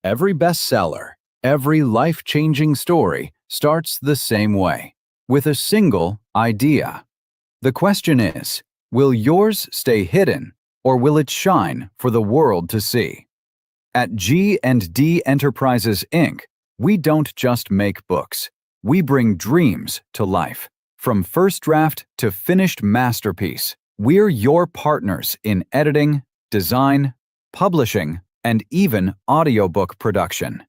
Every bestseller, every life-changing story starts the same way, with a single idea. The question is, will yours stay hidden or will it shine for the world to see? At G&D Enterprises Inc., we don't just make books. We bring dreams to life. From first draft to finished masterpiece, we're your partners in editing, design, publishing, and even audiobook production.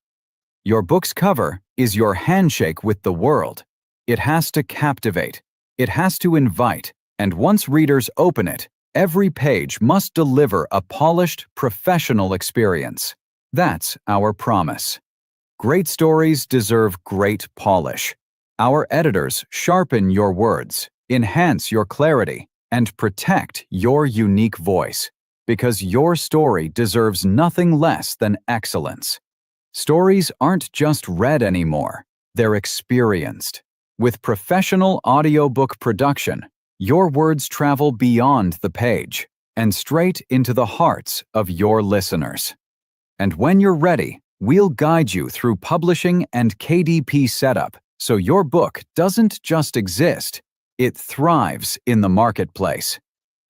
Your book's cover is your handshake with the world. It has to captivate. It has to invite. And once readers open it, every page must deliver a polished, professional experience. That's our promise. Great stories deserve great polish. Our editors sharpen your words, enhance your clarity, and protect your unique voice, because your story deserves nothing less than excellence. Stories aren't just read anymore, they're experienced. With professional audiobook production, your words travel beyond the page and straight into the hearts of your listeners. And when you're ready, we'll guide you through publishing and KDP setup so your book doesn't just exist, it thrives in the marketplace.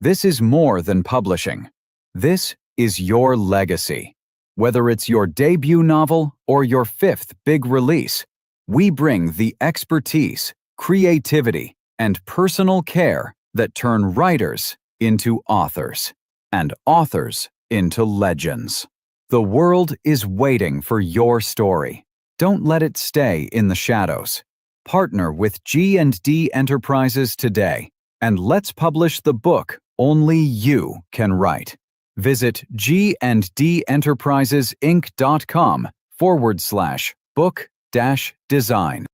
This is more than publishing. This is your legacy. Whether it's your debut novel or your fifth big release, we bring the expertise, creativity, and personal care that turn writers into authors, and authors into legends. The world is waiting for your story. Don't let it stay in the shadows. Partner with G&D Enterprises today, and let's publish the book only you can write. Visit gndenterprisesinc.com/book-design.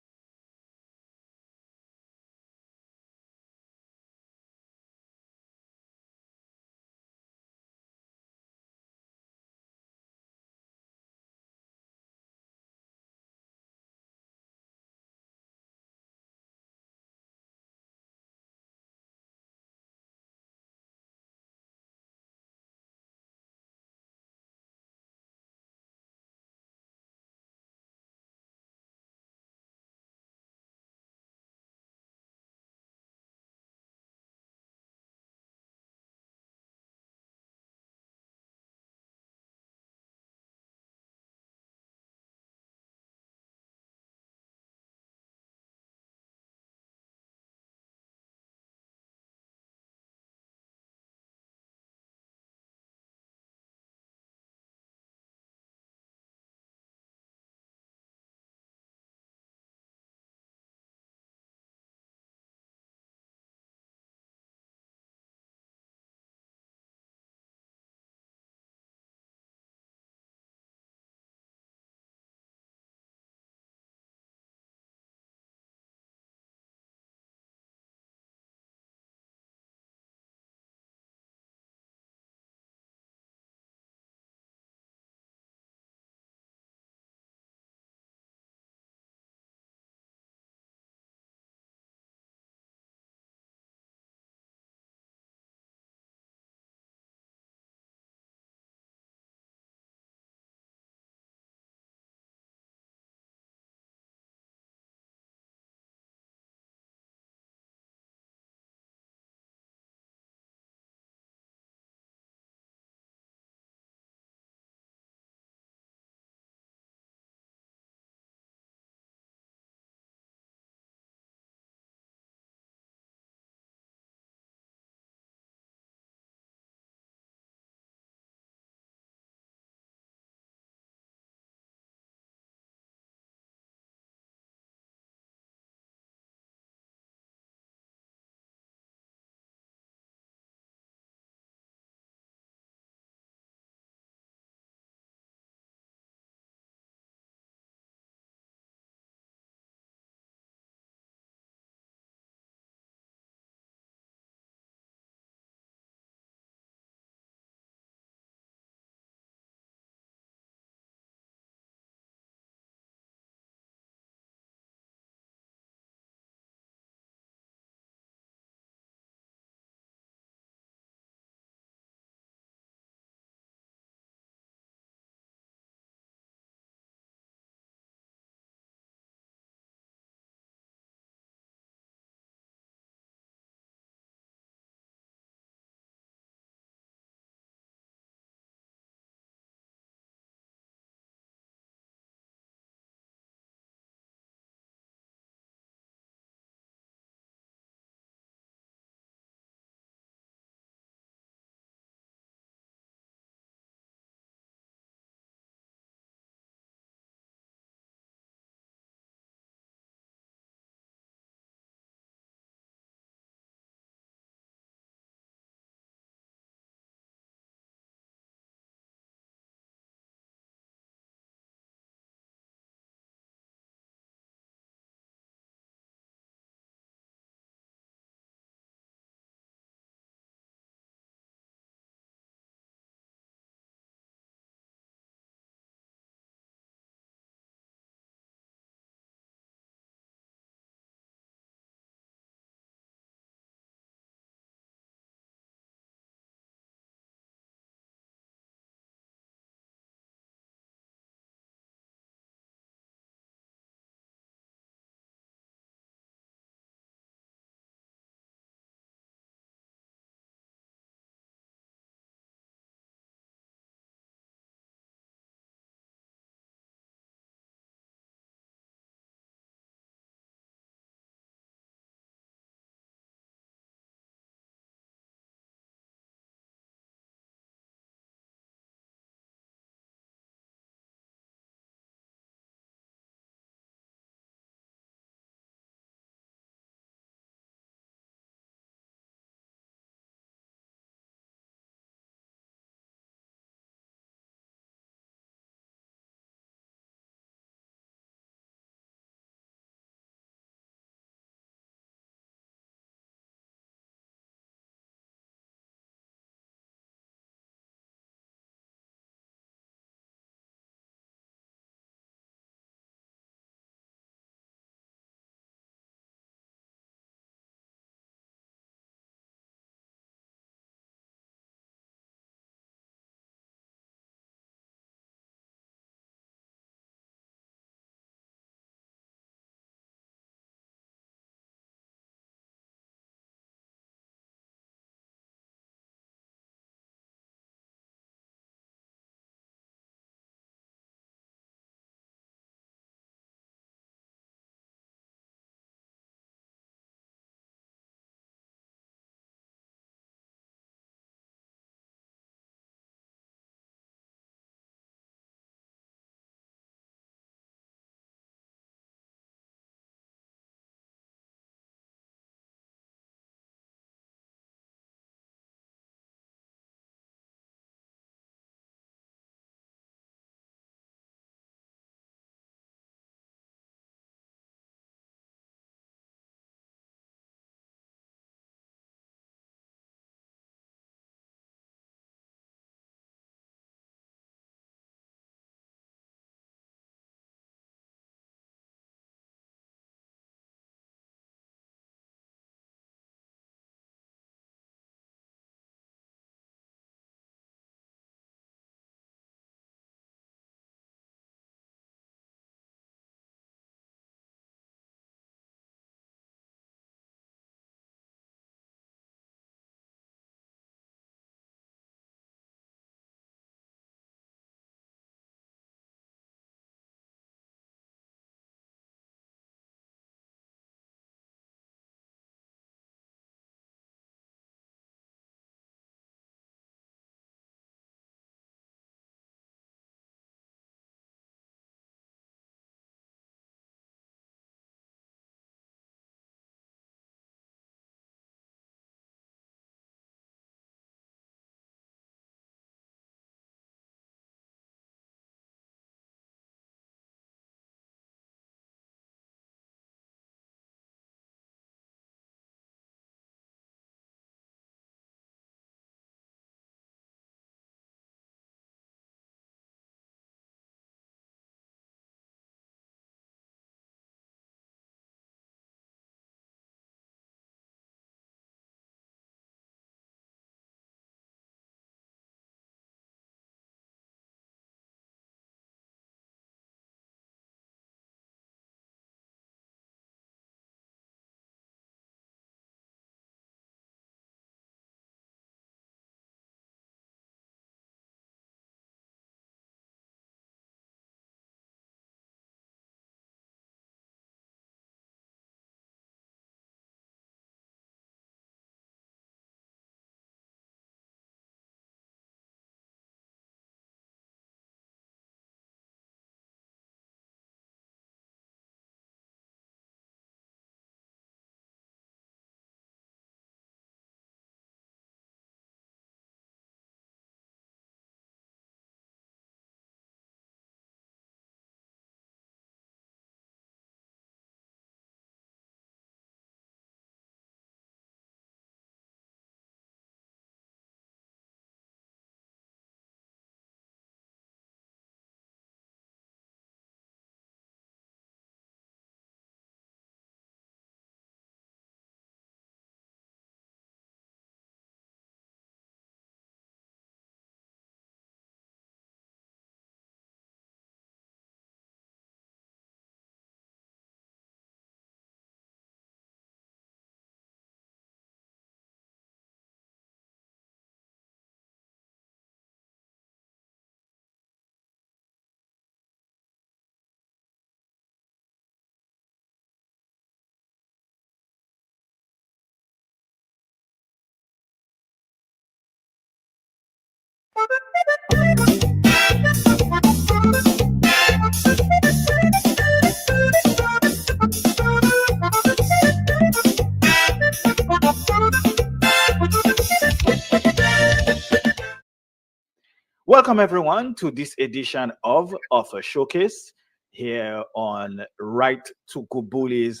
Welcome everyone to this edition of Author Showcase here on Write-Tukubuli's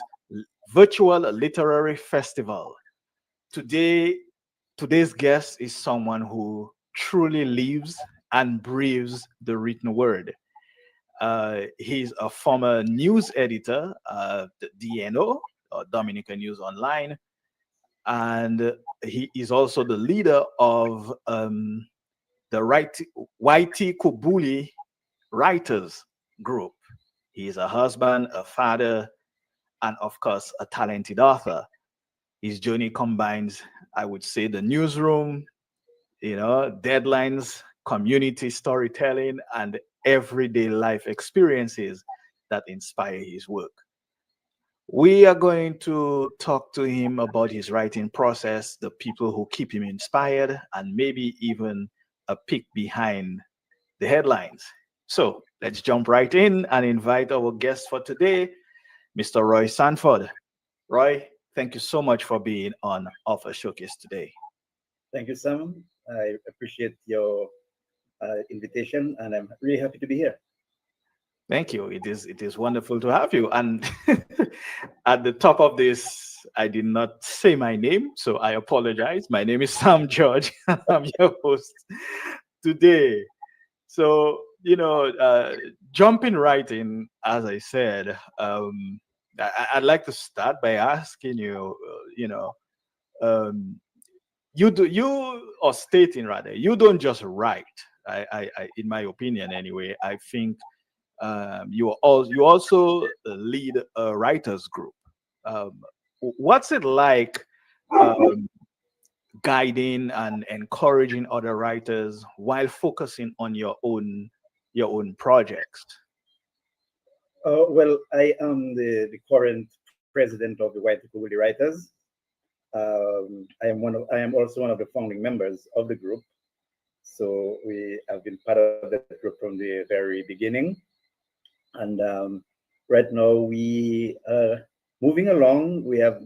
virtual literary festival. Today, today's guest is someone who truly lives and breathes the written word. He's a former news editor at DNO, Dominican News Online, and he is also the leader of the Write-Tukubuli Writers Group. He is a husband, a father, and of course, a talented author. His journey combines, I would say, the newsroom, deadlines, community storytelling, and everyday life experiences that inspire his work. We are going to talk to him about his writing process, the people who keep him inspired, and maybe even a peek behind the headlines. So let's jump right in and invite our guest for today, Mr. Roy Sanford. Roy, thank you so much for being on Author Showcase today. Thank you, Sam. I appreciate your invitation, and I'm really happy to be here. Thank you. It is wonderful to have you. And at the top of this, I did not say my name, so I apologize. My name is Sam George. I'm your host today. So, jumping right in, as I said, I'd like to start by asking you, um, you or stating rather, you don't just write. In my opinion, anyway, I think you also lead a writers group. Um, what's it like um, guiding and encouraging other writers while focusing on your own projects? Well, I am the current president of the Write-Tukubuli Writers. I am also one of the founding members of the group. So we have been part of the group from the very beginning. And right now we are moving along. We have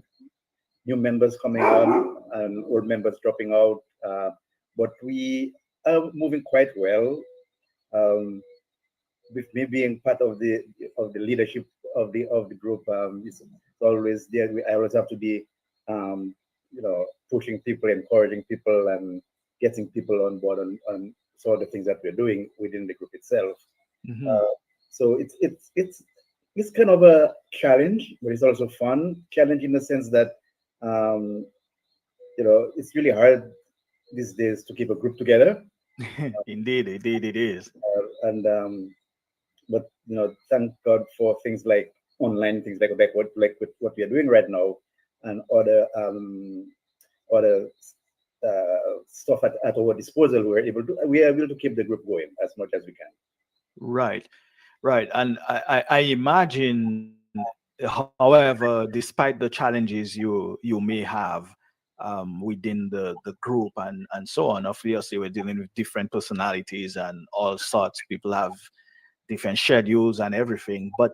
new members coming on and old members dropping out. But we are moving quite well. Um, with me being part of the leadership of the group, it's always there. I always have to be, um, pushing people, encouraging people, and getting people on board on some of the things that we're doing within the group itself. Mhm. Uh, so it's kind of a challenge, but it's also fun. Challenge in the sense that um, it's really hard these days to keep a group together, Indeed, it is. and but thank God for things like online things like what we are doing right now, and other stuff at our disposal. We are able to keep the group going as much as we can. Right, right. And I imagine, however, despite the challenges you may have within the group and so on, obviously we're dealing with different personalities and all sorts. People have different schedules and everything. But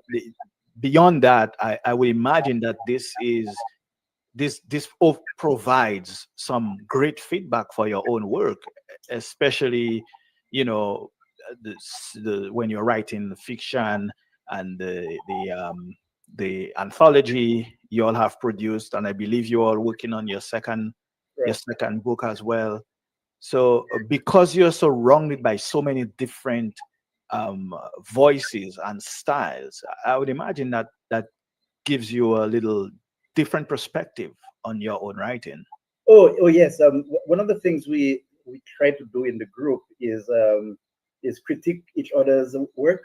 beyond that, I would imagine that this provides some great feedback for your own work, especially you know when you're writing fiction and the anthology you all have produced, and I believe you are working on your Right. second book as well. So because you're surrounded by so many different voices and styles, I would imagine that that gives you a little different perspective on your own writing. Oh yes. One of the things we try to do in the group is critique each other's work,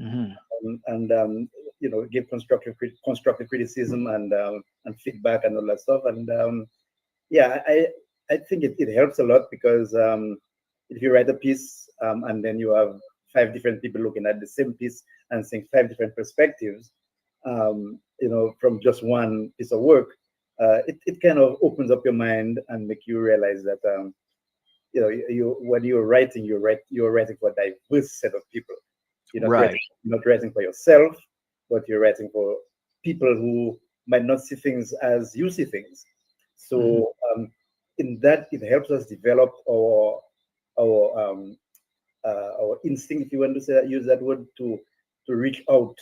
Hmm. and give constructive criticism and feedback and all that stuff. And yeah, I think it helps a lot because if you write a piece and then you have five different people looking at the same piece and seeing five different perspectives, from just one piece of work, it kind of opens up your mind and make you realize that you when you're writing, you're writing for a diverse set of people. Right. You're not writing for yourself, but you're writing for people who might not see things as you see things. So in that, it helps us develop our instinct, if you want to say that, use that word, to reach out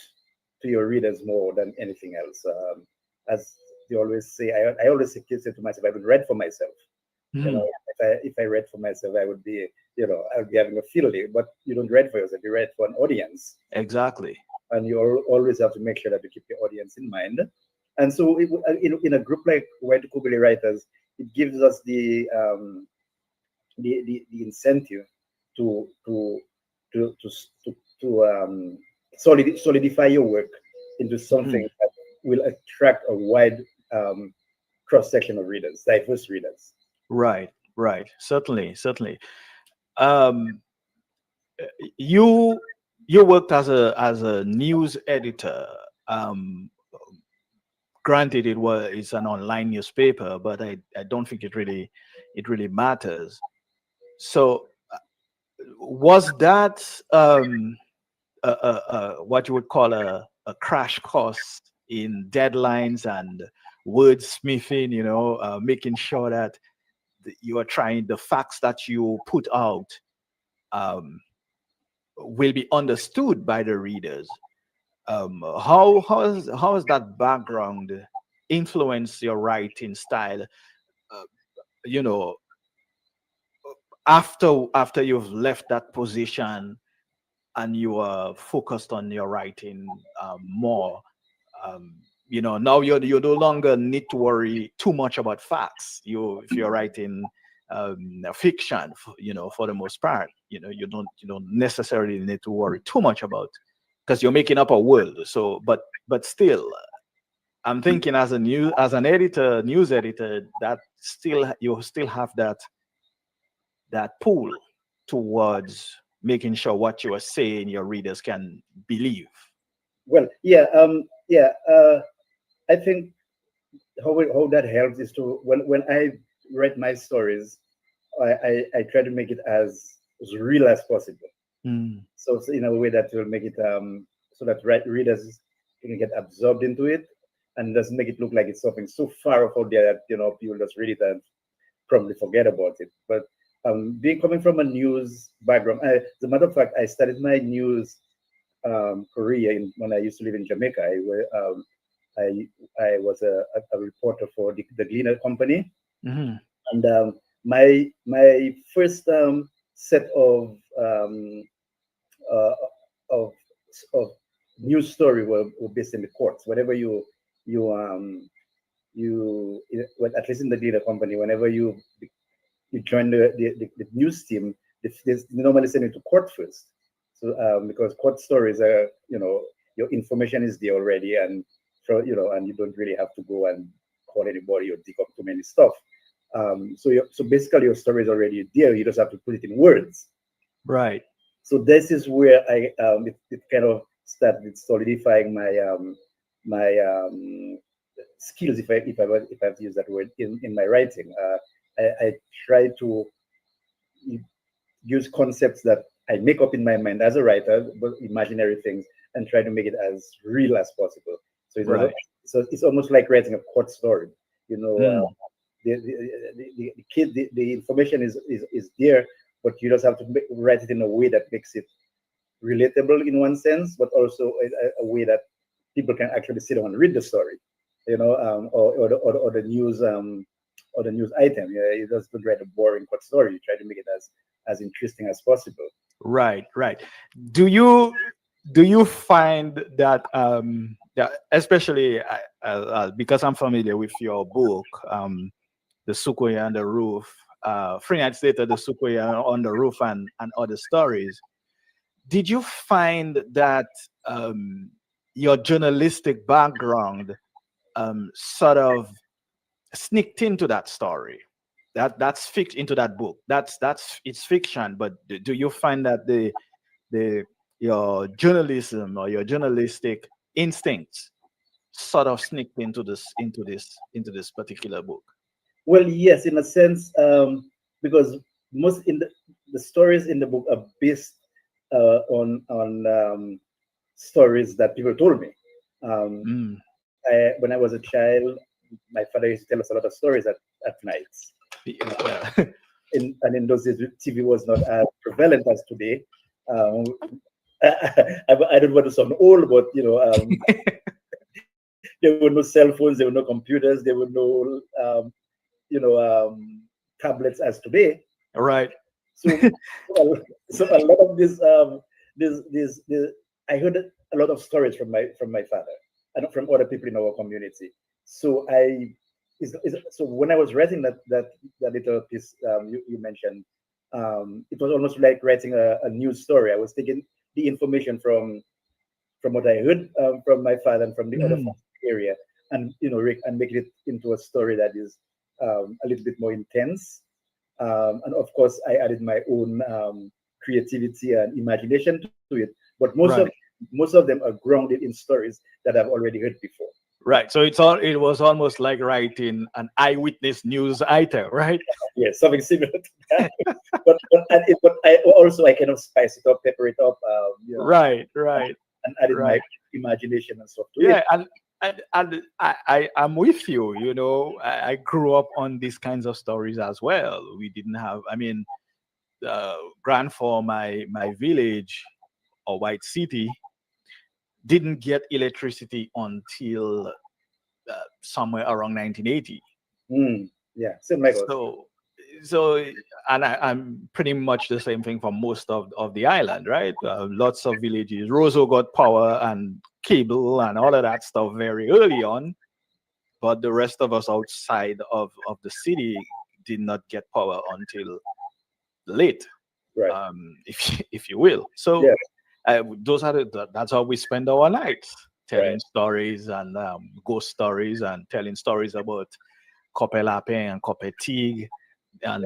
to your readers more than anything else. As they always say, I always say to myself, I would write for myself. If I read for myself, I would be, I would be having a field day. But you don't write for yourself; you write for an audience. Exactly. And you always have to make sure that you keep your audience in mind. And so, in a group like Write-Tukubuli Writers, it gives us the incentive to solidify your work into something that will attract a wide cross section of readers, diverse readers. Right. Certainly. You worked as a news editor. Granted, it's an online newspaper, but I don't think it really matters. So, was that what you would call a crash course in deadlines and wordsmithing? Making sure that you are trying the facts that you put out will be understood by the readers. How has that background influenced your writing style? You know, after you've left that position and you are focused on your writing more. Now you no longer need to worry too much about facts. If you're writing fiction, for the most part, you don't necessarily need to worry too much about, because you're making up a world. So, but still, I'm thinking as an news editor, that you still have that pull towards making sure what you are saying your readers can believe. Well, I think how that helps is to when I write my stories, I try to make it as real as possible. So in a way that will make it so that readers can get absorbed into it, and doesn't make it look like it's something so far off out there that people just read it and probably forget about it. But coming from a news background, as a matter of fact, I started my news career when I used to live in Jamaica. I was a reporter for the Gleaner Company, and my first set uh, of news story were based in the courts. Whenever well, at least in the Gleaner Company, whenever you join the news team, they normally send you to court first. So because court stories are, your information is there already, and so and you don't really have to go and call anybody or dig up too many stuff. So basically your story is already there. You just have to put it in words. Right. So this is where it kind of started solidifying my skills, if I have to use that word, in my writing. I try to use concepts that I make up in my mind as a writer, but imaginary things, and try to make it as real as possible. So it's almost like writing a court story. The information is there, but you just have to write it in a way that makes it relatable in one sense, but also a way that people can actually sit down and read the story, or the news or the news item. You just don't write a boring court story. You try to make it as interesting as possible. Right. Do you find that especially because I'm familiar with your book, The Sukoya on the Roof, 3 nights later, The Sukoya on the Roof, and other stories. Did you find that your journalistic background sort of sneaked into that story? That's fiction, into that book. It's fiction, but do you find that your journalism or your journalistic instincts sort of sneaked into this particular book? Well, yes, in a sense, because most in the stories in the book are based on stories that people told me. When I was a child, my father used to tell us a lot of stories at nights. Yeah. And in those days, TV was not as prevalent as today. I don't want to sound old, but there were no cell phones, there were no computers, there were no tablets as today. Right. So, so a lot of this, I heard a lot of stories from my father and from other people in our community. So so when I was writing that little piece you mentioned, it was almost like writing a news story. I was taking the information from what I heard from my father and from the other area, and and making it into a story that is a little bit more intense. And of course, I added my own creativity and imagination to it. But most of them are grounded in stories that I've already heard before. Right. So it was almost like writing an eyewitness news item, right? Yes, something similar to that. but I kind of spice it up, pepper it up. Right. And added my imagination and stuff to it. Yeah, and I'm with you. I grew up on these kinds of stories as well. We didn't have, Grand for my village or White City didn't get electricity until somewhere around 1980. Yeah, same like us. So and I'm pretty much the same thing for most of the island, right? Lots of villages. Roseau got power and cable and all of that stuff very early on, but the rest of us outside of the city did not get power until late, right. If you will. So Yeah. That's how we spend our nights, telling Right. stories and ghost stories and telling stories about Cope Lapin and Cope Tig and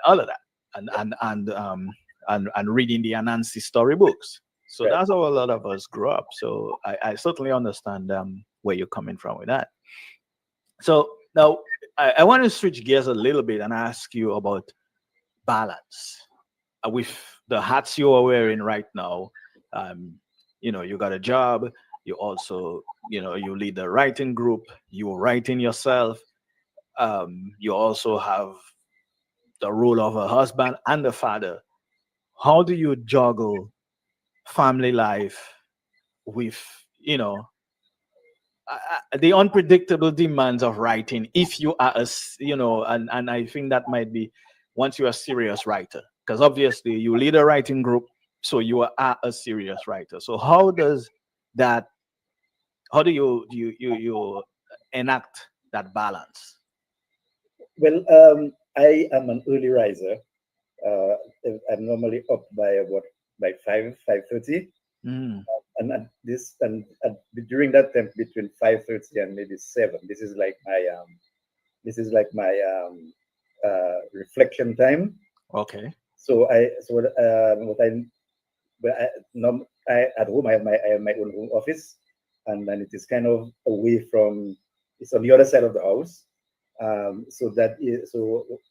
all of that, and reading the Anansi storybooks. So Right. that's how a lot of us grew up. So I certainly understand where you're coming from with that. So now I want to switch gears a little bit and ask you about balance. With the hats you are wearing right now, you got a job. You also, you lead a writing group. You're writing yourself. You also have the role of a husband and a father. How do you juggle family life with, the unpredictable demands of writing? If you are and I think that might be once you're a serious writer, because obviously you lead a writing group, so you are a serious writer. So how do you enact that balance? Well, I am an early riser. Uh, I'm normally up by about by 5:30, and during that time between 5:30 and maybe 7, this is like my reflection time. Okay. So at home I have my own home office, and then it is kind of away from, it's on the other side of the house. So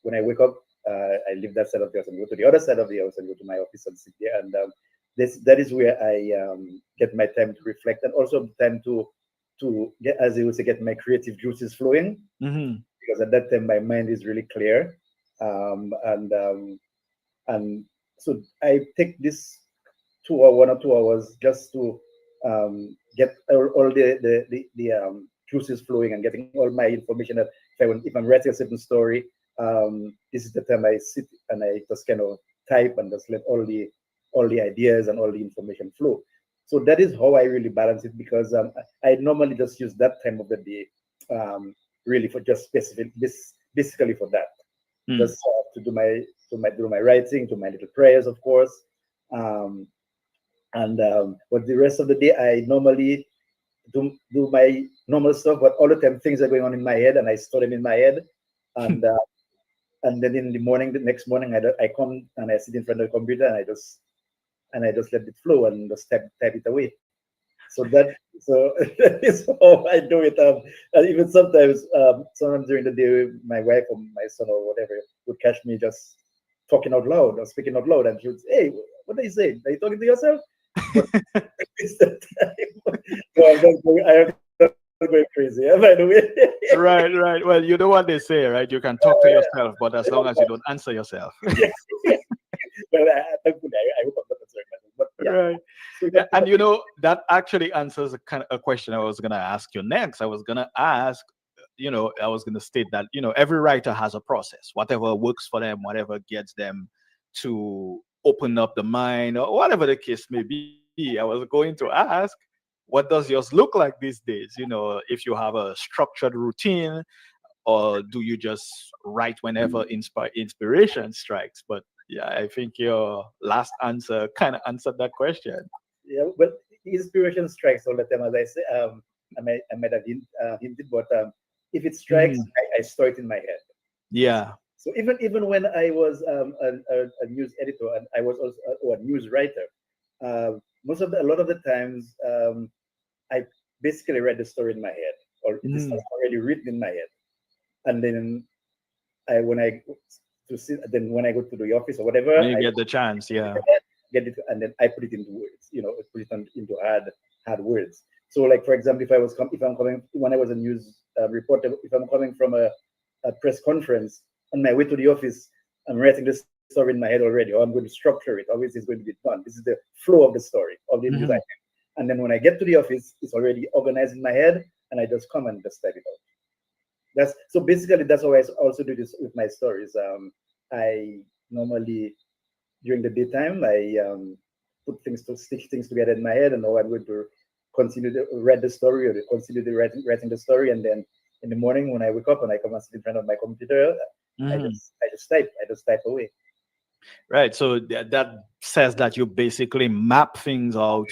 when I wake up, I leave that side of the house and go to the other side of the house and go to my office and sit there. And that is where I get my time to reflect, and also time to get, as they would say, get my creative juices flowing. Because at that time my mind is really clear, and so I take this 1 or 2 hours just to get all the juices flowing and getting all my information. That if I'm writing a certain story, this is the time I sit and I just kind of type and just let all the ideas and all the information flow. So that is how I really balance it, because I normally just use that time of the day really for just basically for that, just to do my writing, to my little prayers, of course. But the rest of the day, I normally do my normal stuff. But all the time, things are going on in my head, and I store them in my head. And then in the morning, the next morning, I come and I sit in front of the computer, and I just let it flow and just type it away. So that is how I do it. And even sometimes during the day, my wife or my son or whatever would catch me just talking out loud or speaking out loud, and she would say, "Hey, what are you saying? Are you talking to yourself?" But it's the time. So I'm going crazy, yeah, by the way. Right. Well, you know what they say, right? You can talk to yourself, but as long as you don't answer yourself. Well, thankfully, I hope I'm not concerned about it. But yeah. Right. So Yeah, and that actually answers a question I was gonna ask you next. I was gonna ask, I was gonna state that, every writer has a process, whatever works for them, whatever gets them to open up the mind, or whatever the case may be. I was going to ask, what does yours look like these days? If you have a structured routine, or do you just write whenever inspiration strikes? But yeah, I think your last answer kind of answered that question. yeah, but inspiration strikes all the time, as I say. I might have hinted, but if it strikes, Mm, I store it in my head. yeah. So even when I was a news editor, and I was also a news writer, a lot of the times, I basically read the story in my head, or the Mm. stuff already written in my head, and then I when I to see then when I go to the office or whatever, When you I get the chance, yeah. get it, and then I put it into words. Put it into hard words. So, like for example, if I'm coming when I was a news reporter, if I'm coming from a press conference on my way to the office, I'm writing this story in my head already, or I'm going to structure it. Obviously, it's going to be done. This is the flow of the story of the news Mhm. item. And then when I get to the office, it's already organized in my head, and I just come and just type it out. That's so basically that's how I also do this with my stories. I normally during the daytime I stick things together in my head, and now I'm going to continue to read the story or to continue the writing the story, and then in the morning when I wake up and I come and sit in front of my computer, Mhm. I just type away. Right. So that says that you basically map things out,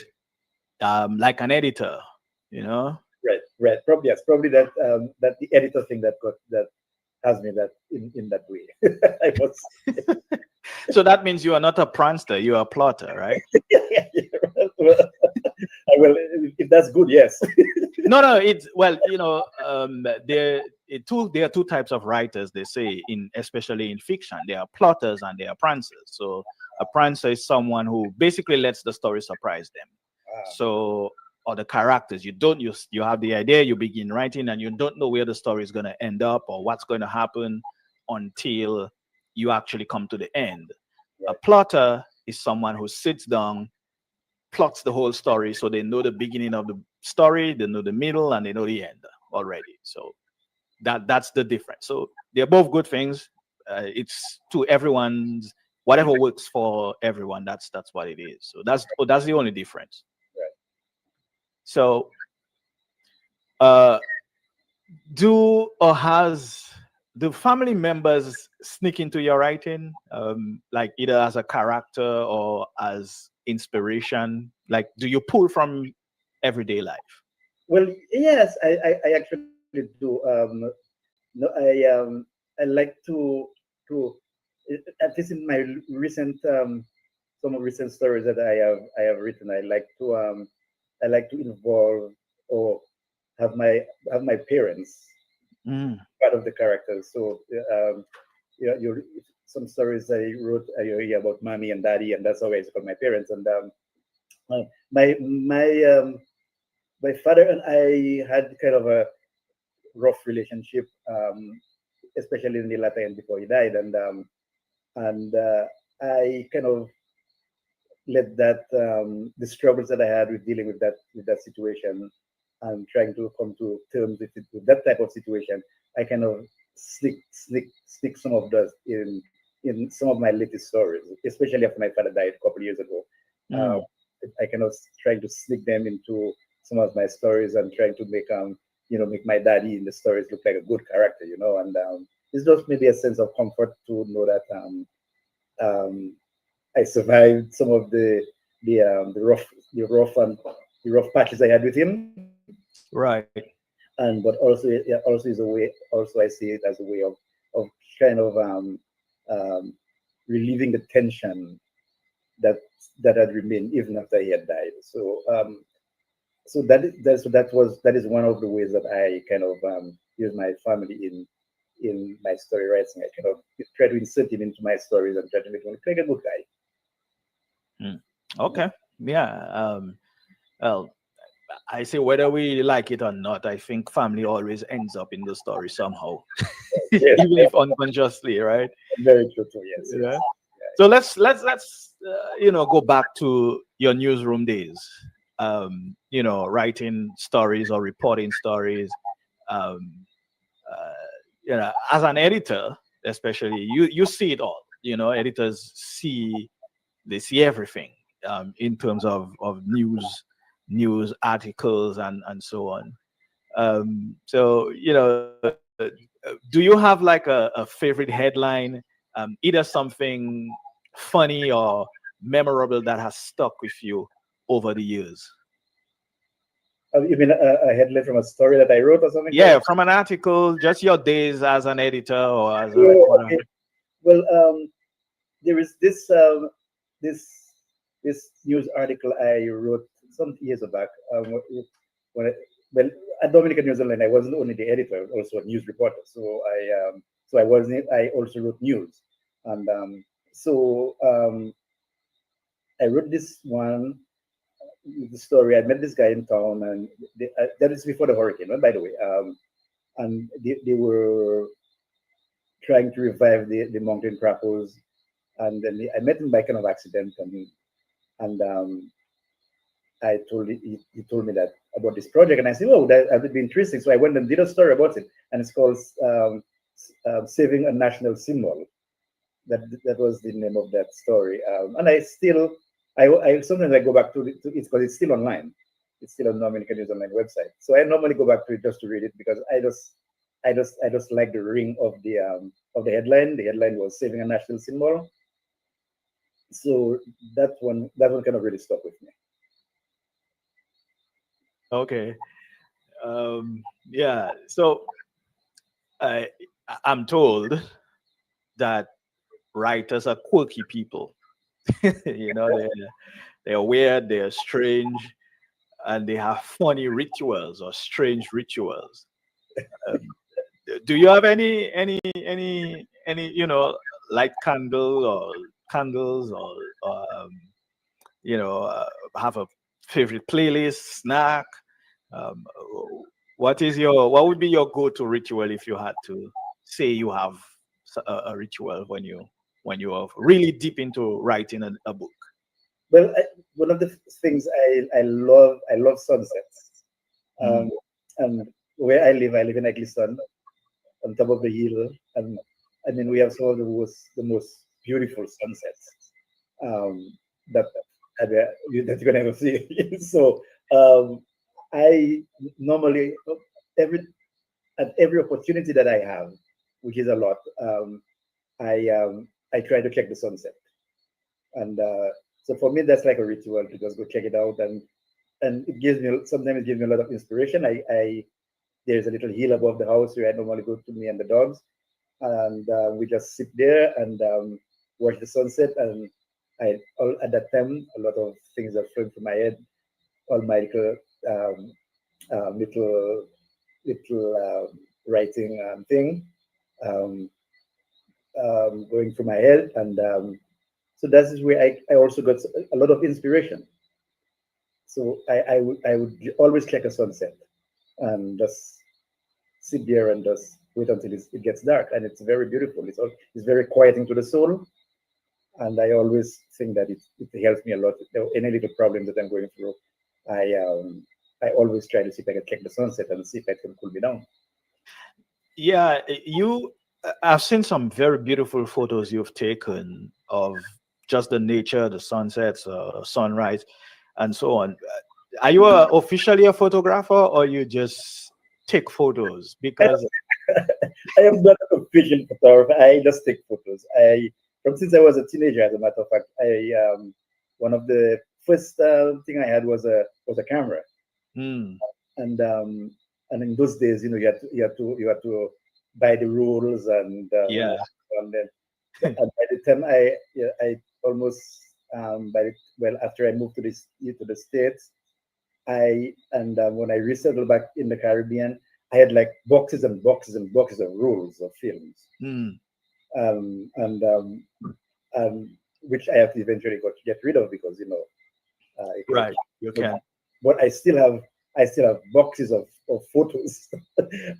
like an editor, you know? Right. Probably yes. Probably that the editor thing that has me that in that way. I was So that means you are not a prankster, you are a plotter, right? yeah, well, I will if that's good. Yes. No, it's well, there are two types of writers, they say, especially in fiction. There are plotters and there are prancers. So a prancer is someone who basically lets the story surprise them. So, or the characters, you have the idea, you begin writing, and you don't know where the story is going to end up or what's going to happen until you actually come to the end. A Right. plotter is someone who sits down, plots the whole story, so they know the beginning of the story, they know the middle, and they know the end already. So that's the difference. So they're both good things. It's to everyone's whatever works for everyone. That's what it is. So that's the only difference. Right. So uh, do or has do family members sneak into your writing, like either as a character or as inspiration? Like, do you pull from everyday life? Well, yes, I actually do. No, I like to at least in my recent some of recent stories that I have written. I like to involve or have my parents Mm, part of the characters. So you some stories I wrote you hear about mommy and daddy, and that's always for my parents. And uh, my my um, my father and I had kind of a rough relationship, especially in the latter end before he died, and I kind of let that the struggles that I had with dealing with that situation and trying to come to terms with that type of situation, I kind of stick some of those in some of my latest stories, especially after my father died a couple of years ago. Uh, mm. I kind of trying to sneak them into some of my stories and trying to make my daddy in the stories look like a good character, and it's just maybe a sense of comfort to know that um, I survived some of the rough patches I had with him, Right. and but also is a way. Also, I see it as a way of kind of um, relieving the tension that that had remained even after he had died. So that is one of the ways that I kind of use my family in my story writing. I kind of try to insert him into my stories and try to make him look like a good guy. Okay. Yeah. Well, I say whether we like it or not, I think family always ends up in the story somehow, Yes, even if unconsciously, right? very true too. Yes, Yeah. yes. So let's go back to your newsroom days. Writing stories or reporting stories. Um, as an editor, especially you see it all. Editors see everything in terms of news articles and so on. So do you have like a favorite headline, either something funny or memorable that has stuck with you over the years? You mean a headline from a story that I wrote or something like Yeah, that? from an article, just your days as an editor or as a Oh, reporter. okay. Well, there is this this news article I wrote some years back. When I, well, at Dominican News Online, I wasn't only the editor, I was also a news reporter. I also wrote news, and I wrote this one the story. I met this guy in town, and that is before the hurricane, by the way. And they were trying to revive the mountain crappers, and then I met him by kind of accident, and he told me that about this project, and I said, "Oh, that would be interesting." So I went and did a story about it, and it's called "Saving a National Symbol." That was the name of that story, and I sometimes I go back to it because it's still online. It's still on Dominican News Online website. So I normally go back to it just to read it because I just like the ring of the headline. The headline was "Saving a National Symbol." So that one kind of really stuck with me. Okay. Yeah. So I I'm told that writers are quirky people. They're weird, they're strange, and they have funny rituals or strange rituals. Um, do you have any light candles or have a favorite playlist snack? Um, what would be your go-to ritual if you had to say you have a ritual when you are really deep into writing a book? Well, one of the things I love sunsets. Mm. Um, and where I live in Egliston, on top of the hill, and I mean we have some of the most beautiful sunsets that that you're gonna ever see. So I normally every at every opportunity that I have, which is a lot, I try to check the sunset, and so for me that's like a ritual to just go check it out, and sometimes it gives me a lot of inspiration. I There's a little hill above the house where I normally go to, me and the dogs, and we just sit there and watch the sunset. And at that time, a lot of things are flowing through my head. All my um, little writing thing um, going through my head, and so that is where I also got a lot of inspiration. So I would always check a sunset and just sit there and just wait until it gets dark, and it's very beautiful. It's very quieting to the soul, and I always think that it helps me a lot. Any little problem that I'm going through, I um, I always try to see if I can check the sunset and see if I can cool me down. Yeah, I've seen some very beautiful photos you've taken of just the nature, the sunsets, sunrise, and so on. Are you officially a photographer, or you just take photos? Because I am not a official photographer. I just take photos. From since I was a teenager, as a matter of fact, one of the first thing I had was a camera, Hmm, and in those days, you had to buy the rules yeah, and then and by the time I almost after I moved to the states, when I resettled back in the Caribbean, I had like boxes and boxes and boxes of rolls of films, Mm. um, and um, which I have to eventually got to get rid of because Right. You but, can. but I still have boxes of photos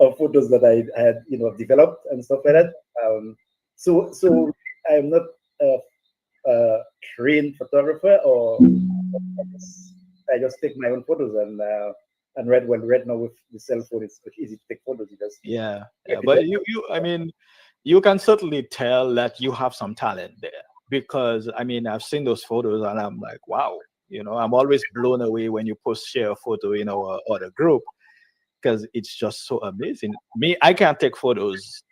of photos that I had developed and stuff like that. So I am not a trained photographer, or I just take my own photos and right now with the cell phone it's easy to take photos. You just Yeah. Yeah. click But it. I mean, you can certainly tell that you have some talent there, because I mean, I've seen those photos and I'm like, wow. I'm always blown away when you share a photo in our other group, because it's just so amazing. Me, I can't take photos.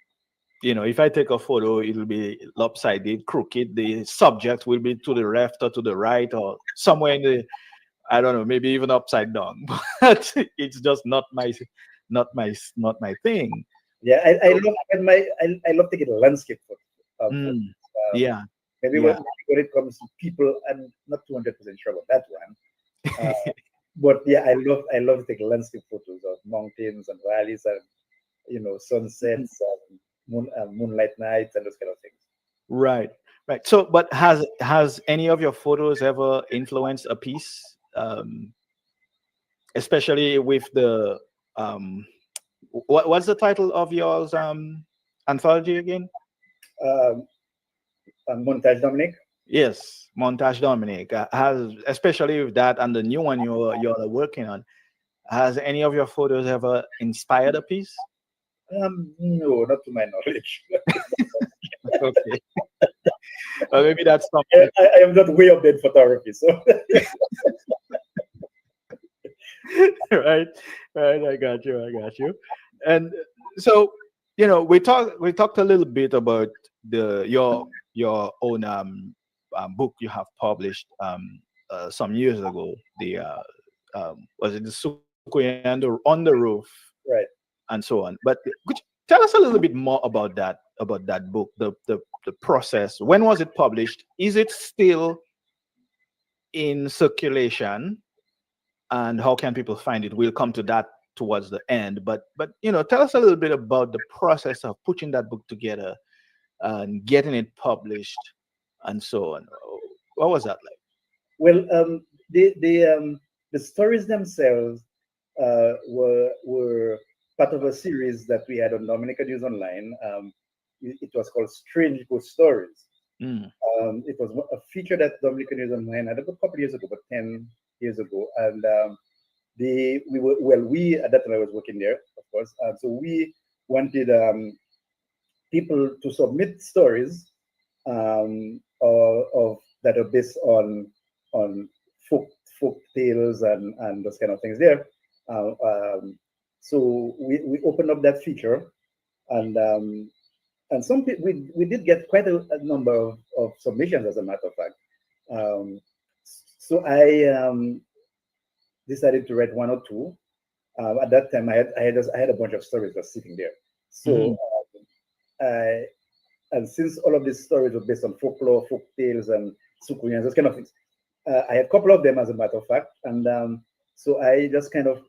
If I take a photo, it'll be lopsided, crooked. The subject will be to the left or to the right or somewhere in the, I don't know, maybe even upside down. But it's just not my thing. Yeah, I So, love I love taking landscape photos. mm, Um, yeah, maybe yeah. when it comes to people, I'm not 200% sure about that one. But yeah, I love to take landscape photos of mountains and valleys and sunsets and moonlight nights and those kind of things. Right, right. So, but has any of your photos ever influenced a piece, especially with the um, what's the title of yours anthology again? Um, Montage Dominic. Yes, Montage Dominic has, especially with that and the new one you're working on. Has any of your photos ever inspired a piece? No, not to my knowledge. Okay, or maybe that's I, something. I I am not way up there in photography, so Right, right. I got you. And so, we talked a little bit about your own book you have published some years ago. The was it the Sukuya on the roof right. and so on. But could you tell us a little bit more about that book, the process? When was it published? Is it still in circulation? And how can people find it? We'll come to that towards the end. But tell us a little bit about the process of putting that book together and getting it published and so on. What was that like? Well, the stories themselves were part of a series that we had on Dominican News Online. It was called Strange Ghost Stories. Mm, It was a feature that Dominican News Online had a couple of years ago, about 10 years ago, and we at that time I was working there, of course, so we wanted people to submit stories of that are based on folk tales and those kind of things there. Uh, um, so we opened up that feature, and some people we did get quite a number of submissions, as a matter of fact. Um, so I decided to write one or two. At that time, I had a bunch of stories just sitting there. So mhm. I and since all of these stories were based on folklore, folk tales, and sukuyans, those kind of things, I had a couple of them, as a matter of fact, and so I just kind of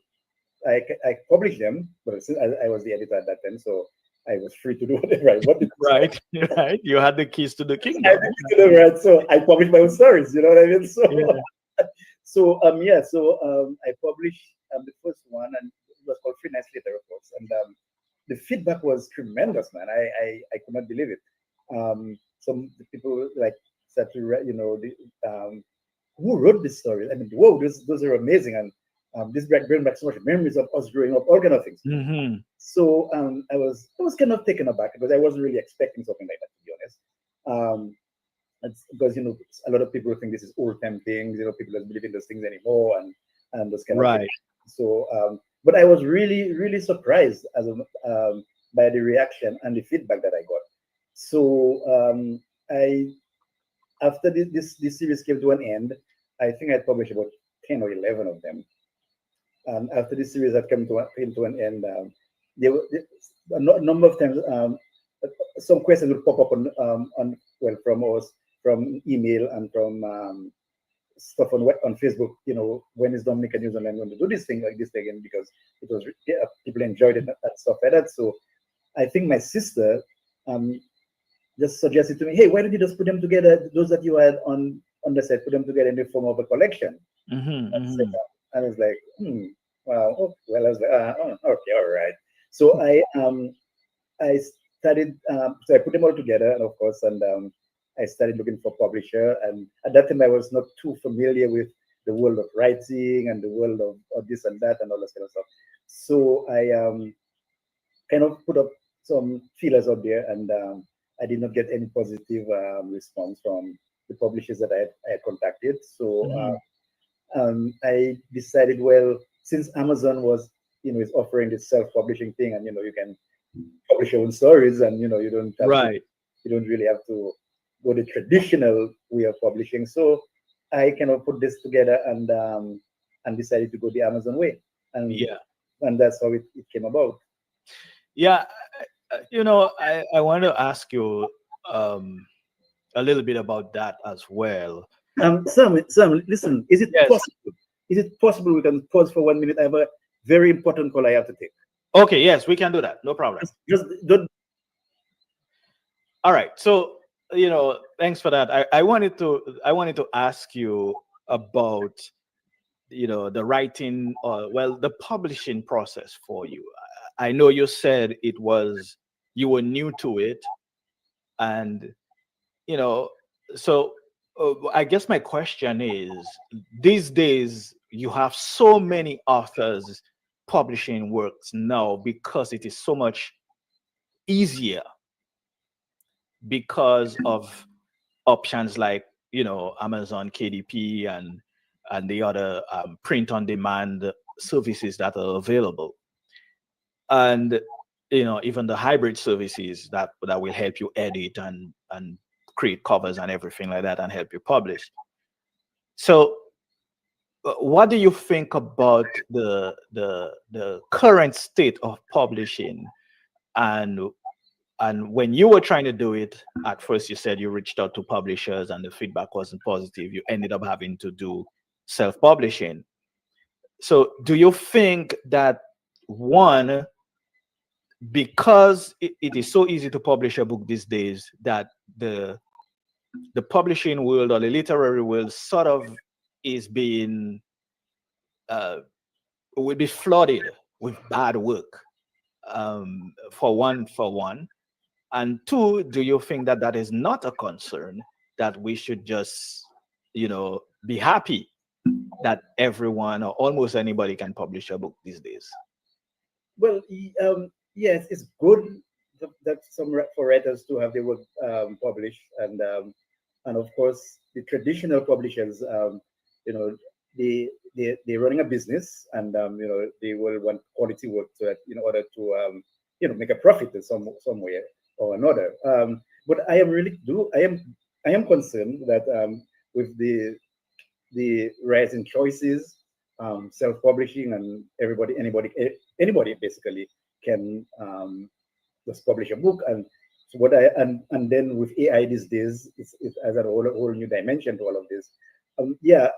I published them, but since I was the editor at that time, so I was free to do whatever I wanted. Right, right. You had the keys to the I kingdom. did do them, right, so I published my own stories. You know what I mean? So Yeah. I published the first one, and it was called Free Nights Later, of course, and the feedback was tremendous, man. I could not believe it. Some people like said to who wrote this story? I mean, whoa, those are amazing, and this bring back so much memories of us growing up, all kind of things. Hmm. So I was kind of taken aback because I wasn't really expecting something like that, to be honest. It's because a lot of people think this is old time things. People don't believe in those things anymore, and those kind of things. Right. So, but I was really really surprised by the reaction and the feedback that I got. So I after this series came to an end, I think I published about 10 or 11 of them. And after this series had came to an end, a number of times some questions would pop up on from us, from email and from stuff on Facebook, when is Dominican News Online going to do this thing like this again, because it was people enjoyed it and stuff like that. So I think my sister just suggested to me, hey, why don't you just put them together, those that you had on the set, put them together in the form of a collection. I was like, wow, oh, well, I was like, okay, all right. So I started, so I put them all together, and of course, and I started looking for publisher. And at that time, I was not too familiar with the world of writing and the world of this and that and all that kind of stuff. So I kind of put up some feelers out there, and I did not get any positive response from the publishers that I had contacted. So I decided, well, since Amazon was, is offering this self-publishing thing, and you can publish your own stories, and you don't have you don't really have to go the traditional way of publishing. So I kind of put this together and decided to go the Amazon way, and and that's how it came about. Yeah, I want to ask you a little bit about that as well. Sam, listen, is it Yes. possible? Is it possible we can pause for 1 minute? I have a very important call I have to take. Okay, yes, we can do that. No problem. Just don't. All right. So, thanks for that. I wanted to ask you about, the writing, the publishing process for you. I know you said you were new to it, and so I guess my question is, these days you have so many authors publishing works now because it is so much easier because of options like Amazon KDP and the other print on demand services that are available, and even the hybrid services that will help you edit and create covers and everything like that and help you publish. So what do you think about the current state of publishing, and when you were trying to do it at first, you said you reached out to publishers and the feedback wasn't positive, you ended up having to do self-publishing. So do you think that, one, because it is so easy to publish a book these days, that the publishing world or the literary world sort of is being will be flooded with bad work, for one, and two, do you think that that is not a concern, that we should just be happy that everyone or almost anybody can publish a book these days? Well, yes, it's good that for writers to have their work published, and of course the traditional publishers, they're running a business, and they will want quality work to in order to make a profit in some way or another. But I am concerned that with the rising choices, self-publishing, and anybody basically can just publish a book. And so and then with AI these days, it adds a whole new dimension to all of this.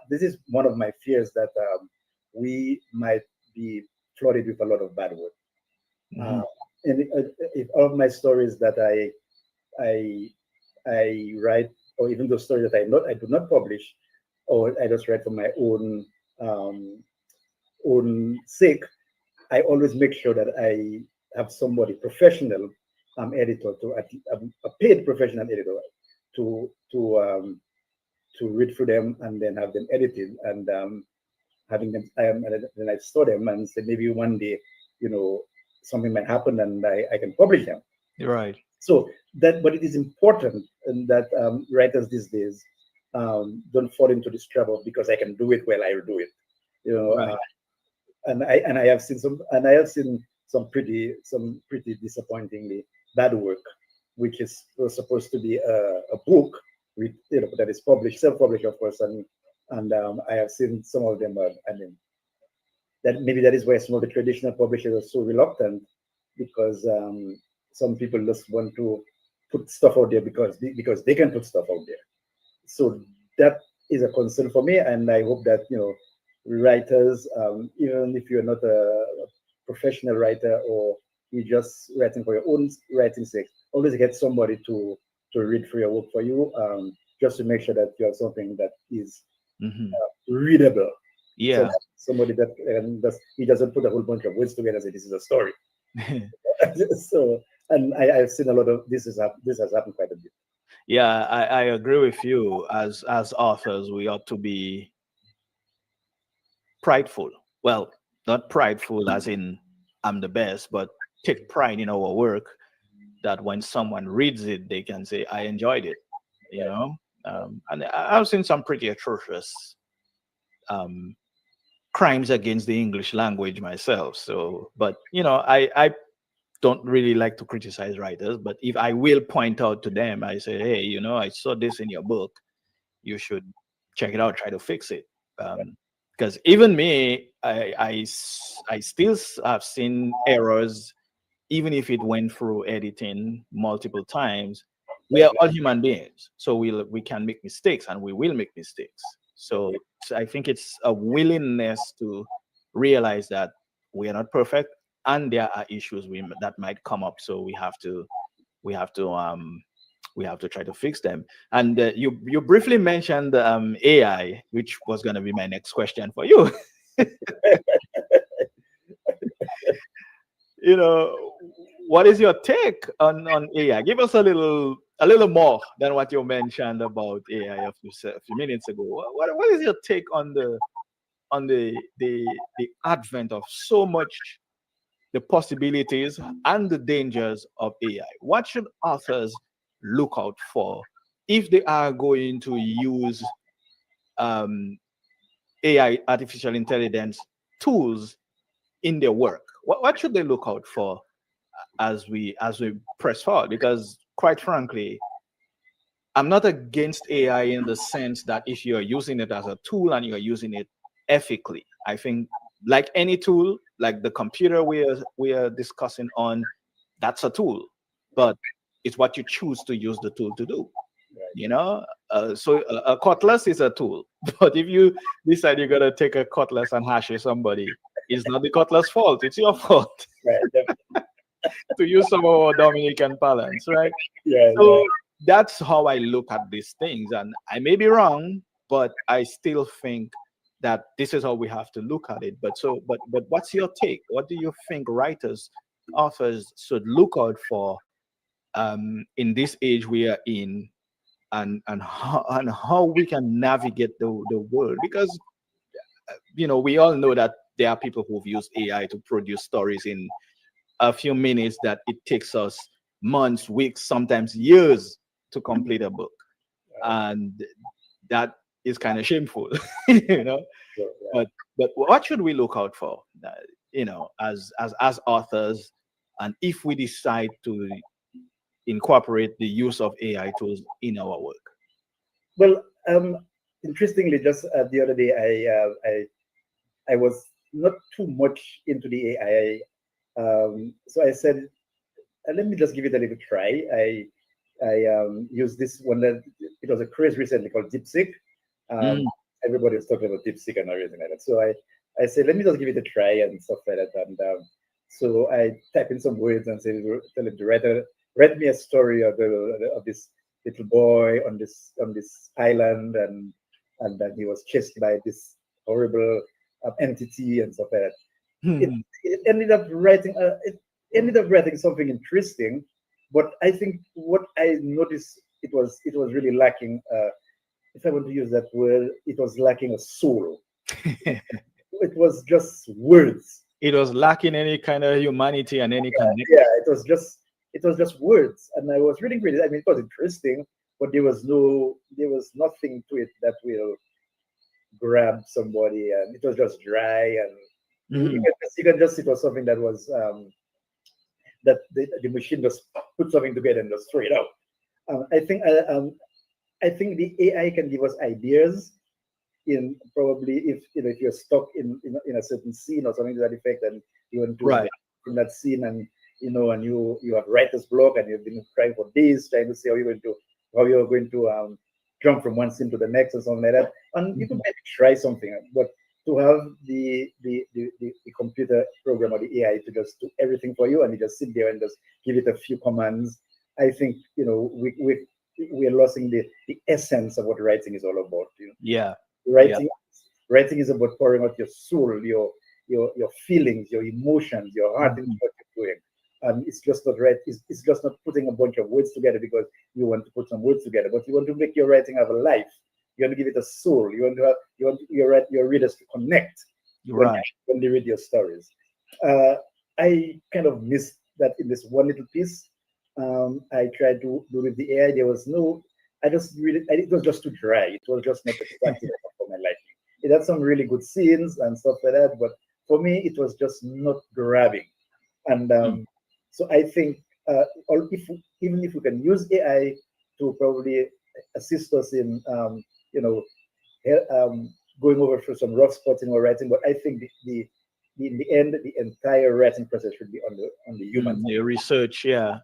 This is one of my fears, that we might be flooded with a lot of bad work. And if all of my stories that I write, or even those stories that I do not publish, or I just write for my own sake, I always make sure that I have somebody professional editor, to a paid professional editor, to read through them and then have them edited, and having them, and then I store them and say, maybe one day, something might happen and I can publish them. Right. So but it is important that writers these days don't fall into this trap of, because I can do it, well, I will do it. Right. And I have seen some pretty disappointingly bad work, which was supposed to be a book with, that is self-published, of course, and I have seen some of them. That is why some of the traditional publishers are so reluctant, because some people just want to put stuff out there because they can put stuff out there. So that is a concern for me, and I hope that writers, even if you're not a professional writer or you're just writing for your own writing sake, always get somebody to read for your work for you, just to make sure that you have something that is readable. Yeah. So somebody that he doesn't put a whole bunch of words together and say this is a story. So, and I've seen a lot of this has happened quite a bit. Yeah, I agree with you. As authors, we ought to be prideful. Well, not prideful as in I'm the best, but take pride in our work, that when someone reads it, they can say, I enjoyed it, you know? And I've seen some pretty atrocious crimes against the English language myself. So, but, I don't really like to criticize writers, but if I will point out to them, I say, hey, I saw this in your book. You should check it out, try to fix it. Because even me, I still have seen errors, even if it went through editing multiple times. We are all human beings, so we can make mistakes, and we will make mistakes. So I think it's a willingness to realize that we are not perfect, and there are issues that might come up. So we have to try to fix them. And you briefly mentioned AI, which was going to be my next question for you. What is your take on AI? Give us a little more than what you mentioned about AI a few minutes ago. What is your take on the advent of so much, the possibilities and the dangers of AI? What should authors look out for if they are going to use AI, artificial intelligence tools in their work? What should they look out for as we press forward? Because quite frankly, I'm not against AI in the sense that if you're using it as a tool and you're using it ethically, I think like any tool, like the computer we are discussing on, that's a tool, but it's what you choose to use the tool to do. So a cutlass is a tool, but if you decide you're gonna take a cutlass and hash somebody, it's not the cutlass' fault; it's your fault. Right. To use some of our Dominican parlance, right? Yeah. So that's how I look at these things, and I may be wrong, but I still think that this is how we have to look at it. But what's your take? What do you think writers, authors should look out for in this age we are in, and how we can navigate the world? Because we all know that there are people who've used AI to produce stories in a few minutes that it takes us months, weeks, sometimes years to complete a book, and that is kind of shameful. But what should we look out for, as authors, and if we decide to incorporate the use of AI tools in our work? Well, interestingly, just the other day, I was not too much into the AI. So I said, let me just give it a little try. I used this one that it was a craze recently called DeepSeek. Everybody was talking about DeepSeek and everything like that. So I said, let me just give it a try and stuff like that. And so I type in some words and say, tell it to write me a story of this little boy on this island, and then he was chased by this horrible entity and stuff like that. It ended up writing something interesting, but I think what I noticed, it was really lacking. If I want to use that word, it was lacking a soul. It was just words. It was lacking any kind of humanity and any connection. Yeah, it was just words, and I was reading it. I mean, it was interesting, but there was nothing to it that will grab somebody, and it was just dry, and you can just it was something that was that the machine just put something together and just throw it out. I think the AI can give us ideas in probably if you're stuck in a certain scene or something to that effect, and you want to in that scene, and and you have writer's block, and you've been trying for days trying to see how you're going to jump from one scene to the next or something like that. And you could maybe try something, but to have the computer program or the AI to just do everything for you and you just sit there and just give it a few commands, I think, we're losing the essence of what writing is all about. Yeah. Writing is about pouring out your soul, your feelings, your emotions, your heart into what you're doing. And it's just not right. It's just not putting a bunch of words together because you want to put some words together, but you want to make your writing have a life. You want to give it a soul. You want your readers to connect when they read your stories. I kind of missed that in this one little piece. I tried to do with the AI. There was no. It was just too dry. It was just not exactly for my liking. It had some really good scenes and stuff like that, but for me, it was just not grabbing. And so I think even if we can use AI to probably assist us in going over through some rough spots in our writing, but I think in the end, the entire writing process should be on the human. The research, yeah.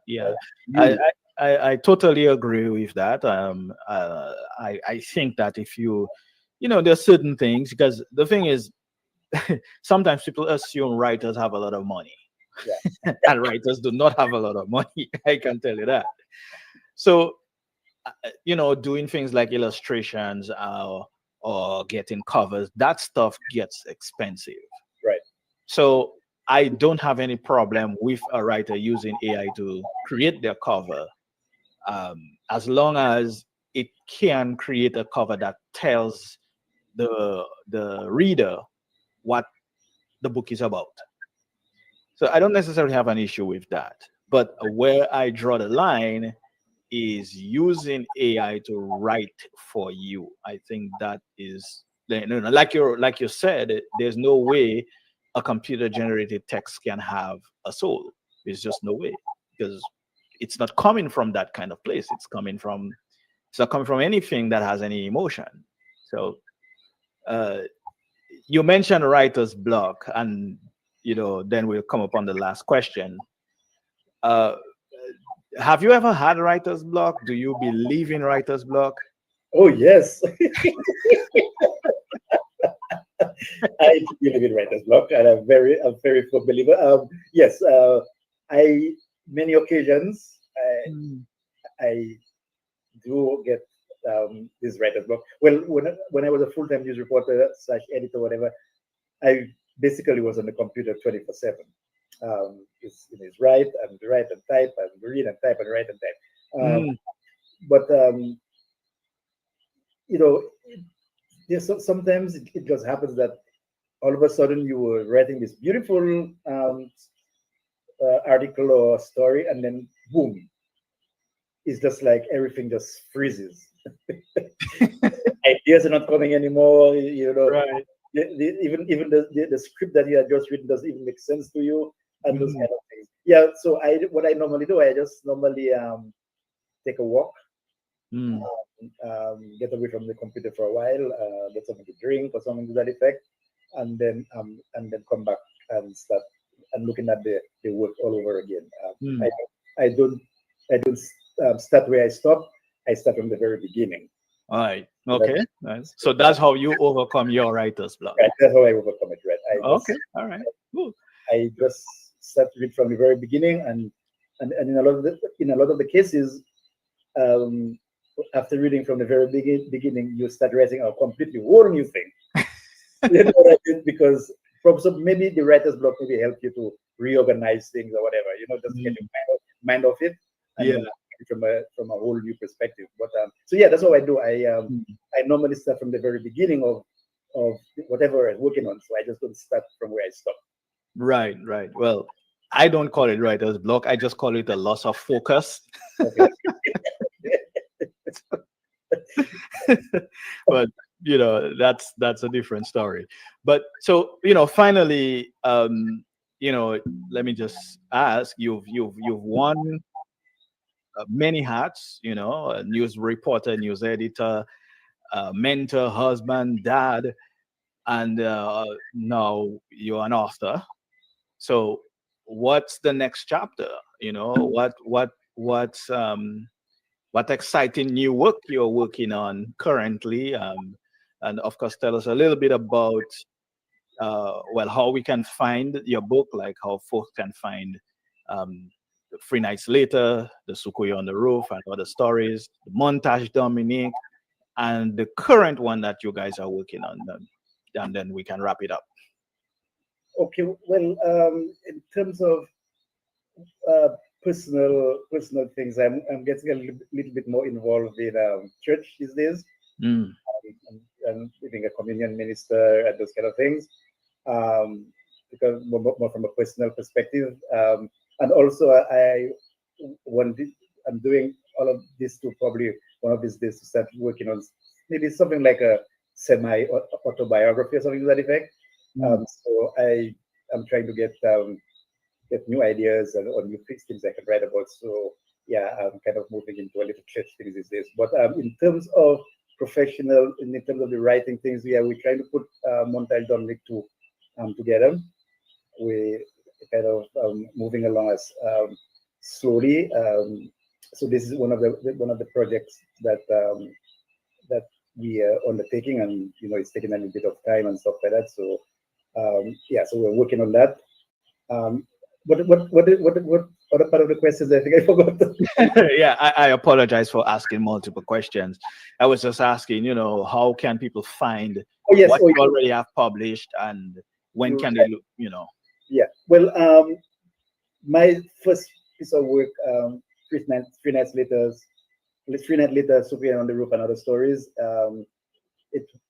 I totally agree with that. I think that if there's certain things, because the thing is, sometimes people assume writers have a lot of money. Yeah. And writers do not have a lot of money. I can tell you that. So, doing things like illustrations or getting covers, that stuff gets expensive. Right. So I don't have any problem with a writer using AI to create their cover, as long as it can create a cover that tells the reader what the book is about. So I don't necessarily have an issue with that. But where I draw the line is using AI to write for you. I think that is, like you said, there's no way a computer generated text can have a soul. There's just no way, because it's not coming from that kind of place. It's not coming from anything that has any emotion. So you mentioned writer's block, and then we'll come upon the last question. Have you ever had writer's block? Do you believe in writer's block? Oh yes. I believe in writer's block, and I'm very firm believer. Yes, I many occasions I do get this writer's block. Well, when I was a full-time news reporter / editor, whatever, I basically was on the computer 24/7. It's write and type and read and type and write and type. But sometimes it just happens that all of a sudden you were writing this beautiful article or story, and then boom, it's just like everything just freezes. Ideas are not coming anymore. Right. Even the script that you had just written doesn't even make sense to you, and those kind of things. Yeah. So what I normally do, I just normally take a walk, get away from the computer for a while, get something to drink or something to that effect, and then come back and start and looking at the work all over again. I don't start where I stop. I start from the very beginning. All right. Okay. Nice. So that's how you overcome your writer's block. Right. That's how I overcome it. Right. Okay. All right. Cool. I just start to read from the very beginning, and in a lot of the cases, after reading from the very beginning, you start writing a completely whole new thing. You know what I mean? Because maybe the writer's block maybe help you to reorganize things or whatever. Just get your mind off it. And from a whole new perspective. But so yeah, that's what I do. I normally start from the very beginning of whatever I'm working on. So I just don't start from where I stop. Right. Well, I don't call it writer's block. I just call it a loss of focus. Okay. But that's a different story. But so finally, let me just ask, you've won many hats, a news reporter, news editor, mentor, husband, dad, and now you're an author. So what's the next chapter? What's what exciting new work you're working on currently, and of course, tell us a little bit about well, how we can find your book, like how folks can find um, 3 Nights Later, the Sukoya on the Roof, and other stories, the Montage Dominique, and the current one that you guys are working on, and then we can wrap it up. Okay, well, in terms of uh, personal things, I'm getting a little bit more involved in church these days. Mm. I'm being a communion minister and those kind of things, because more from a personal perspective, and also I'm doing all of this to probably one of these days to start working on maybe something like a semi autobiography or something to that effect. So I'm trying to get new ideas or new things I can write about. So yeah, I'm kind of moving into a little church things these days. But in terms of professional, in terms of the writing things, yeah, we're trying to put Montage Dominic together. We're kind of moving along as slowly. So this is one of the projects that that we are undertaking, and it's taking a little bit of time and stuff like that. So yeah, so we're working on that. What other part of the questions? I think I forgot. Yeah, I apologize for asking multiple questions. I was just asking, how can people find Oh yes, what you already have published, and when can they look, Yeah, well, my first piece of work, 3 Nights Later, 3 Nights Later, Sophia on the Roof and Other Stories.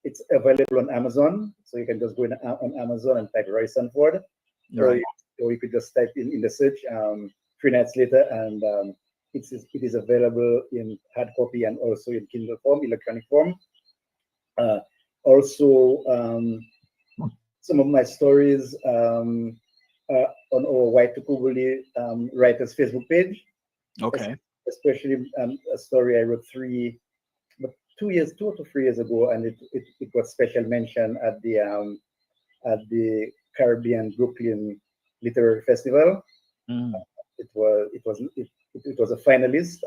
It's available on Amazon, so you can just go on Amazon and type Roy Sanford, Right. or you could just type in the search 3 Nights Later, and it is available in hard copy and also in Kindle form, electronic form. Also, some of my stories on our Write-Tukubuli writers Facebook page. Okay. Especially a story I wrote 2 or 3 years ago, and it got special mention at the Caribbean Brooklyn Literary Festival. Mm. It was a finalist,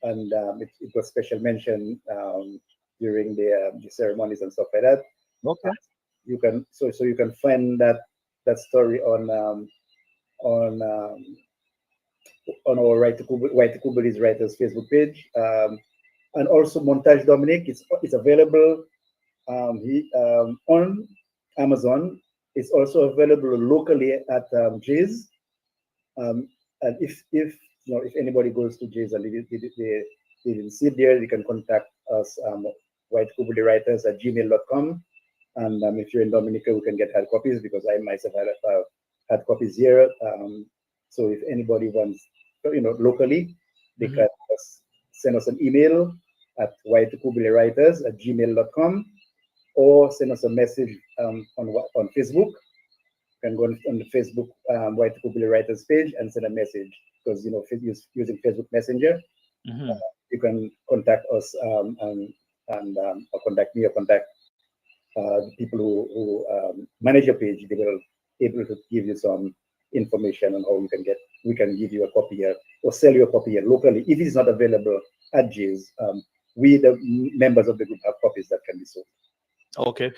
and it was special mention during the ceremonies and stuff like that. Okay. You can you can find that story on our Write-Tukubuli's writers Facebook page, and also Montage Dominic. It's available on Amazon. It's also available locally at Jay's. And if anybody goes to Jay's and they didn't see it there, you can contact us, writekubulywriters@gmail.com. And if you're in Dominica, we can get hard copies, because I myself have hard copies here. So if anybody wants, locally, they can just send us an email at writekubulywriters@gmail.com, or send us a message on Facebook. You can go on the Facebook Write-Tukubuli Writers page and send a message, because using Facebook Messenger, you can contact us or contact me, or contact the people who manage your page. They will able to give you some information on how we can give you a copy here, or sell you a copy here locally. If it's not available at Jay's, we, the members of the group, have copies that can be sold. Okay.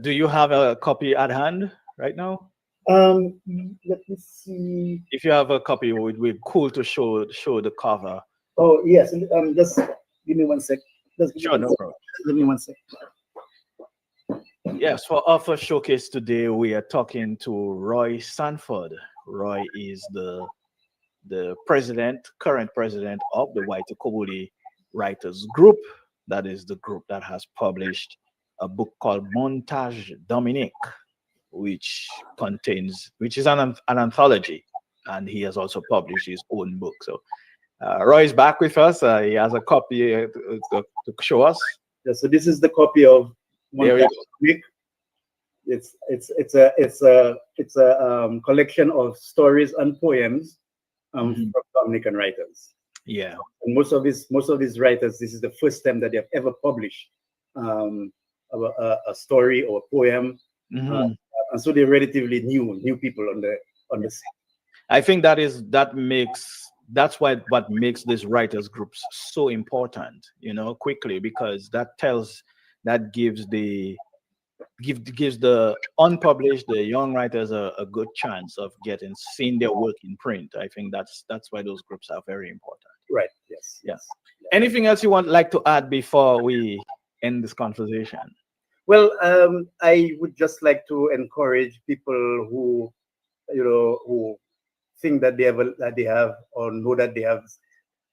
Do you have a copy at hand right now? Let me see. If you have a copy, it would be cool to show the cover. Oh yes, just give me 1 sec. Sure, no problem. Give me 1 sec. Yes, for our first showcase today, we are talking to Roy Sanford. Roy is the current president of the Write-Tukubuli Writers Group. That is the group that has published a book called Montage Dominique, which is an anthology, and he has also published his own book. So Roy is back with us. He has a copy to show us. Yeah, so this is the copy of Montage Dominique. It's a collection of stories and poems from Dominican writers. Yeah, and most of these writers, this is the first time that they have ever published a story or a poem, and so they're relatively new people on the scene. I think that makes that's what makes these writers groups so important, quickly, because that gives the unpublished, the young writers a good chance of getting seeing their work in print. I think that's why those groups are very important. Right. Yes. Yeah. Yes. Yeah. Anything else you want like to add before we end this conversation? Well, I would just like to encourage people who, who think that they have or know that they have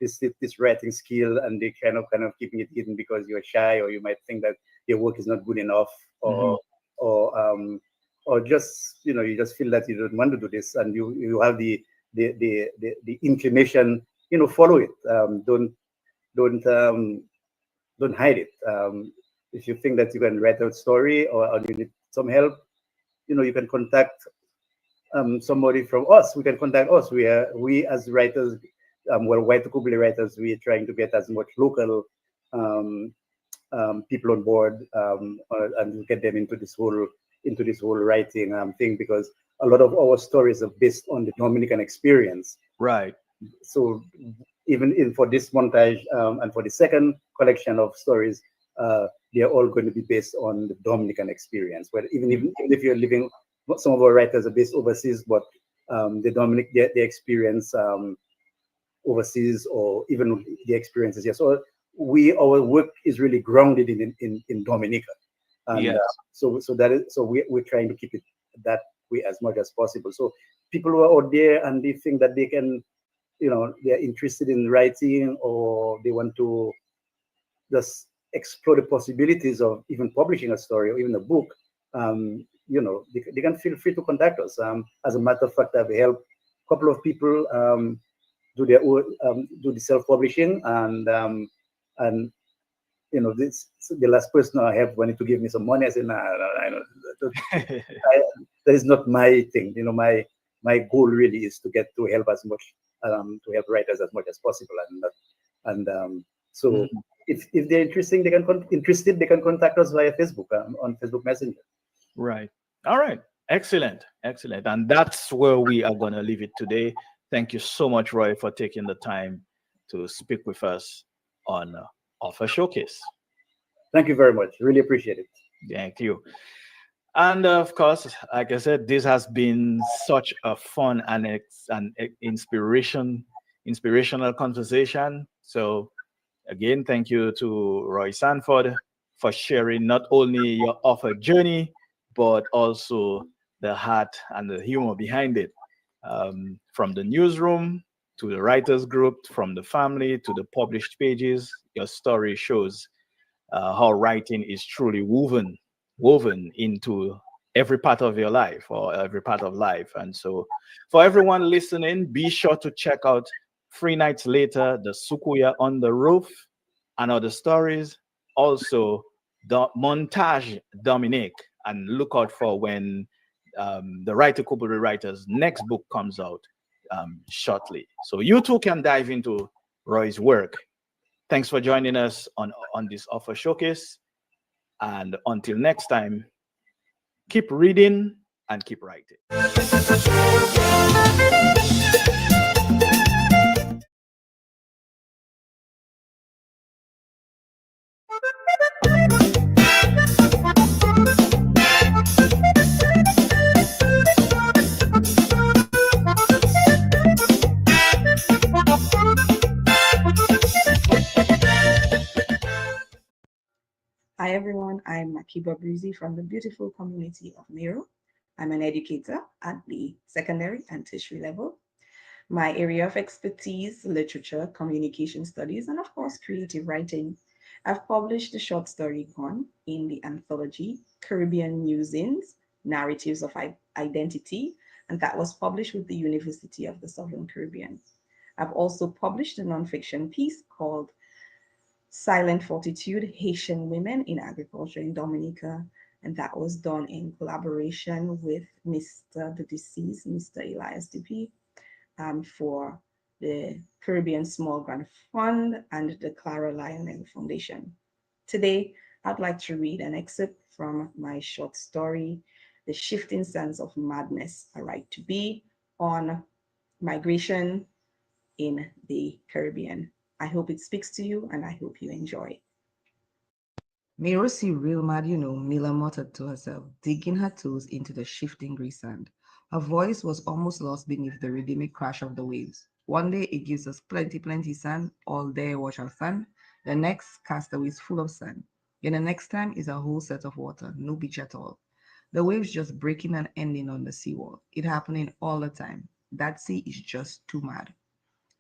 this writing skill, and they kind of keeping it hidden because you're shy, or you might think that your work is not good enough, Mhm. or um, or just you just feel that you don't want to do this, and you have the inclination, follow it. Don't don't hide it. If you think that you can write a story, or you need some help, you can contact somebody from us. We can contact us. We as writers, Write-Tukubuli writers, we are trying to get as much local um, people on board, and get them into this whole writing thing, because a lot of our stories are based on the Dominican experience. Right. So even for this montage, and for the second collection of stories, they are all going to be based on the Dominican experience. Where even if you're living, some of our writers are based overseas, but the experience overseas, or even the experiences here. So our work is really grounded in Dominica, and Yes. we're trying to keep it that way as much as possible. So people who are out there and they think that they can, they're interested in writing, or they want to just explore the possibilities of even publishing a story or even a book, they can feel free to contact us. As a matter of fact, I've helped a couple of people do their own, do the self-publishing, and this the last person I have wanted to give me some money. I said, nah, I know I, that is not my thing. My goal really is to get to help as much, to help writers as much as possible, and so Mhm. if they're interested, they can contact us via Facebook, on Facebook Messenger. Right. All right. Excellent. Excellent. And that's where we are going to leave it today. Thank you so much, Roy, for taking the time to speak with us on Offer Showcase. Thank you very much. Really appreciate it. Thank you. And of course, like I said, this has been such a fun and inspirational conversation. So again, thank you to Roy Sanford for sharing not only your offer journey, but also the heart and the humor behind it. From the newsroom to the writers group, from the family to the published pages, your story shows how writing is truly woven into every part of your life or every part of life. And so, for everyone listening, be sure to check out 3 Nights Later, The Sukuya on the Roof, and other stories. Also, the Montage Dominique, and look out for when the Write-Tukubuli writer's next book comes out shortly. So you too can dive into Roy's work. Thanks for joining us on this offer showcase. And until next time, keep reading and keep writing. Hi everyone, I'm Makiba Breezy from the beautiful community of Miro. I'm an educator at the secondary and tertiary level. My area of expertise, literature, communication studies, and of course, creative writing. I've published the short story Gone in the anthology Caribbean Musings, Narratives of Identity, and that was published with the University of the Southern Caribbean. I've also published a nonfiction piece called Silent Fortitude, Haitian Women in Agriculture in Dominica. And that was done in collaboration with the deceased, Mr. Elias DP, for the Caribbean Small Grant Fund and the Clara Lionel Foundation. Today, I'd like to read an excerpt from my short story, The Shifting Sands of Madness, A Right to Be, on migration, in the Caribbean. I hope it speaks to you and I hope you enjoy. May Rosie real mad, Mila muttered to herself, digging her toes into the shifting grey sand. Her voice was almost lost beneath the rhythmic crash of the waves. One day it gives us plenty, plenty sand, all day wash of sand. The next castaways full of sand. Then the next time is a whole set of water, no beach at all. The waves just breaking and ending on the seawall. It happening all the time. That sea is just too mad.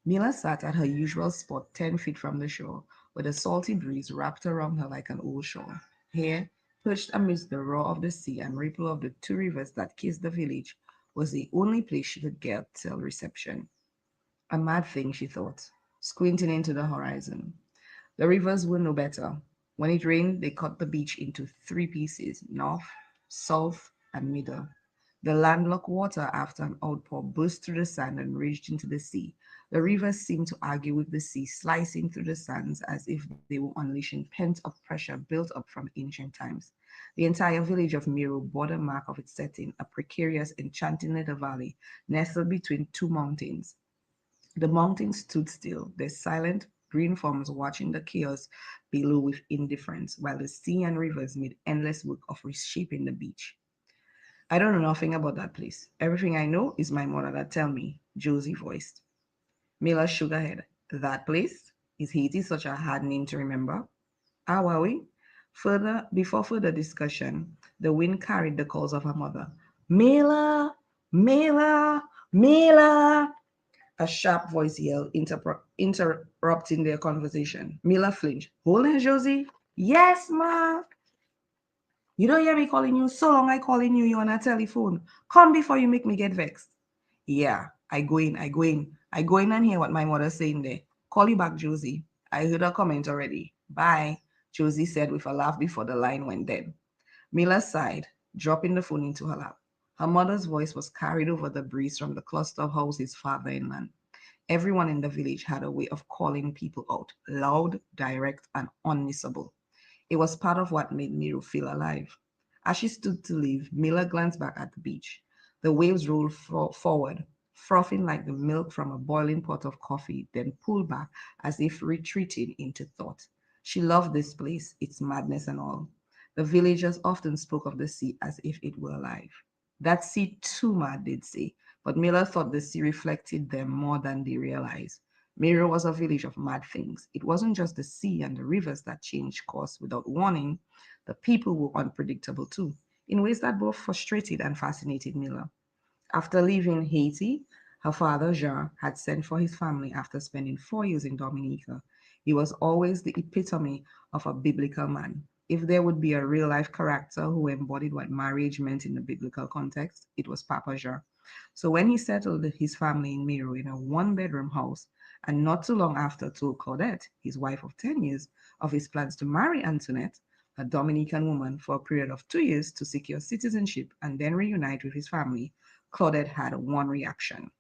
Mila sat at her usual spot 10 feet from the shore, with a salty breeze wrapped around her like an old shawl. Here, perched amidst the roar of the sea and ripple of the two rivers that kissed the village, was the only place she could get till reception. A mad thing, she thought, squinting into the horizon. The rivers were no better. When it rained, they cut the beach into three pieces: north, south, and middle. The landlocked water, after an outpour, burst through the sand and raged into the sea. The rivers seemed to argue with the sea, slicing through the sands as if they were unleashing pent-up pressure built up from ancient times. The entire village of Miro bore the mark of its setting, a precarious, enchanting little valley nestled between two mountains. The mountains stood still, their silent green forms watching the chaos below with indifference, while the sea and rivers made endless work of reshaping the beach. I don't know nothing about that place. Everything I know is my mother that tell me, Josie voiced. Mila shook her head. That place? Is Haiti such a hard name to remember? Ah, were we? Before further discussion, the wind carried the calls of her mother. Mila! Mila! Mila! A sharp voice yelled, interrupting their conversation. Mila flinched. Hold on, Josie. Yes, ma. You don't hear me calling you so long I calling you on a telephone. Come before you make me get vexed. Yeah, I go in and hear what my mother's saying there. Call you back, Josie. I heard her comment already. Bye, Josie said with a laugh before the line went dead. Mila sighed, dropping the phone into her lap. Her mother's voice was carried over the breeze from the cluster of houses farther inland. Everyone in the village had a way of calling people out, loud, direct, and unmissable. It was part of what made Nero feel alive. As she stood to leave, Miller glanced back at the beach. The waves rolled forward, frothing like the milk from a boiling pot of coffee, then pulled back as if retreating into thought. She loved this place, its madness and all. The villagers often spoke of the sea as if it were alive. That sea too mad, they'd say, but Miller thought the sea reflected them more than they realized. Miro was a village of mad things. It wasn't just the sea and the rivers that changed course without warning. The people were unpredictable too, in ways that both frustrated and fascinated Miller. After leaving Haiti, her father, Jean, had sent for his family after spending 4 years in Dominica. He was always the epitome of a biblical man. If there would be a real life character who embodied what marriage meant in the biblical context, it was Papa Jean. So when he settled his family in Miro in a one-bedroom house, and not too long after told Claudette, his wife of 10 years, of his plans to marry Antoinette, a Dominican woman, for a period of 2 years to secure citizenship and then reunite with his family, Claudette had one reaction.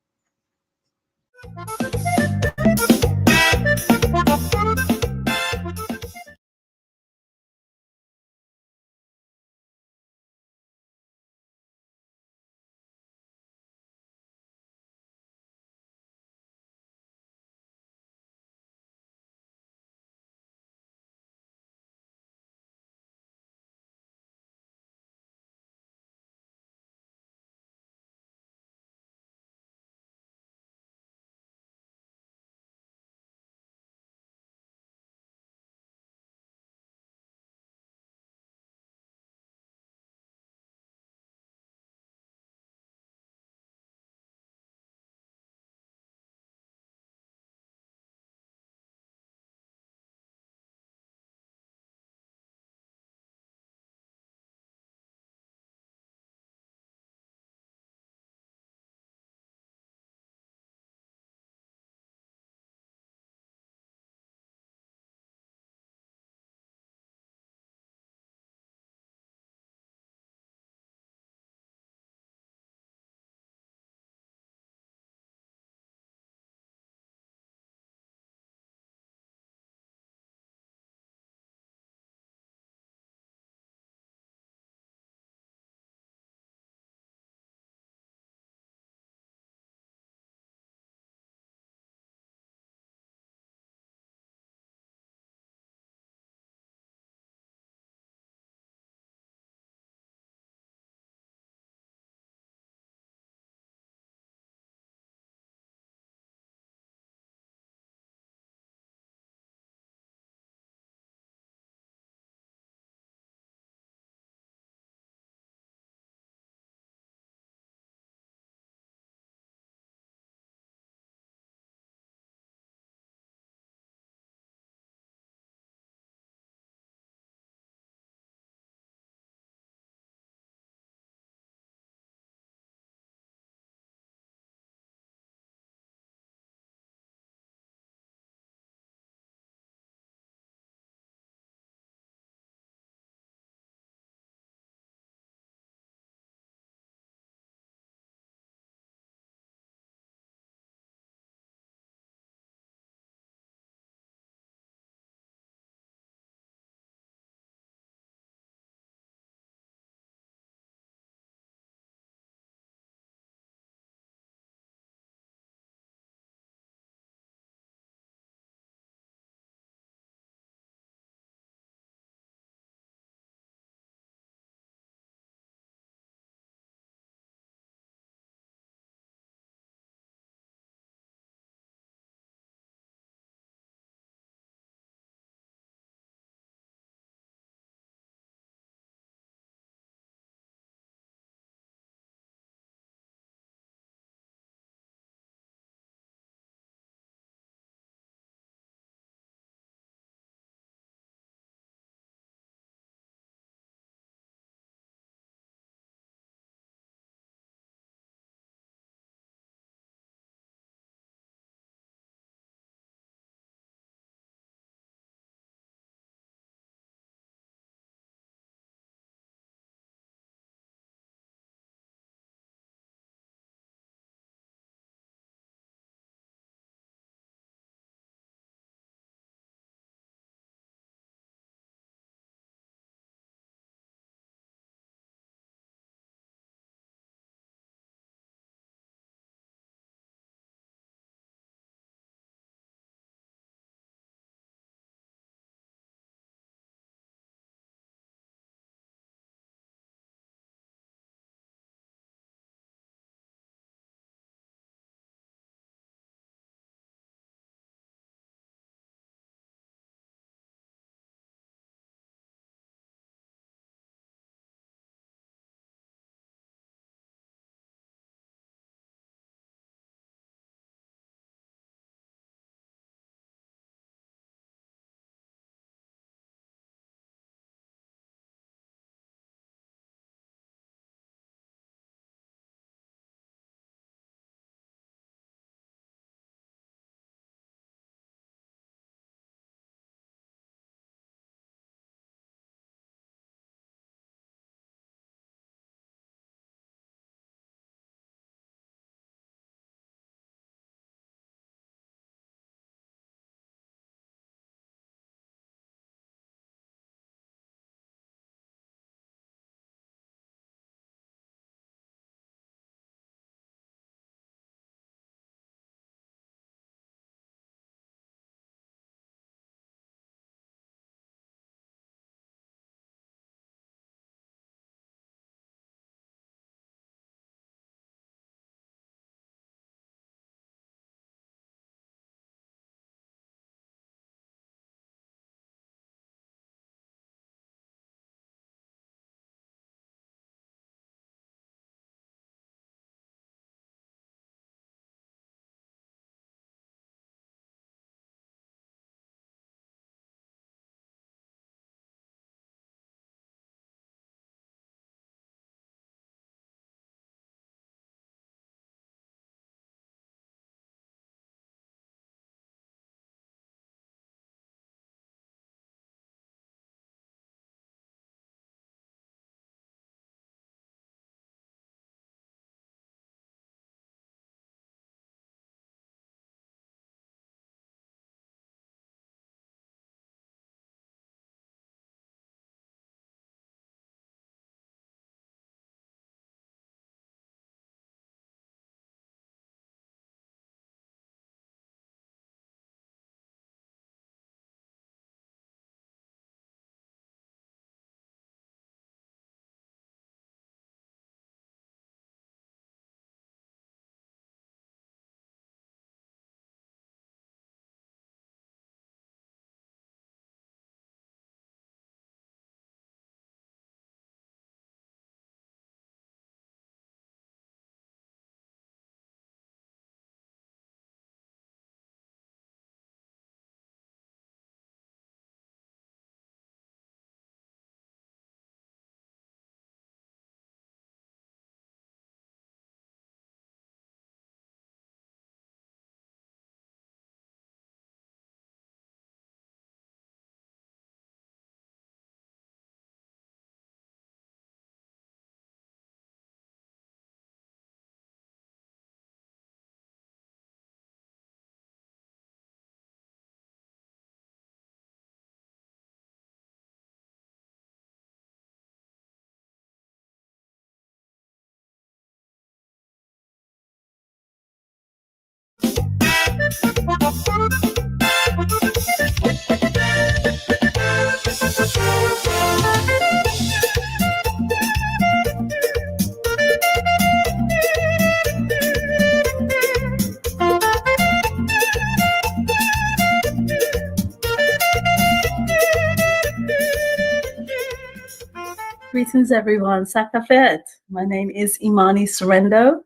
Greetings, everyone. Sakafet. My name is Imani Sorrendo,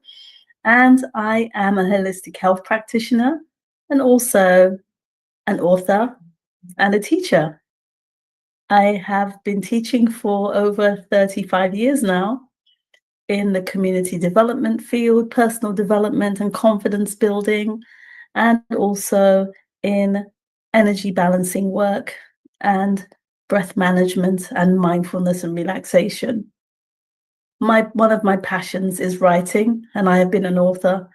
and I am a holistic health practitioner and also an author and a teacher. I have been teaching for over 35 years now in the community development field, personal development and confidence building, and also in energy balancing work and breath management and mindfulness and relaxation. One of my passions is writing, and I have been an author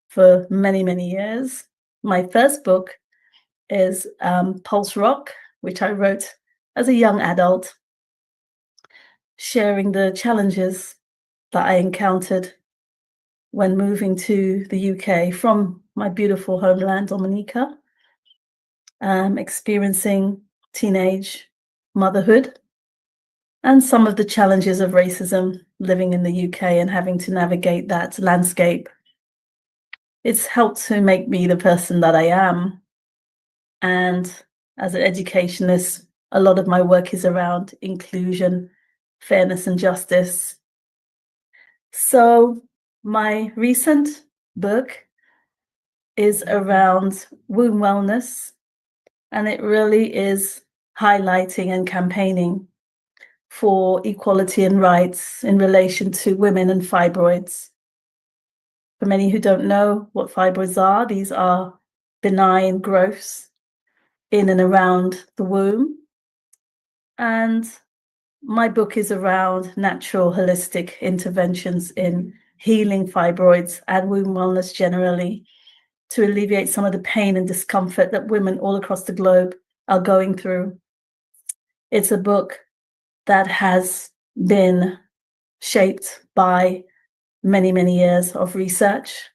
for many, many years. My first book is Pulse Rock, which I wrote as a young adult, sharing the challenges that I encountered when moving to the UK from my beautiful homeland, Dominica, experiencing teenage motherhood and some of the challenges of racism living in the UK and having to navigate that landscape. It's helped to make me the person that I am. And as an educationist, a lot of my work is around inclusion, fairness, and justice. So my recent book is around womb wellness, and it really is highlighting and campaigning for equality and rights in relation to women and fibroids. For many who don't know what fibroids are, these are benign growths in and around the womb. And my book is around natural holistic interventions in healing fibroids and womb wellness generally to alleviate some of the pain and discomfort that women all across the globe are going through. It's a book that has been shaped by many, many years of research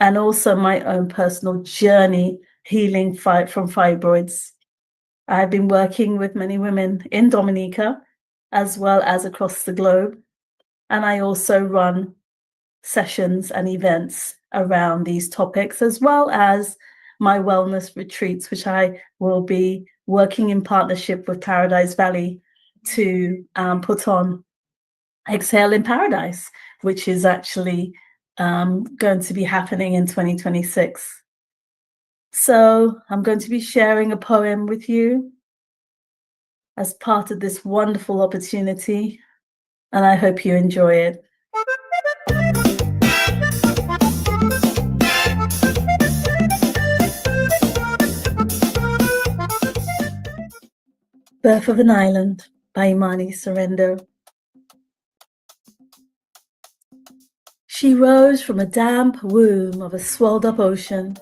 and also my own personal journey healing from fibroids. I've been working with many women in Dominica as well as across the globe. And I also run sessions and events around these topics, as well as my wellness retreats, which I will be working in partnership with Paradise Valley to put on. Exhale in Paradise, which is actually going to be happening in 2026. So I'm going to be sharing a poem with you as part of this wonderful opportunity, and I hope you enjoy it. Birth of an Island by Imani Sorrendo. She rose from a damp womb of a swelled-up ocean,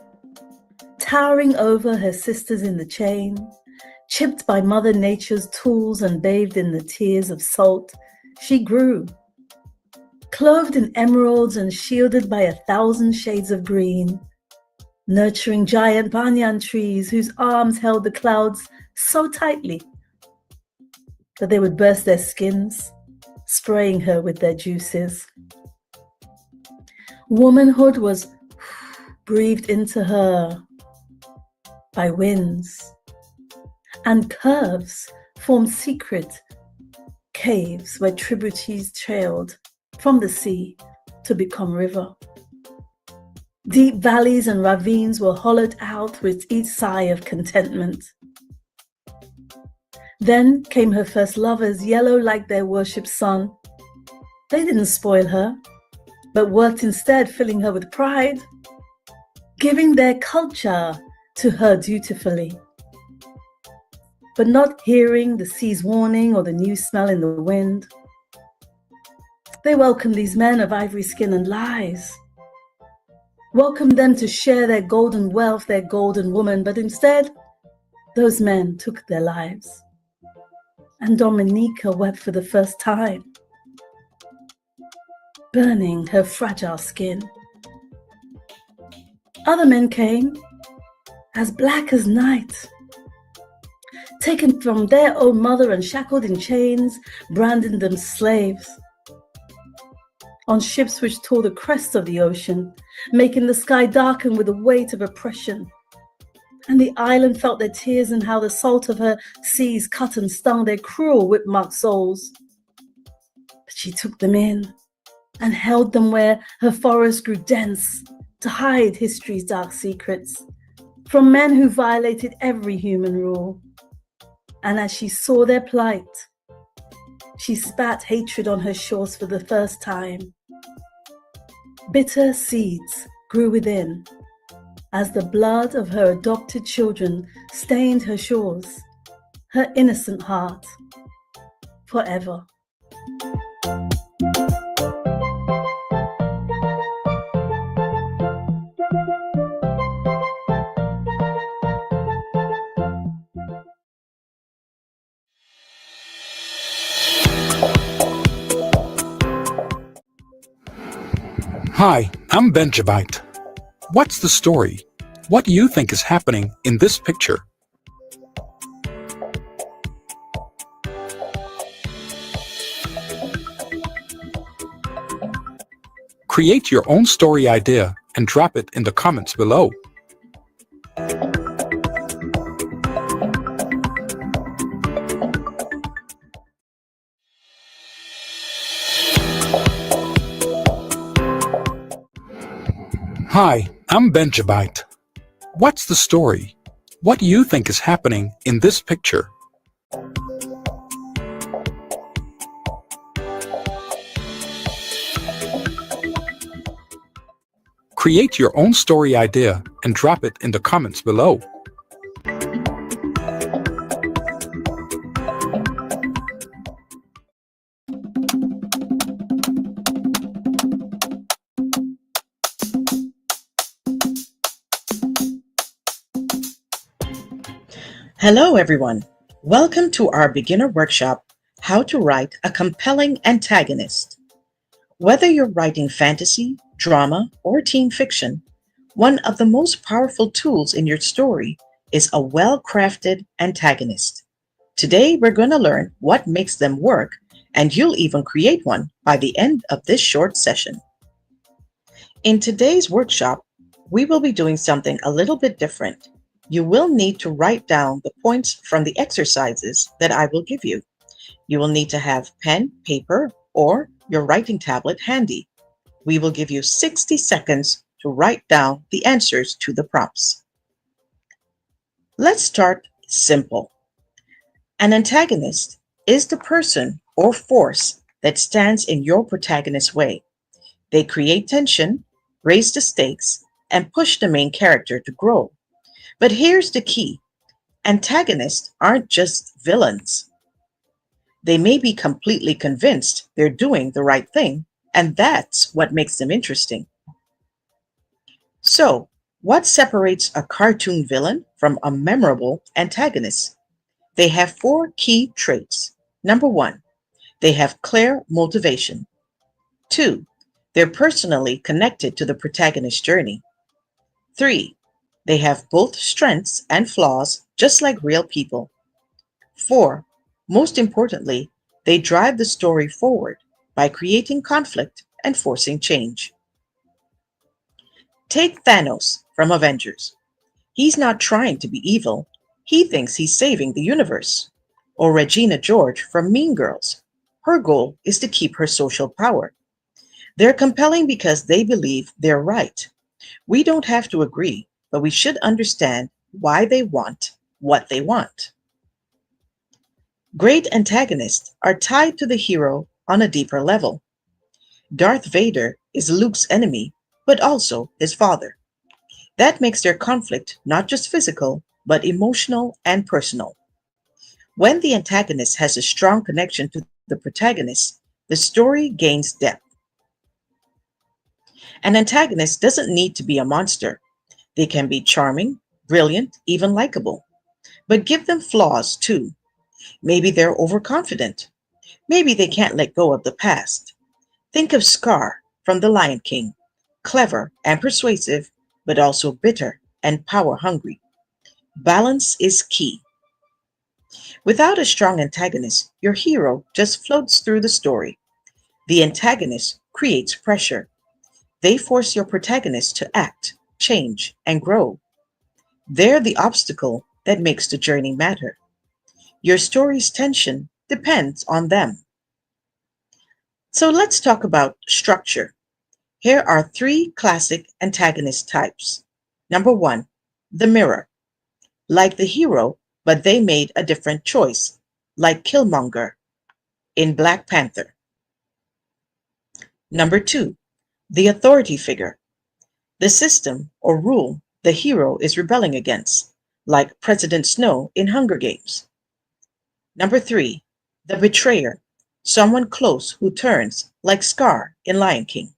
towering over her sisters in the chain, chipped by Mother Nature's tools and bathed in the tears of salt. She grew, clothed in emeralds and shielded by 1,000 shades of green, nurturing giant banyan trees whose arms held the clouds so tightly that they would burst their skins, spraying her with their juices. Womanhood was breathed into her by winds, and curves formed secret caves where tributaries trailed from the sea to become river. Deep valleys and ravines were hollowed out with each sigh of contentment. Then came her first lovers, yellow like their worshipped sun. They didn't spoil her, but worked instead, filling her with pride, giving their culture to her dutifully, but not hearing the sea's warning or the new smell in the wind. They welcomed these men of ivory skin and lies, welcomed them to share their golden wealth, their golden woman, but instead, those men took their lives. And Dominica wept for the first time, burning her fragile skin. Other men came as black as night. Taken from their own mother and shackled in chains, branding them slaves. On ships which tore the crests of the ocean, making the sky darken with the weight of oppression. And the island felt their tears and how the salt of her seas cut and stung their cruel whip-marked souls. But she took them in and held them where her forest grew dense to hide history's dark secrets from men who violated every human rule. And as she saw their plight, she spat hatred on her shores for the first time. Bitter seeds grew within as the blood of her adopted children stained her shores, her innocent heart, forever. Hi, I'm Benjabite. What's the story? What do you think is happening in this picture? Create your own story idea and drop it in the comments below. Hi, I'm Benjabite. What's the story? What do you think is happening in this picture? Create your own story idea and drop it in the comments below. Hello everyone, welcome to our beginner workshop, How to Write a Compelling Antagonist. Whether you're writing fantasy, drama, or teen fiction, one of the most powerful tools in your story is a well-crafted antagonist. Today we're going to learn what makes them work, and you'll even create one by the end of this short session. In today's workshop, we will be doing something a little bit different. You will need to write down the points from the exercises that I will give you. You will need to have pen, paper, or your writing tablet handy. We will give you 60 seconds to write down the answers to the prompts. Let's start simple. An antagonist is the person or force that stands in your protagonist's way. They create tension, raise the stakes, and push the main character to grow. But here's the key. Antagonists aren't just villains. They may be completely convinced they're doing the right thing, and that's what makes them interesting. So, what separates a cartoon villain from a memorable antagonist? They have 4 key traits. Number 1, they have clear motivation. 2, they're personally connected to the protagonist's journey. 3, they have both strengths and flaws, just like real people. 4, most importantly, they drive the story forward by creating conflict and forcing change. Take Thanos from Avengers. He's not trying to be evil. He thinks he's saving the universe. Or Regina George from Mean Girls. Her goal is to keep her social power. They're compelling because they believe they're right. We don't have to agree, but we should understand why they want what they want. Great antagonists are tied to the hero on a deeper level. Darth Vader is Luke's enemy, but also his father. That makes their conflict not just physical, but emotional and personal. When the antagonist has a strong connection to the protagonist, the story gains depth. An antagonist doesn't need to be a monster. They can be charming, brilliant, even likable. But give them flaws too. Maybe they're overconfident. Maybe they can't let go of the past. Think of Scar from The Lion King. Clever and persuasive, but also bitter and power hungry. balance is key. Without a strong antagonist, your hero just floats through the story. The antagonist creates pressure. They force your protagonist to act, change, and grow. They're the obstacle that makes the journey matter. Your story's tension depends on them. So let's talk about structure. Here are 3 classic antagonist types. Number 1, the mirror. Like the hero, but they made a different choice, like Killmonger in Black Panther. Number 2, the authority figure. The system or rule the hero is rebelling against, like President Snow in Hunger Games. Number 3, the betrayer. Someone close who turns, like Scar in Lion King.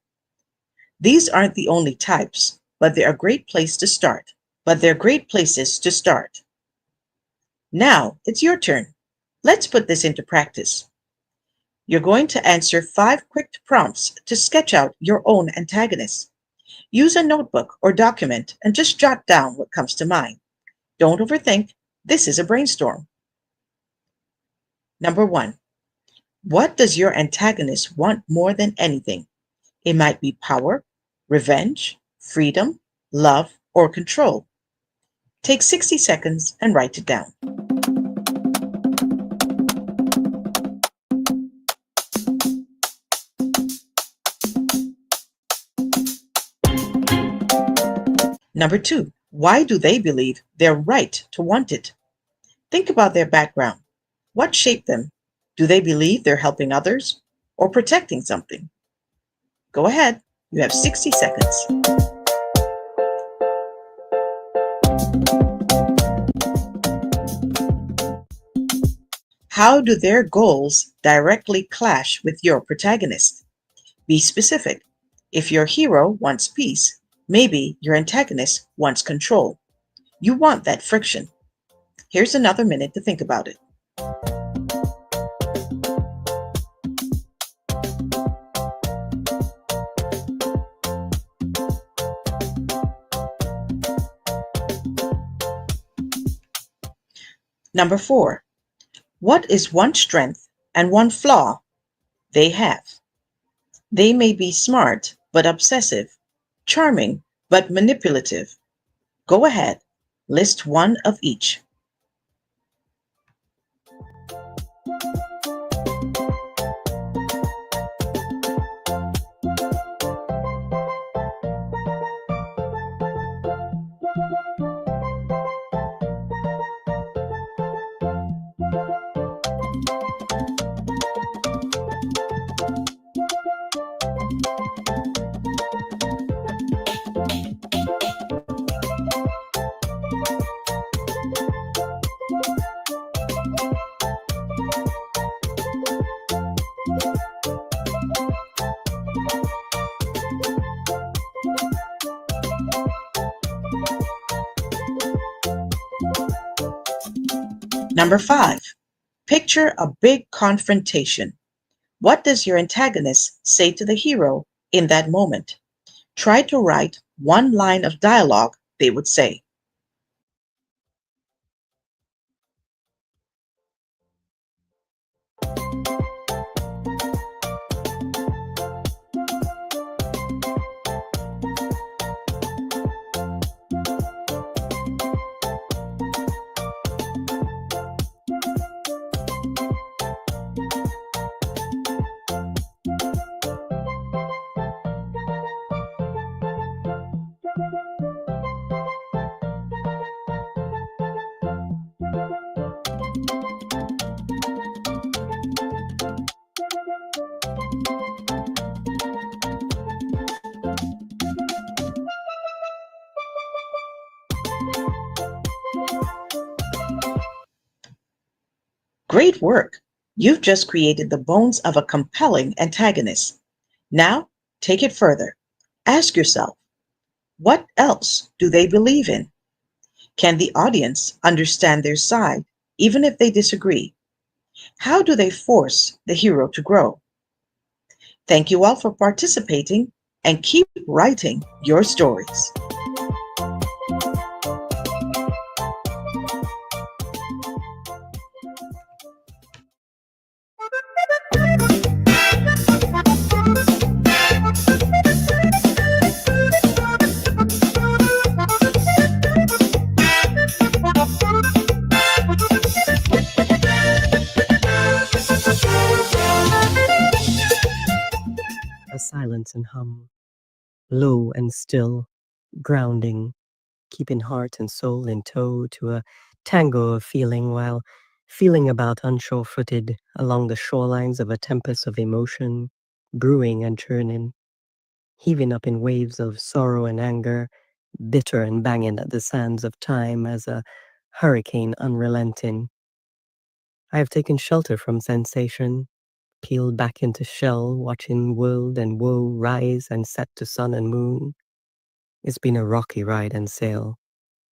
These aren't the only types, but they're great places to start. Now it's your turn. Let's put this into practice. You're going to answer 5 quick prompts to sketch out your own antagonist. Use a notebook or document and just jot down what comes to mind. Don't overthink. This is a brainstorm. Number 1, what does your antagonist want more than anything? It might be power, revenge, freedom, love, or control. Take 60 seconds and write it down. Number 2, why do they believe they're right to want it? Think about their background. What shaped them? Do they believe they're helping others or protecting something? Go ahead, you have 60 seconds. How do their goals directly clash with your protagonist? Be specific. If your hero wants peace, maybe your antagonist wants control. You want that friction. Here's another minute to think about it. Number 4, what is one strength and one flaw they have? They may be smart but obsessive, charming but manipulative. Go ahead, list one of each. Number 5, picture a big confrontation. What does your antagonist say to the hero in that moment? Try to write one line of dialogue they would say. Great work! You've just created the bones of a compelling antagonist. Now, take it further. Ask yourself, what else do they believe in? Can the audience understand their side, even if they disagree? How do they force the hero to grow? Thank you all for participating, and keep writing your stories. silence and hum, low and still, grounding, keeping heart and soul in tow to a tango of feeling while feeling about unsure-footed along the shorelines of a tempest of emotion, brewing and churning, heaving up in waves of sorrow and anger, bitter and banging at the sands of time as a hurricane unrelenting. I have taken shelter from sensation, peeled back into shell, watching world and woe rise and set to sun and moon. It's been a rocky ride and sail,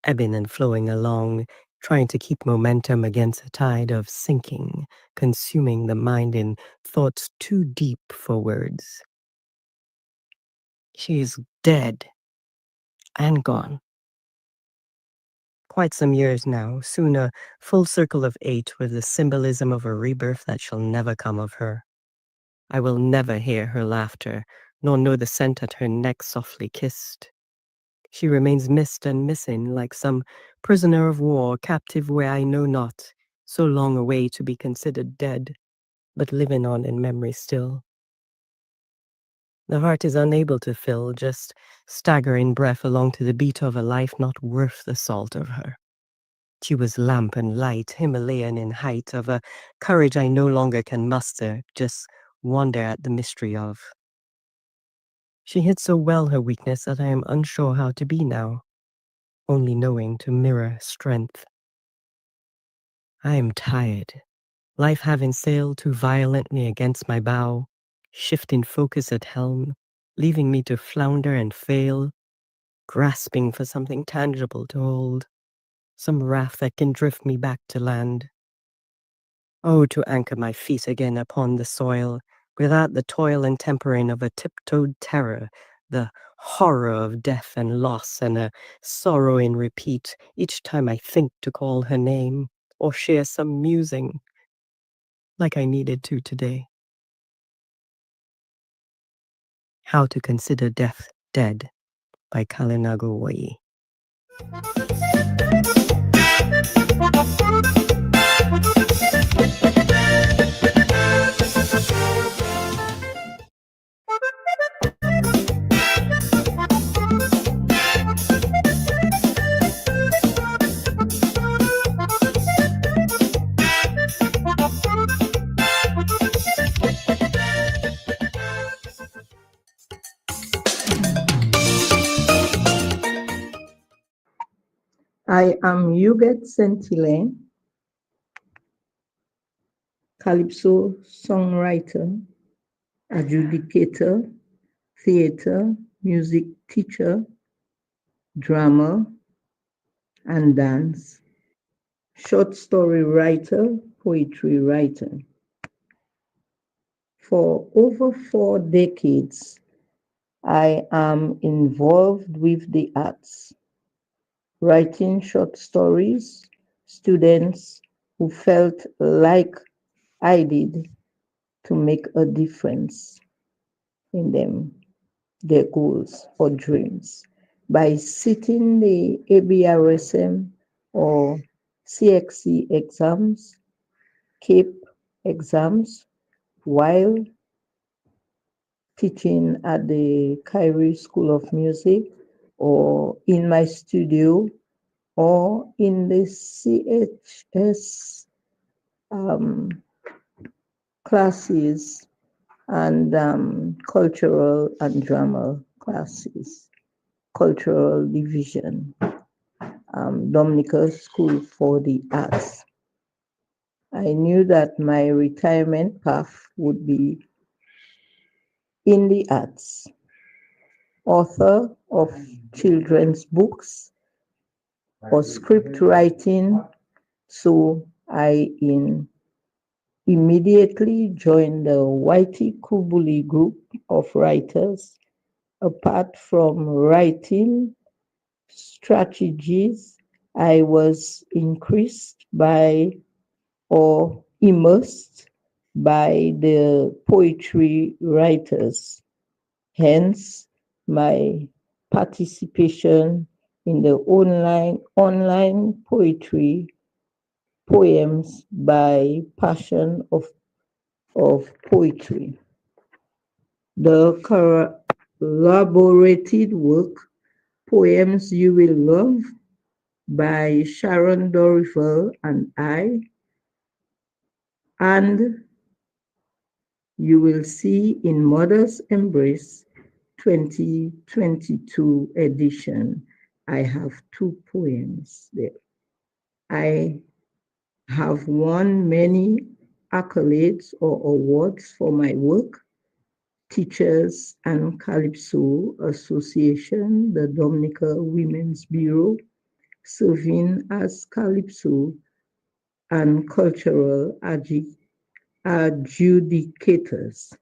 ebbing and flowing along, trying to keep momentum against a tide of sinking, consuming the mind in thoughts too deep for words. She is dead and gone. Quite some years now, soon a full circle of 8 with the symbolism of a rebirth that shall never come of her. I will never hear her laughter, nor know the scent at her neck softly kissed. She remains missed and missing, like some prisoner of war, captive where I know not, so long away to be considered dead, but living on in memory still. The heart is unable to fill, just staggering breath along to the beat of a life not worth the salt of her. She was lamp and light, Himalayan in height, of a courage I no longer can muster, just wonder at the mystery of. She hid so well her weakness that I am unsure how to be now, only knowing to mirror strength. I am tired, life having sailed too violently against my bow, shifting focus at helm, leaving me to flounder and fail, grasping for something tangible to hold, some raft that can drift me back to land. Oh, to anchor my feet again upon the soil, without the toil and tempering of a tiptoed terror, the horror of death and loss, and a sorrow in repeat each time I think to call her name, or share some musing, like I needed to today. How to Consider Death Dead by Kalinago Wai. I am Huguette Saint-Hilaire, calypso songwriter, adjudicator, theater, music teacher, drama, and dance, short story writer, poetry writer. For over 4 decades, I am involved with the arts, writing short stories, students who felt like I did to make a difference in them, their goals or dreams, by sitting the ABRSM or CXC exams, CAPE exams, while teaching at the Kyrie School of Music or in my studio or in the CHS classes and cultural and drama classes, cultural division, Dominica School for the Arts. I knew that my retirement path would be in the arts, author of children's books or script writing. So I immediately joined the Write-Tukubuli group of writers. Apart from writing strategies, I was increased by or immersed by the poetry writers. Hence, my participation in the online poetry poems by passion of poetry. The collaborated work, Poems You Will Love, by Sharon Dorival and I, and you will see in Mother's Embrace 2022 edition, I have 2 poems there. I have won many accolades or awards for my work. Teachers and Calypso Association, the Dominica Women's Bureau, serving as Calypso and cultural adjudicators.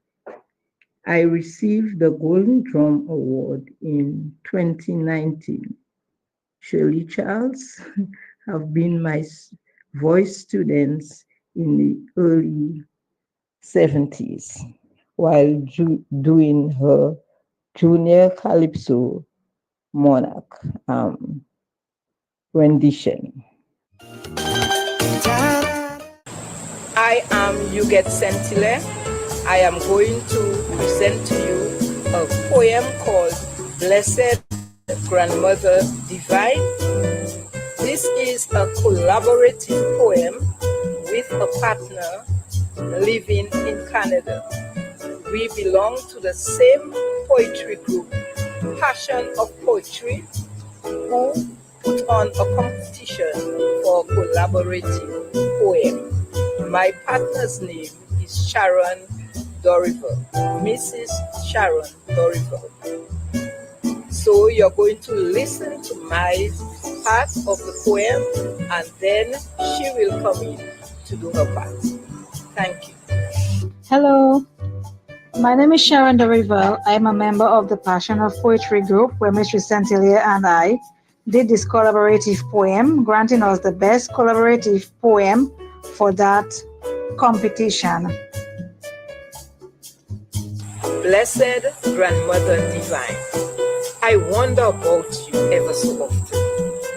I received the Golden Drum Award in 2019. Shirley Charles have been my voice students in the early 70s while doing her Junior Calypso Monarch rendition. I am Yuget Sentile. I am going to present to you a poem called Blessed Grandmother Divine. This is a collaborative poem with a partner living in Canada. We belong to the same poetry group, Passion of Poetry, who put on a competition for collaborative poem. My partner's name is Sharon Dorival, Mrs. Sharon Dorival. So you're going to listen to my part of the poem, and then she will come in to do her part. Thank you. Hello, my name is Sharon Dorival. I am a member of the Passion of Poetry group where Mr. Santelia and I did this collaborative poem, granting us the best collaborative poem for that competition. Blessed Grandmother Divine, I wonder about you ever so often.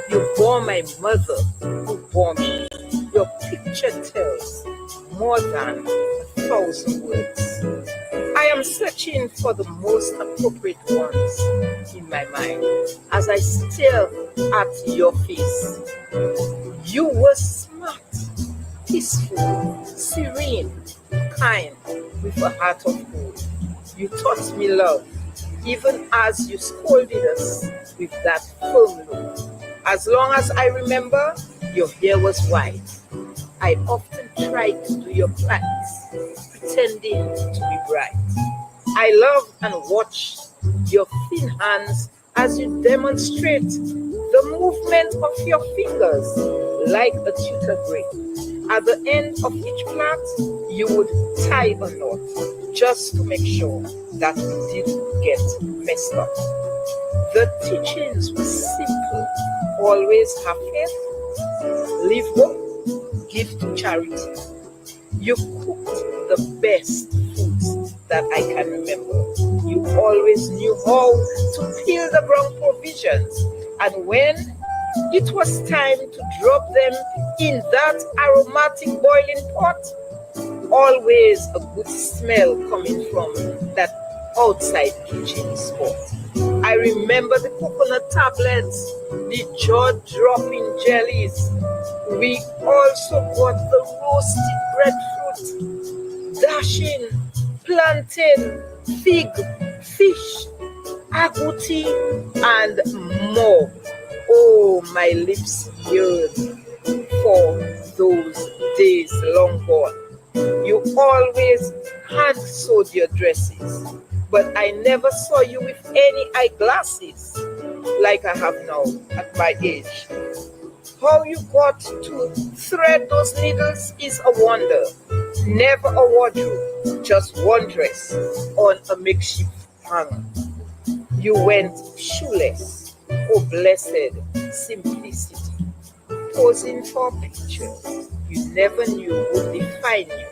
You bore my mother who bore me. Your picture tells more than 1,000 words. I am searching for the most appropriate ones in my mind as I stare at your face. You were smart, peaceful, serene, kind, with a heart of gold. You taught me love, even as you scolded us with that firm look. As long as I remember, your hair was white. I often tried to do your plans, pretending to be bright. I love and watch your thin hands as you demonstrate the movement of your fingers like a tutor grade. At the end of each plait, you would tie a knot just to make sure that we didn't get messed up. The teachings were simple. Always have faith, live hope, give to charity. You cooked the best foods that I can remember. You always knew how to peel the ground provisions, and when it was time to drop them in that aromatic boiling pot, always a good smell coming from that outside kitchen spot. I remember the coconut tablets, the jaw-dropping jellies. We also got the roasted breadfruit, dashing, plantain, fig, fish, agouti, and more. Oh, my lips yearn for those days long gone. You always hand-sewed your dresses, but I never saw you with any eyeglasses like I have now at my age. How you got to thread those needles is a wonder. Never a wardrobe, just one dress on a makeshift hanger. You went shoeless. Oh, blessed simplicity. Posing for pictures you never knew would define you.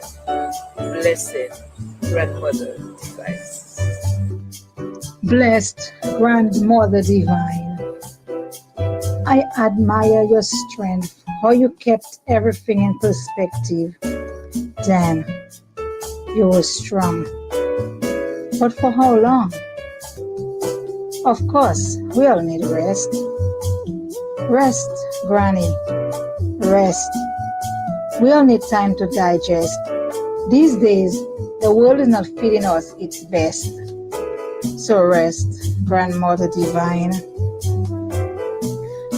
Blessed Grandmother Divine. Blessed Grandmother Divine, I admire your strength, how you kept everything in perspective. Damn, you were strong. But for how long? Of course, we all need rest. Rest, Granny. Rest. We all need time to digest. These days, the world is not feeding us its best. So rest, Grandmother Divine.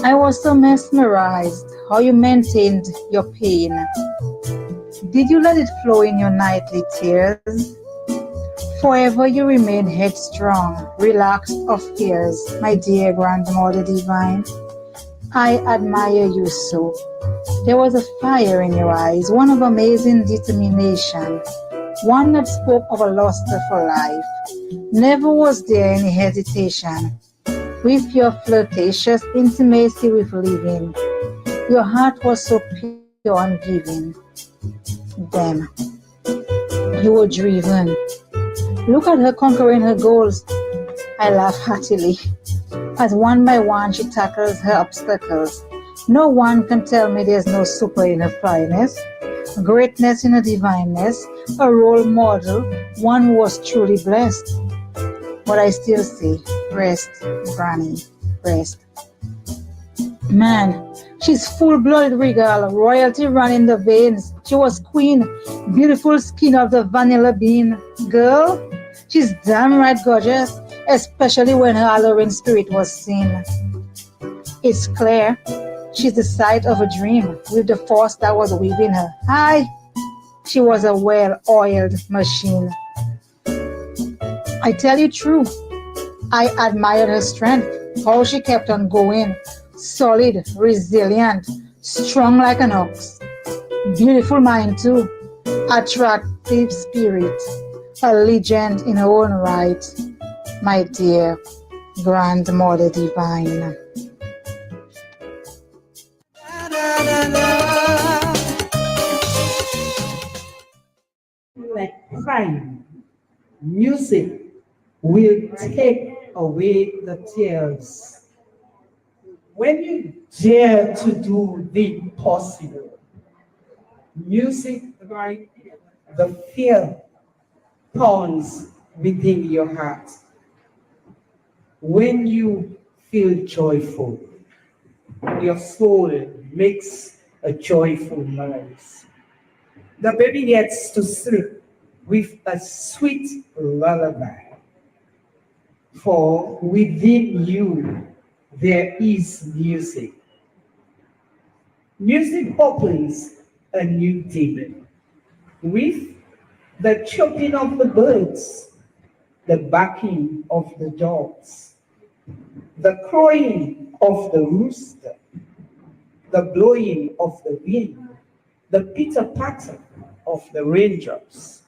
I was so mesmerized how you maintained your pain. Did you let it flow in your nightly tears? Forever you remain headstrong, relaxed of fears, my dear Grandmother Divine. I admire you so. There was a fire in your eyes, one of amazing determination, one that spoke of a luster for life. Never was there any hesitation. With your flirtatious intimacy with living, your heart was so pure and giving. Then, you were driven. Look at her conquering her goals. I laugh heartily as one by one she tackles her obstacles. No one can tell me there's no super in her fineness, greatness in her divineness, a role model, one who was truly blessed. But I still say, rest, Granny, rest. Man, she's full-blooded regal, royalty running the veins. She was queen, beautiful skin of the vanilla bean. Girl, she's damn right gorgeous, especially when her alluring spirit was seen. It's clear she's the sight of a dream with the force that was within her. Aye, she was a well-oiled machine. I tell you true, I admired her strength, how she kept on going, solid, resilient, strong like an ox. Beautiful mind too, attractive spirit, a legend in her own right, my dear Grandmother Divine. Like crime, music will take away the tears. When you dare to do the impossible, music, like the fear pounds within your heart. When you feel joyful, your soul makes a joyful noise. The baby gets to sleep with a sweet lullaby. For within you, there is music. Music opens a new day with the chirping of the birds, the barking of the dogs, the crowing of the rooster, the blowing of the wind, the pitter-patter of the raindrops,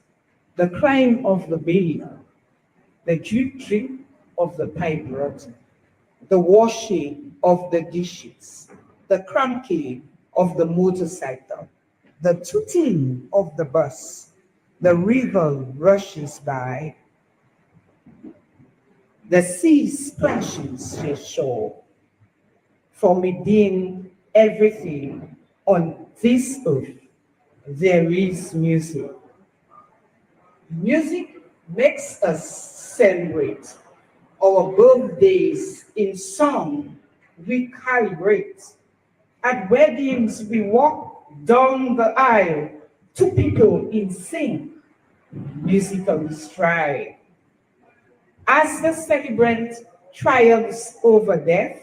the crying of the baby, the drip-drip of the pipe rotten, the washing of the dishes, the cranking of the motorcycle, the tooting of the bus, the river rushes by, the sea splashes the shore. From within everything on this earth, there is music. Music makes us celebrate our birthdays in song. We calibrate. At weddings, we walk down the aisle, two people in sync, musically stride. As the celebrant triumphs over death,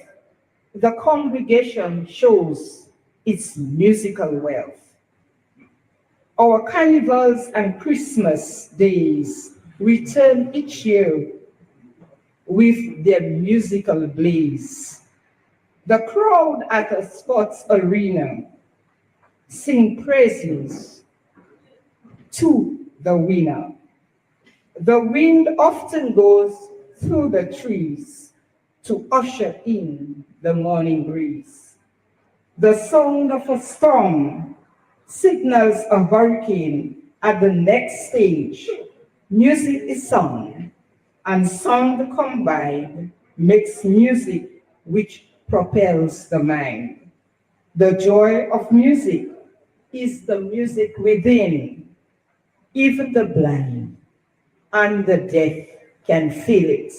the congregation shows its musical wealth. Our carnivals and Christmas days return each year with their musical blaze. The crowd at a sports arena sing praises to the winner. The wind often goes through the trees to usher in the morning breeze. The sound of a storm signals a hurricane at the next stage. Music is sung, and sound combined makes music which propels the mind. The joy of music is the music within. Even the blind and the deaf can feel it.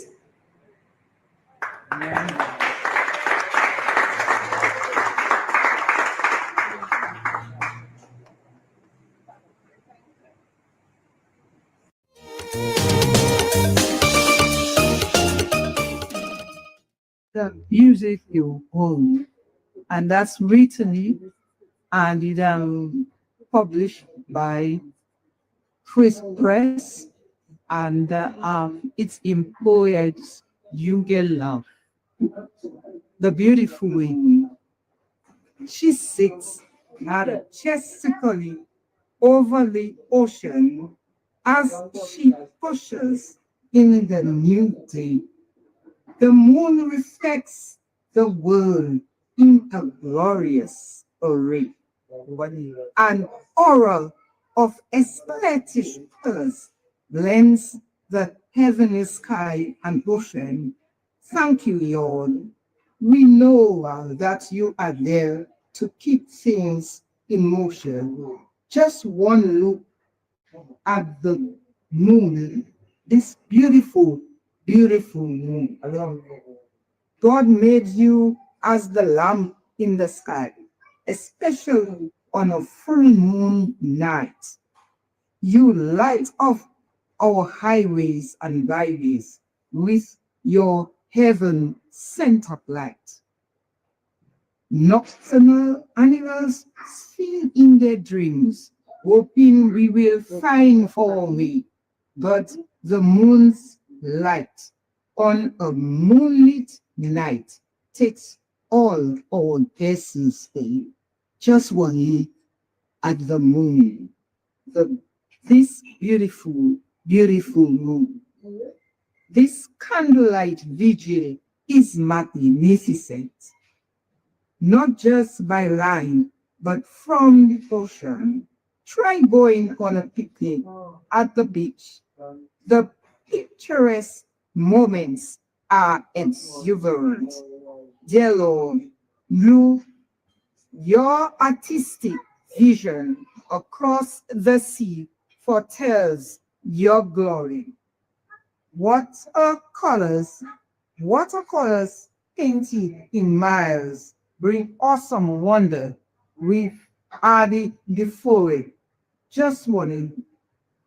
The music you own, and that's written and it published by Chris Press, and it's in poets You Get Love. The beautiful way she sits majestically over the ocean as she pushes in the new day. The moon reflects the world in a glorious array. An aura of aesthetic colors blends the heavenly sky and ocean. Thank you, Lord. We know that you are there to keep things in motion. Just one look at the moon, this beautiful, beautiful moon. God made you as the lamp in the sky, especially on a full moon night. You light up our highways and byways with your heaven sent up light. Nocturnal animals sing in their dreams, hoping we will find our way. But the moon's light on a moonlit night takes all our essence away. Just one look at the moon, this beautiful, beautiful moon. This candlelight vigil is magnificent, not just by line, but from the ocean. Try going on a picnic at the beach. The picturesque moments are exuberant. Dear Lord, your artistic vision across the sea foretells your glory. Watercolors painted in miles bring awesome wonder with added euphoria. Just wondering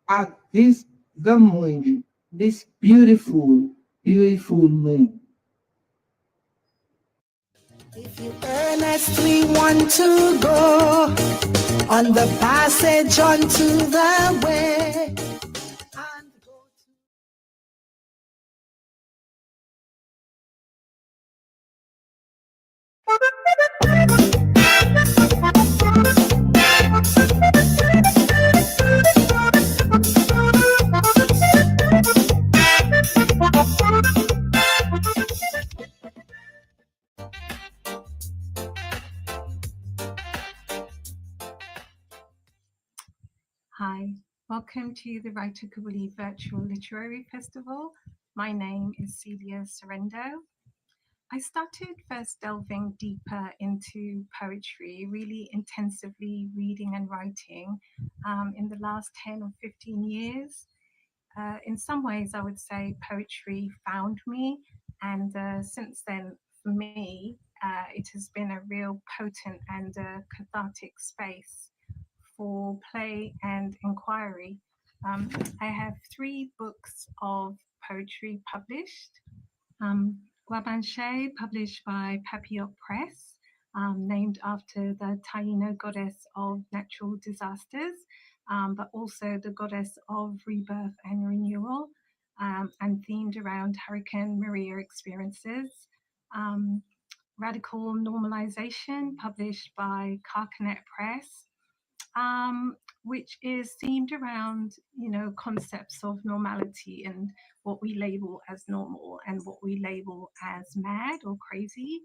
at the moon, this beautiful, beautiful moon. If you earnestly want to go on the passage onto the way. Hi, welcome to the Write-Tukubuli Virtual Literary Festival. My name is Celia Sorrento. I started first delving deeper into poetry, really intensively reading and writing in the last 10 or 15 years. In some ways, I would say poetry found me, and since then, for me, it has been a real potent and cathartic space for play and inquiry. I have 3 books of poetry published. Wabanche, published by Papillot Press, named after the Taino goddess of natural disasters, but also the goddess of rebirth and renewal, and themed around Hurricane Maria experiences. Radical Normalization, published by Carcanet Press, which is themed around, concepts of normality and what we label as normal and what we label as mad or crazy.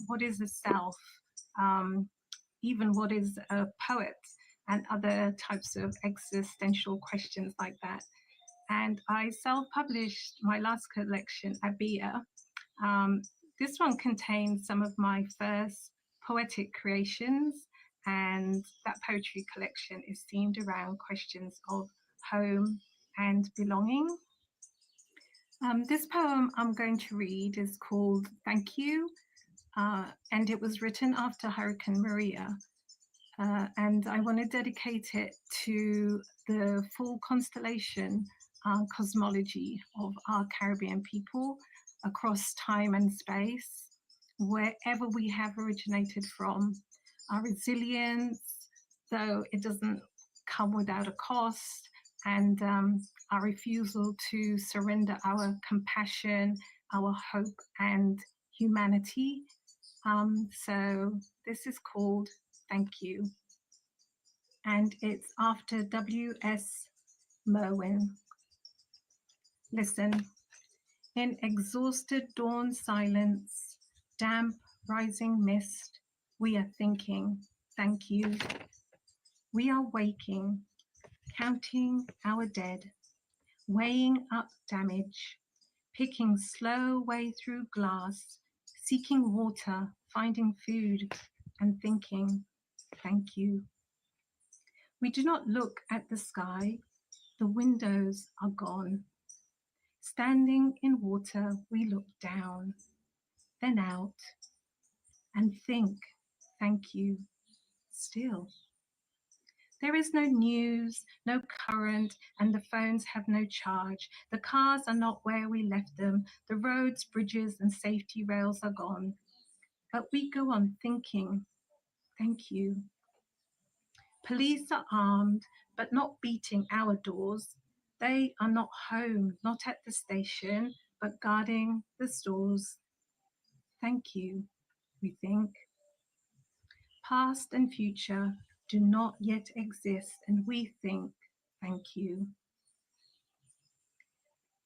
What is a self? Even what is a poet? And other types of existential questions like that. And I self-published my last collection, Abia. This one contains some of my first poetic creations, and that poetry collection is themed around questions of home and belonging. This poem I'm going to read is called Thank You, and it was written after Hurricane Maria. And I want to dedicate it to the full constellation cosmology of our Caribbean people across time and space, wherever we have originated from. Our resilience, though it doesn't come without a cost, and our refusal to surrender our compassion, our hope, and humanity. So this is called Thank You, and it's after W.S. Merwin. Listen, in exhausted dawn silence, damp rising mist, we are thinking, thank you. We are waking, counting our dead, weighing up damage, picking slow way through glass, seeking water, finding food, and thinking, thank you. We do not look at the sky, the windows are gone. Standing in water, we look down, then out, and think, thank you, still. There is no news, no current, and the phones have no charge. The cars are not where we left them. The roads, bridges, and safety rails are gone. But we go on thinking, thank you. Police are armed, but not beating our doors. They are not home, not at the station, but guarding the stores. Thank you, we think. Past and future do not yet exist, and we think, thank you.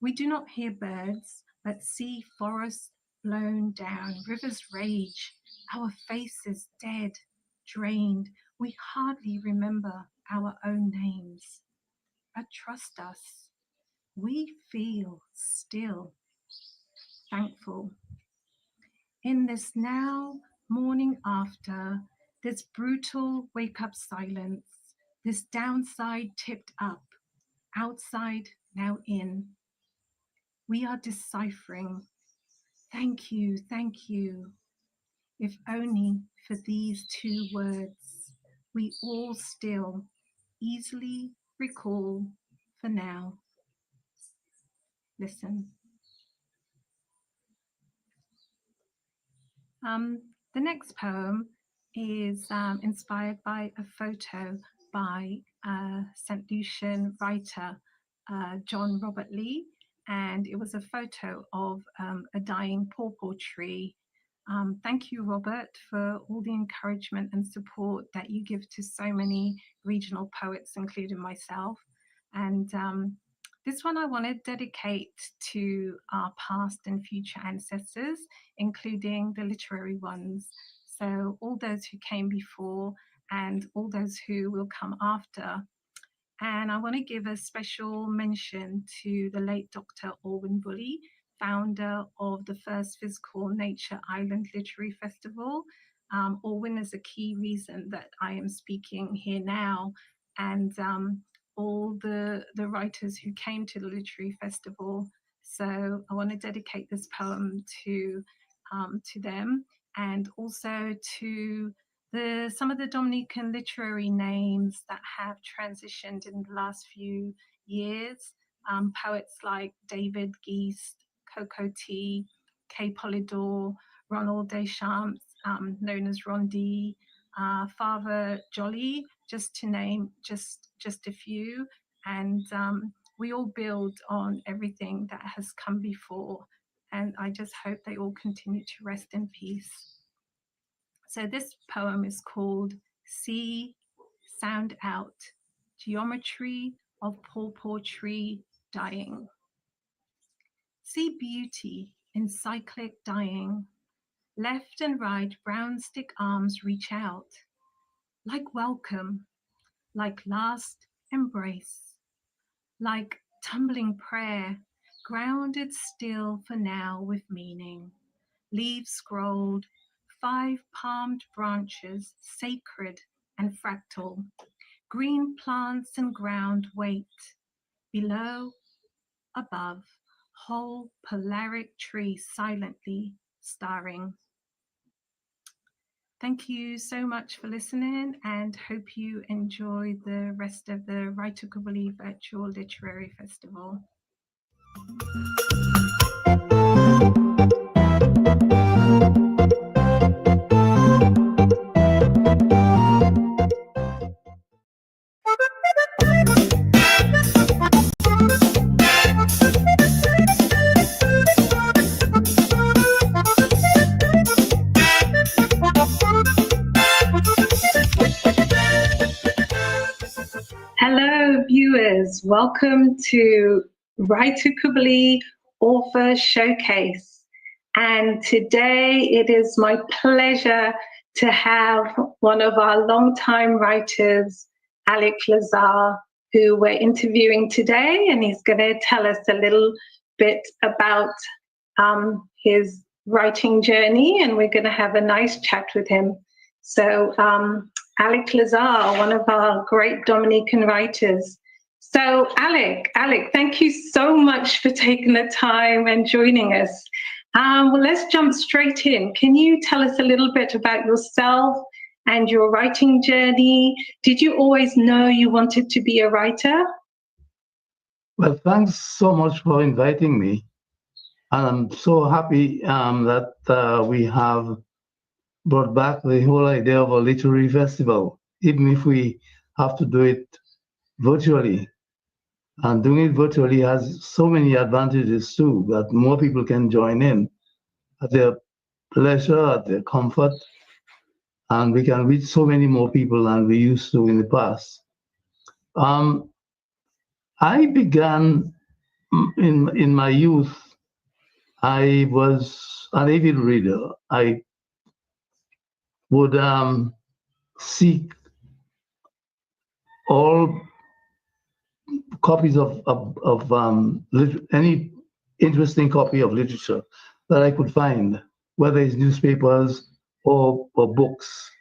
We do not hear birds, but see forests blown down, rivers rage, our faces dead, drained. We hardly remember our own names. But trust us, we feel still thankful. In this now morning after, this brutal wake up silence, this downside tipped up, outside now in, we are deciphering. Thank you, if only for these 2 words we all still easily recall for now. Listen. The next poem is inspired by a photo by St. Lucian writer John Robert Lee, and it was a photo of a dying pawpaw tree. Thank you, Robert, for all the encouragement and support that you give to so many regional poets, including myself. And this one I want to dedicate to our past and future ancestors, including the literary ones. So all those who came before and all those who will come after. And I want to give a special mention to the late Dr. Alwyn Bully, founder of the first Physical Nature Island Literary Festival. Alwyn is a key reason that I am speaking here now, and all the writers who came to the literary festival. So I want to dedicate this poem to them, and also to some of the Dominican literary names that have transitioned in the last few years. Poets like David Geist, Coco T, Kay Polydor, Ronald Deschamps, known as Ron D, Father Jolly, just to name just a few. And we all build on everything that has come before. And I just hope they all continue to rest in peace. So this poem is called See, Sound Out, Geometry of Pawpaw Tree Dying. See beauty in cyclic dying. Left and right brown stick arms reach out, like welcome, like last embrace, like tumbling prayer, grounded still for now with meaning. Leaves scrolled, 5-palmed branches, sacred and fractal. Green plants and ground wait. Below, above, whole polaric tree silently starring. Thank you so much for listening and hope you enjoy the rest of the Write-Tukubuli Virtual Literary Festival. Hello, viewers. Welcome to Write-Tukubuli Author Showcase. And today it is my pleasure to have one of our longtime writers, Alec Lazar, who we're interviewing today. And he's going to tell us a little bit about his writing journey. And we're going to have a nice chat with him. So, Alec Lazar, one of our great Dominican writers. So Alec, thank you so much for taking the time and joining us. Well, let's jump straight in. Can you tell us a little bit about yourself and your writing journey? Did you always know you wanted to be a writer? Well, thanks so much for inviting me. And I'm so happy that we have brought back the whole idea of a literary festival, even if we have to do it virtually. And doing it virtually has so many advantages too, that more people can join in at their pleasure, at their comfort, and we can reach so many more people than we used to in the past. I began in my youth. I was an avid reader. I would seek all copies of any interesting copy of literature that I could find, whether it's newspapers or books,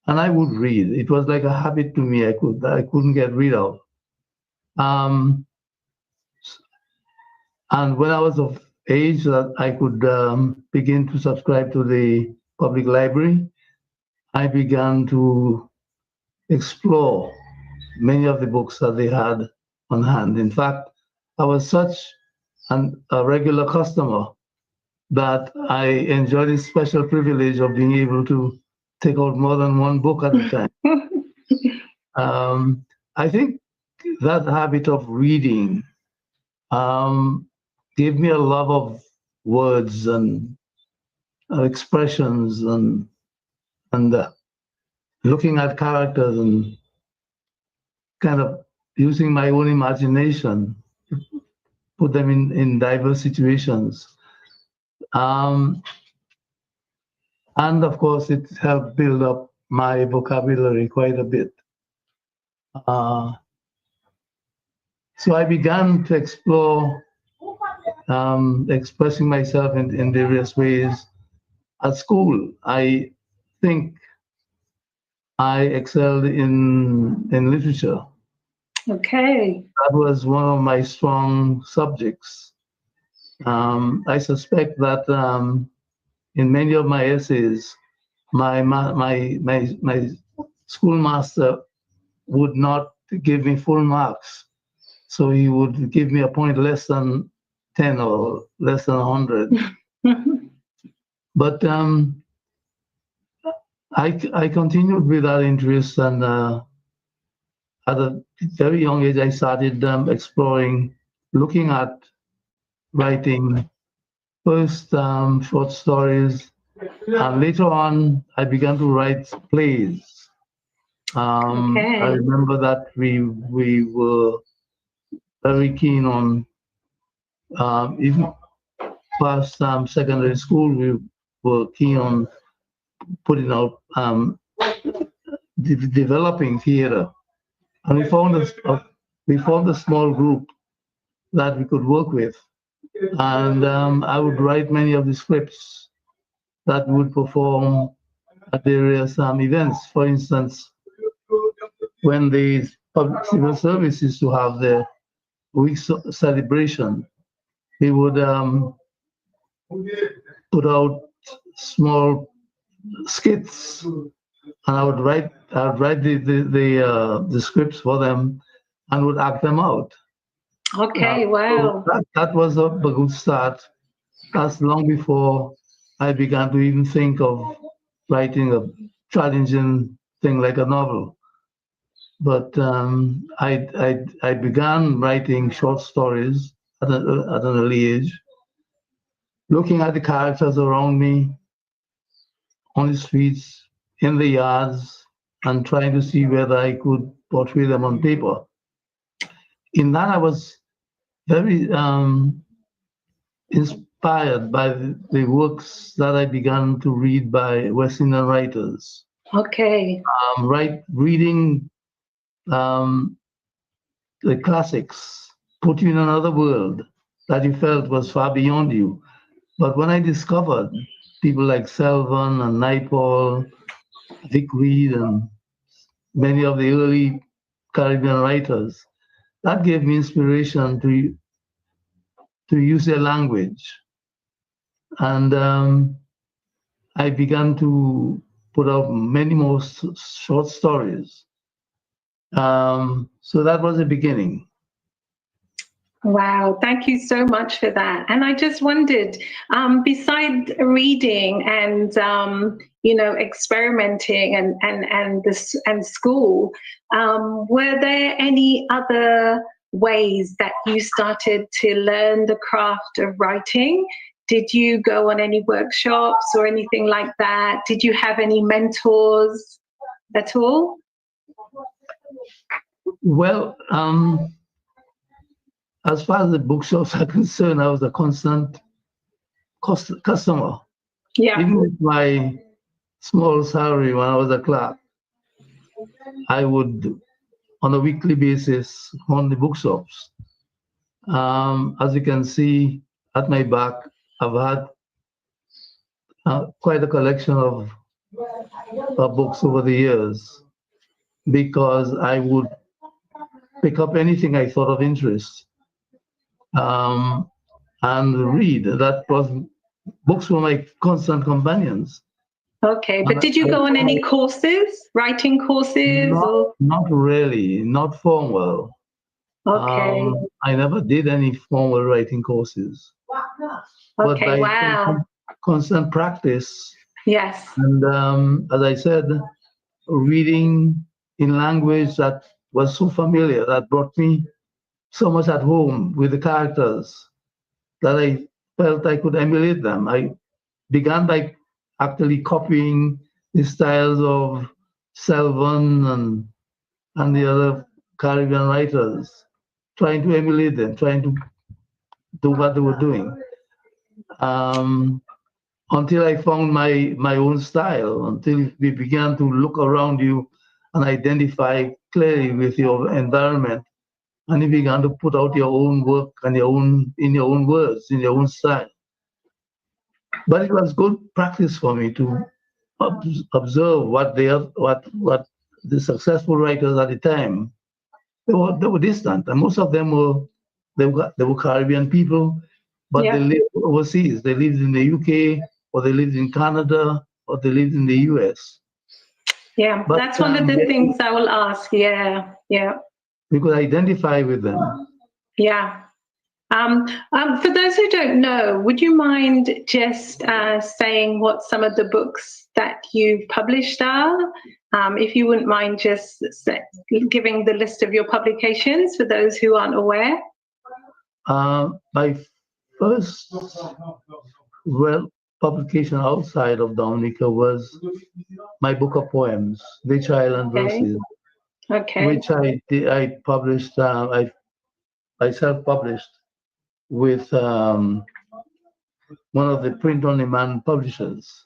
and I would read. It was like a habit to me. I couldn't get rid of. And when I was of age that I could begin to subscribe to the public library, I began to explore many of the books that they had on hand. In fact, I was such a regular customer that I enjoyed this special privilege of being able to take out more than one book at a time. I think that habit of reading gave me a love of words and expressions and looking at characters and kind of using my own imagination to put them in diverse situations. And of course, it helped build up my vocabulary quite a bit. So I began to explore expressing myself in various ways at school. I think I excelled in literature. Okay. That was one of my strong subjects. I suspect that in many of my essays, my schoolmaster would not give me full marks. So he would give me a point less than 10 or less than 100. But I continued with that interest, and at a very young age, I started exploring, looking at writing first short stories, and later on, I began to write plays. I remember that we were very keen on, even past secondary school, we were keen on putting out, developing theater. And we found a small group that we could work with. And I would write many of the scripts that would perform at various events. For instance, when the public civil service used to have their week celebration, he would put out small skits, and I would write the scripts for them, and would act them out. Okay, So wow. that was a good start. That's long before I began to even think of writing a challenging thing like a novel. But I began writing short stories at an early age, looking at the characters around me on the streets, in the yards, and trying to see whether I could portray them on paper. In that, I was very inspired by the works that I began to read by West Indian writers. Okay. Reading the classics put you in another world that you felt was far beyond you. But when I discovered people like Selvon and Naipaul, Vic Reed, and many of the early Caribbean writers, that gave me inspiration to use their language. And I began to put out many more short stories. So that was the beginning. Wow, thank you so much for that. And I just wondered, besides reading and experimenting and school, were there any other ways that you started to learn the craft of writing? Did you go on any workshops or anything like that? Did you have any mentors at all? Well, as far as the bookshops are concerned, I was a constant customer. Yeah. Even with my small salary when I was a clerk, I would, on a weekly basis, on the bookshops. As you can see at my back, I've had quite a collection of books over the years, because I would pick up anything I thought of interest and read. Books were my constant companions. Okay, but did you go on any courses, writing courses? Not really, not formal. Okay. I never did any formal writing courses. But Okay, by wow. constant practice, Yes. and as I said, reading in language that was so familiar, that brought me so much at home with the characters, that I felt I could emulate them. I began by actually copying the styles of Selvon and the other Caribbean writers, trying to emulate them, trying to do what they were doing, until I found my own style, until we began to look around you and identify clearly with your environment, and you began to put out your own work and in your own words, in your own style. But it was good practice for me to observe what the successful writers at the time, they were distant, and most of them were Caribbean people, but Yeah. they lived overseas. They lived in the UK, or they lived in Canada, or they lived in the US. Yeah, But, that's one of the things I will ask. Yeah, yeah. We could identify with them. Yeah. For those who don't know, would you mind just saying what some of the books that you've published are? If you wouldn't mind just giving the list of your publications for those who aren't aware. My first publication outside of Dominica was my book of poems, Rich Island Verses, which I published, I self-published with one of the print-on-demand publishers.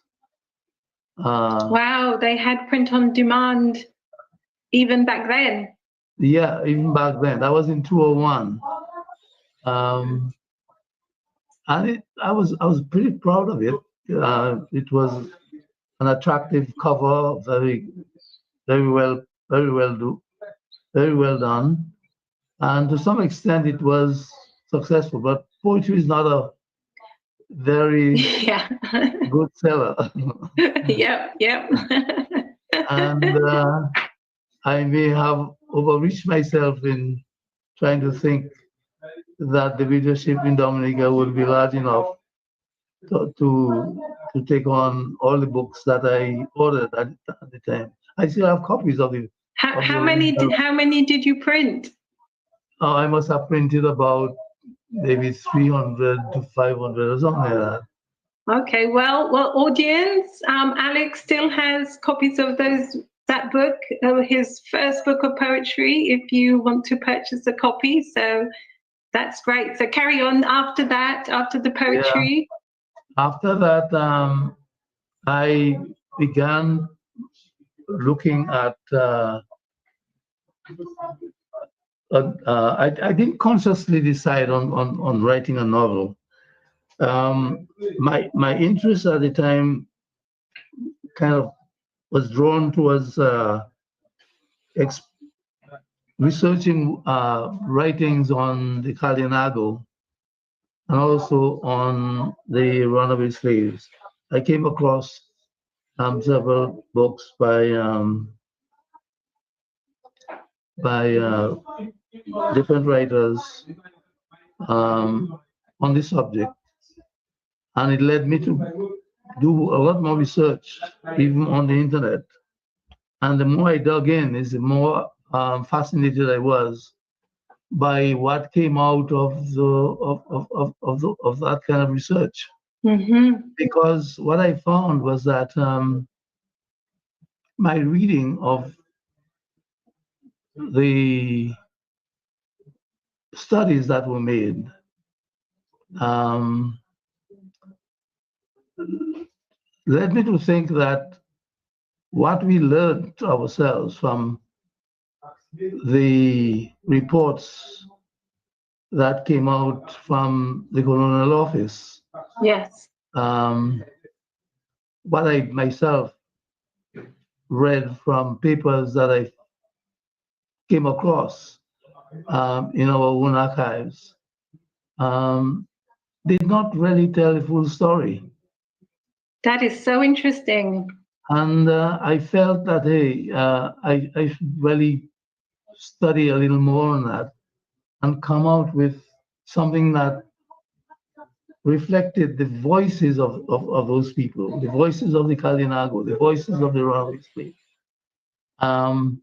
Wow, they had print on demand even back then. Yeah, even back then. That was in 2001. And I was pretty proud of it. It was an attractive cover, very well done, and to some extent it was successful, but poetry is not a very Yeah. good seller. Yep. Yep. And I may have overreached myself in trying to think that the readership in Dominica would be large enough to take on all the books that I ordered at the time. I still have copies of it. How many did you print? I must have printed about maybe 300 to 500 or something like that. Okay, well, audience, Alex still has copies of that book, his first book of poetry, if you want to purchase a copy. So that's great. So carry on after that, after the poetry. Yeah. After that, I began looking at, I didn't consciously decide on writing a novel. My interest at the time kind of was drawn towards researching writings on the Kalinago and also on the runaway slaves. I came across several books by different writers on this subject, and it led me to do a lot more research, even on the internet. And the more I dug in, is the more fascinated I was by what came out of that kind of research. Mm-hmm. Because what I found was that my reading of the studies that were made led me to think that what we learned ourselves from the reports that came out from the colonial office. Yes. What I myself read from papers that I came across in our own archives did not really tell the full story. That is so interesting. And I felt that, hey, I should really study a little more on that and come out with something that reflected the voices of those people, the voices of the Kalinago, the voices of the runaway slaves. And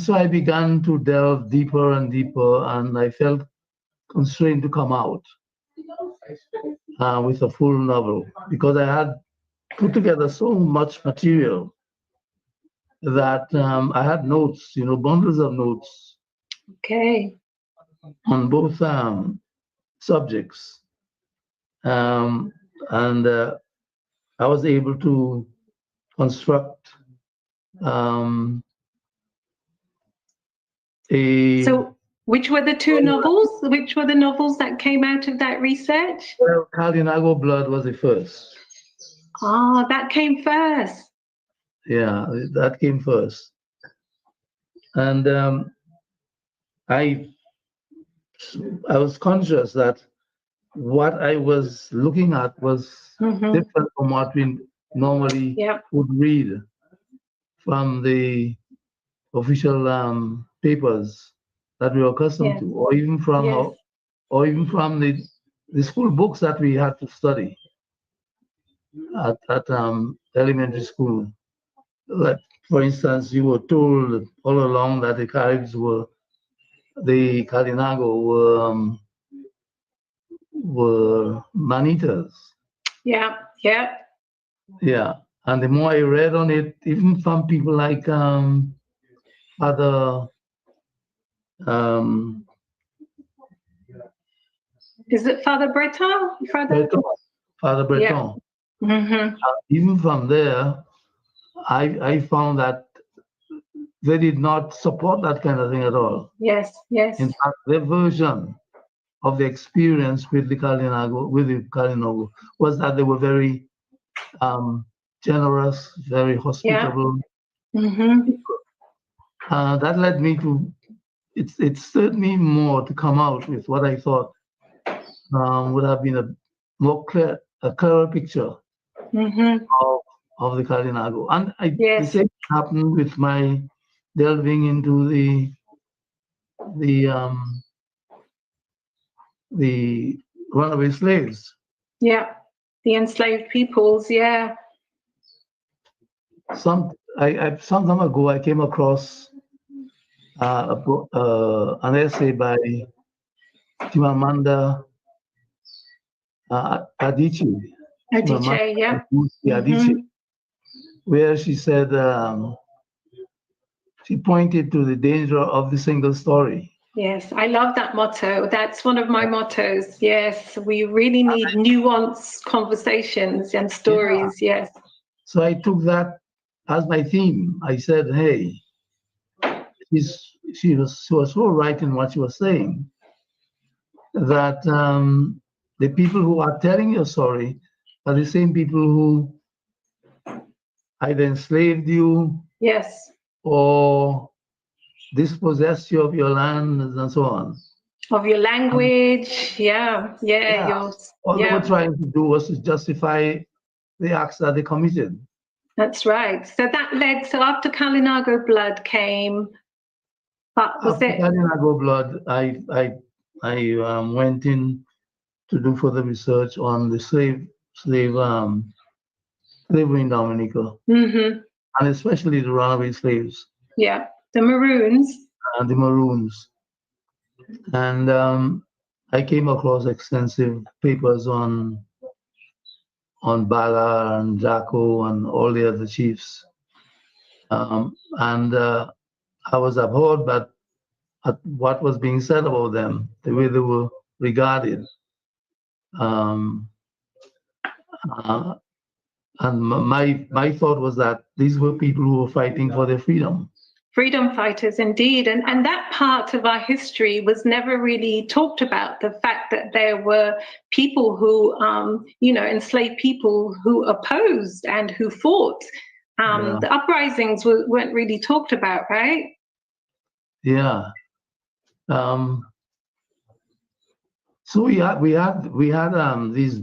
so I began to delve deeper and deeper, and I felt constrained to come out with a full novel because I had put together so much material that I had notes, bundles of notes. Okay. On both subjects. And I was able to construct So which were the two novels? Which were the novels that came out of that research? Well, Kalinago Blood was the first. Oh, that came first. Yeah, that came first. And I was conscious that what I was looking at was different from what we normally would read from the official papers that we were accustomed to, or even from the school books that we had to study at elementary school. Like, for instance, you were told all along that the Kalinago were man-eaters. Yeah. Yeah, and the more I read on it, even from people like other is it Father Breton? Father Breton. Yeah. Even from there, I found that they did not support that kind of thing at all. Yes. In fact, their version of the experience with the Kalinago, was that they were very generous, very hospitable. Yeah. That led me to it's certainly more to come out with what I thought would have been a clearer picture of the Kalinago. And the same happened with my delving into the runaway slaves. Yeah, the enslaved peoples. Yeah. Some time ago, I came across an essay by Chimamanda Adichie. Adichie, yeah. Adichie, where she said she pointed to the danger of the single story. Yes, I love that motto. That's one of my mottos. Yes, we really need nuanced conversations and stories. Yeah. Yes. So I took that as my theme. I said, hey, she was so right in what she was saying, that the people who are telling your story are the same people who either enslaved you, yes, or dispossessed you of your land and so on. Of your language, yeah. All they were trying to do was to justify the acts that they committed. That's right. So that led, so after Kalinago Blood came, After Kalinago Blood, I went in to do further research on the slavery in Dominica, and especially the runaway slaves. Yeah, the Maroons. And the Maroons. And I came across extensive papers on Bala and Jacko and all the other chiefs. And I was abhorred at what was being said about them, the way they were regarded. And my thought was that these were people who were fighting for their freedom. Freedom fighters, indeed. And that part of our history was never really talked about, the fact that there were people who, enslaved people who opposed and who fought. The uprisings weren't really talked about, right? Yeah. So we had these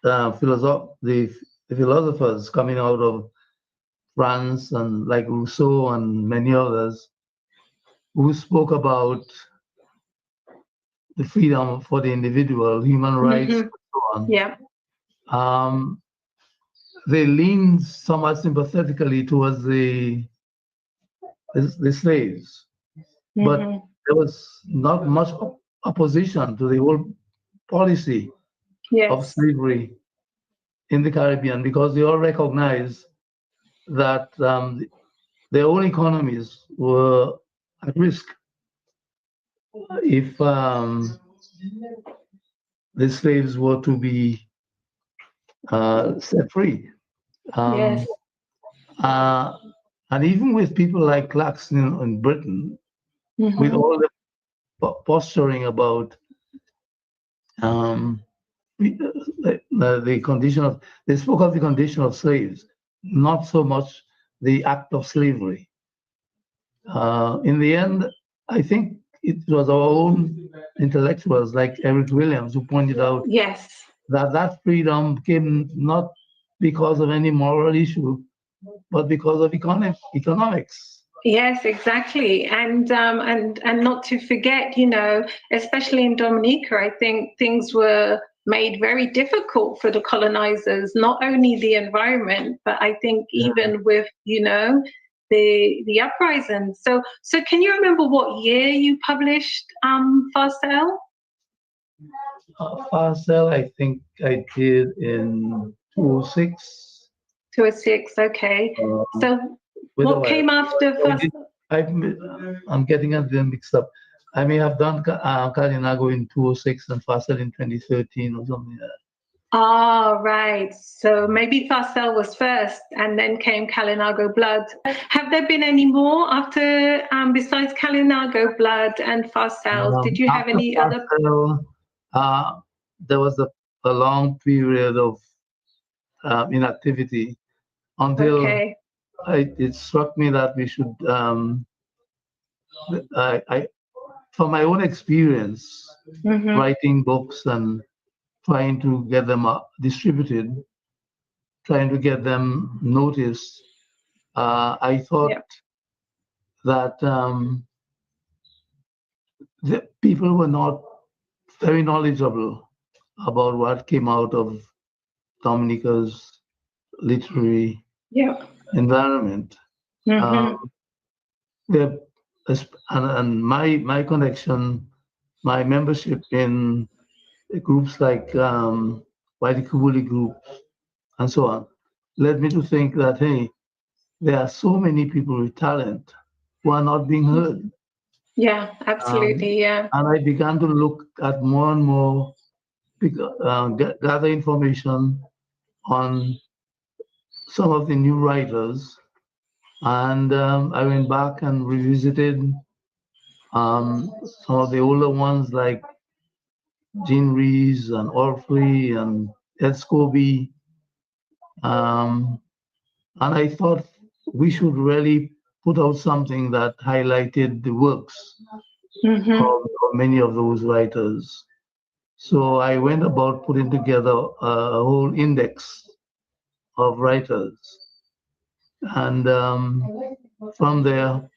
the philosophers coming out of France, and like Rousseau and many others, who spoke about the freedom for the individual, human rights, and so on. Yeah. They leaned somewhat sympathetically towards the slaves, but there was not much opposition to the whole policy of slavery in the Caribbean, because they all recognized that their own economies were at risk if the slaves were to be set free. Yes. And even with people like Claxton in Britain, with all the posturing about the condition of, they spoke of the condition of slaves, not so much the act of slavery. In the end, I think it was our own intellectuals like Eric Williams who pointed out that freedom came not because of any moral issue, but because of economics. Yes, exactly. And not to forget, especially in Dominica, I think things were made very difficult for the colonizers, not only the environment, but I think even with, the uprisings. So can you remember what year you published Farcelle? Farcelle, I think I did in 2006. 2006, okay. So what came after Farcelle? I'm getting them mixed up. I may have done Kalinago in 2006 and Farcelle in 2013 or something like that. Ah, right. So maybe Farcelle was first and then came Kalinago Blood. Have there been any more after, besides Kalinago Blood and Farcelle? Did you have any other? There was a long period of inactivity until it struck me that we should from my own experience, Mhm. writing books and trying to get them distributed, trying to get them noticed, I thought that the people were not very knowledgeable about what came out of Dominica's literary environment. Mhm. There, and my connection, my membership in groups like Write-Tukubuli groups and so on, led me to think that, hey, there are so many people with talent who are not being heard. Yeah, absolutely. Yeah. And I began to look at more and more, gather information on some of the new writers. And I went back and revisited some of the older ones like Jean Rees and Orphrey and Ed Scobie. And I thought we should really put out something that highlighted the works of many of those writers. So I went about putting together a whole index of writers. And from there,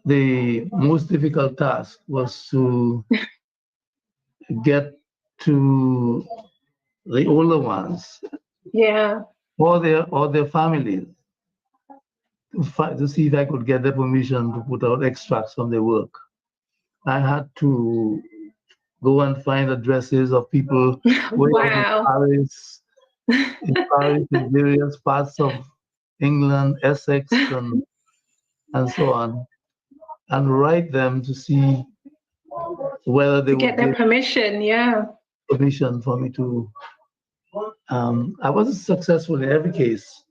the most difficult task was to get to the older ones Yeah. or their families to see if I could get their permission to put out extracts from their work. I had to go and find addresses of people way out in Paris, in various parts of England, Essex, and so on, and write them to see whether they To would get their give permission, yeah. permission for me to. I wasn't successful in every case.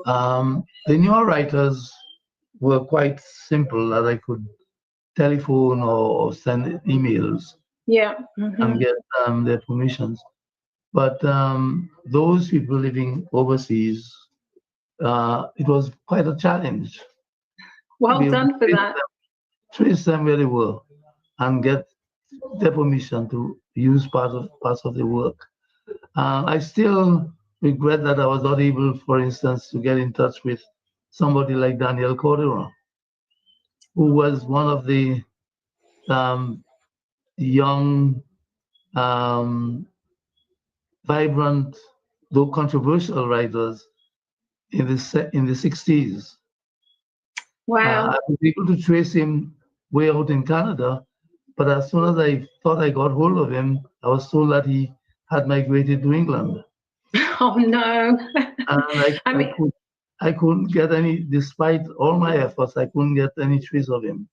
The newer writers were quite simple, that I could telephone or send emails Yeah. and get their permissions. But those people living overseas, it was quite a challenge. Well done for that. Trace them where they were and get their permission to use parts of the work. I still regret that I was not able, for instance, to get in touch with somebody like Daniel Cordero, who was one of the young, vibrant, though controversial writers in the 60s. Wow. I was able to trace him way out in Canada, but as soon as I thought I got hold of him, I was told that he had migrated to England. Oh no. And I couldn't get any, despite all my efforts, I couldn't get any trace of him.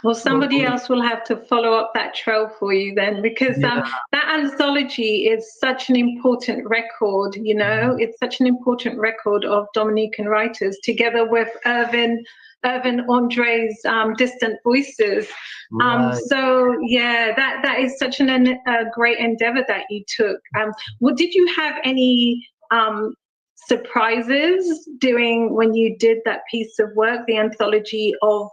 Well, somebody else will have to follow up that trail for you then, because that anthology is such an important record, you know, it's such an important record of Dominican writers, together with Irvin Andre's Distant Voices. So yeah, that is such a great endeavor that you took. Well, did you have any surprises when you did that piece of work, the anthology of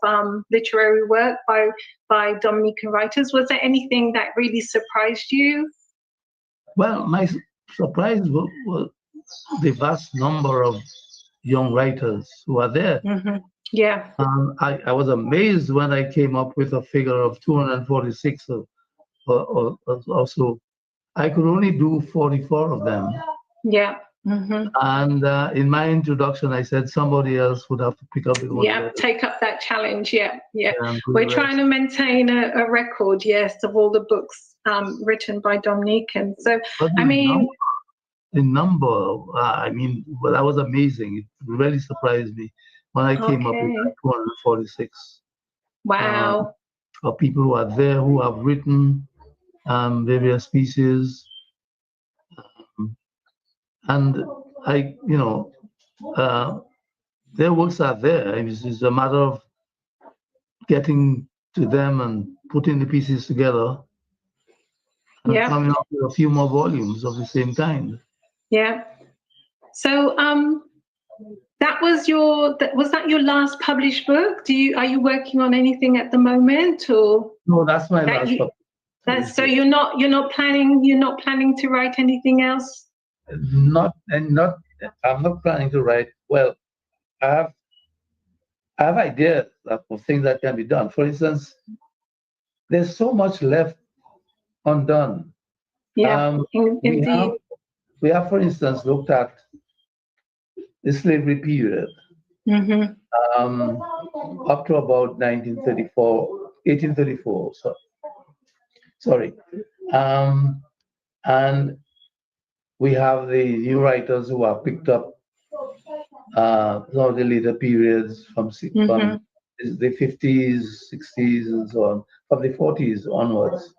literary work by Dominican writers? Was there anything that really surprised you? Well, my surprise was the vast number of young writers who are there. Yeah. I was amazed when I came up with a figure of 246 or so. I could only do 44 of them. Yeah. And in my introduction, I said somebody else would have to pick up the one. Yeah, take up that challenge. Yeah. We're trying to maintain a record, yes, of all the books written by Dominican. So, I mean, the number, that was amazing. It really surprised me when I came up with 246. Wow. Of people who are there, who have written various pieces. And their works are there. It's a matter of getting to them and putting the pieces together and coming up with a few more volumes of the same kind. Yeah. So Was that your last published book? Are you working on anything at the moment, or No, that's my that last you, book. that's so you're not planning to write anything else? I'm not planning to write. Well, I have ideas of things that can be done. For instance, there's so much left undone. Yeah, indeed. We have, for instance, looked at the slavery period up to about 1834. So, sorry. And we have the new writers who have picked up some of the later periods from the 50s, 60s, and so on, from the 40s onwards.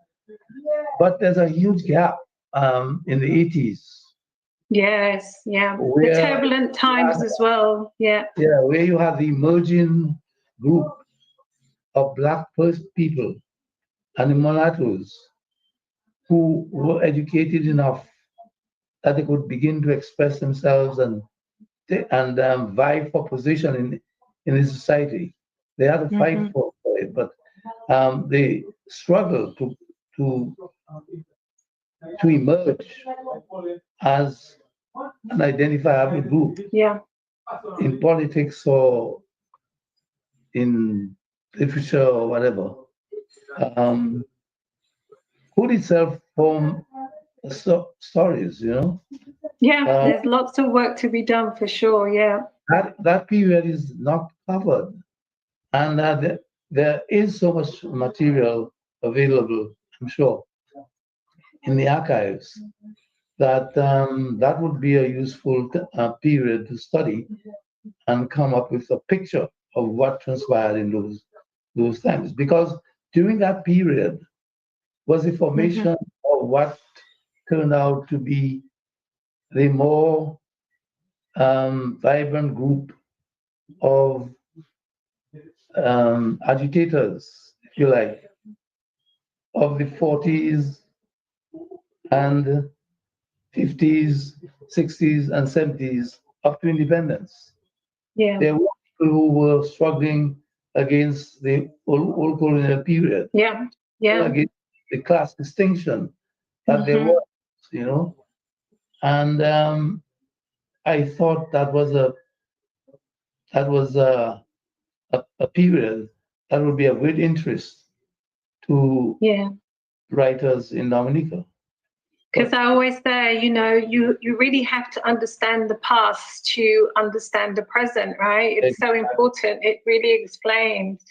But there's a huge gap in the 80s. Yes, yeah. The turbulent times as well. Yeah. Yeah, where you have the emerging group of Black people and the mulattoes who were educated enough that they could begin to express themselves and vie for position in the society. They had to fight for it, but they struggled to emerge as an identifiable group. Yeah. In politics or in literature or whatever. Could itself form stories, you know? Yeah, there's lots of work to be done for sure, yeah. That period is not covered. And there is so much material available, I'm sure, in the archives that that would be a useful period to study and come up with a picture of what transpired in those times. Because during that period was the formation of what turned out to be the more vibrant group of agitators, if you like, of the 40s and 50s, 60s, and 70s up to independence. Yeah. There were people who were struggling against the old colonial period. Yeah, yeah. Against the class distinction that there was, you know. And I thought that was a period that would be of great interest to writers in Dominica. Because I always say, you know, you really have to understand the past to understand the present, right? It's so important. It really explains.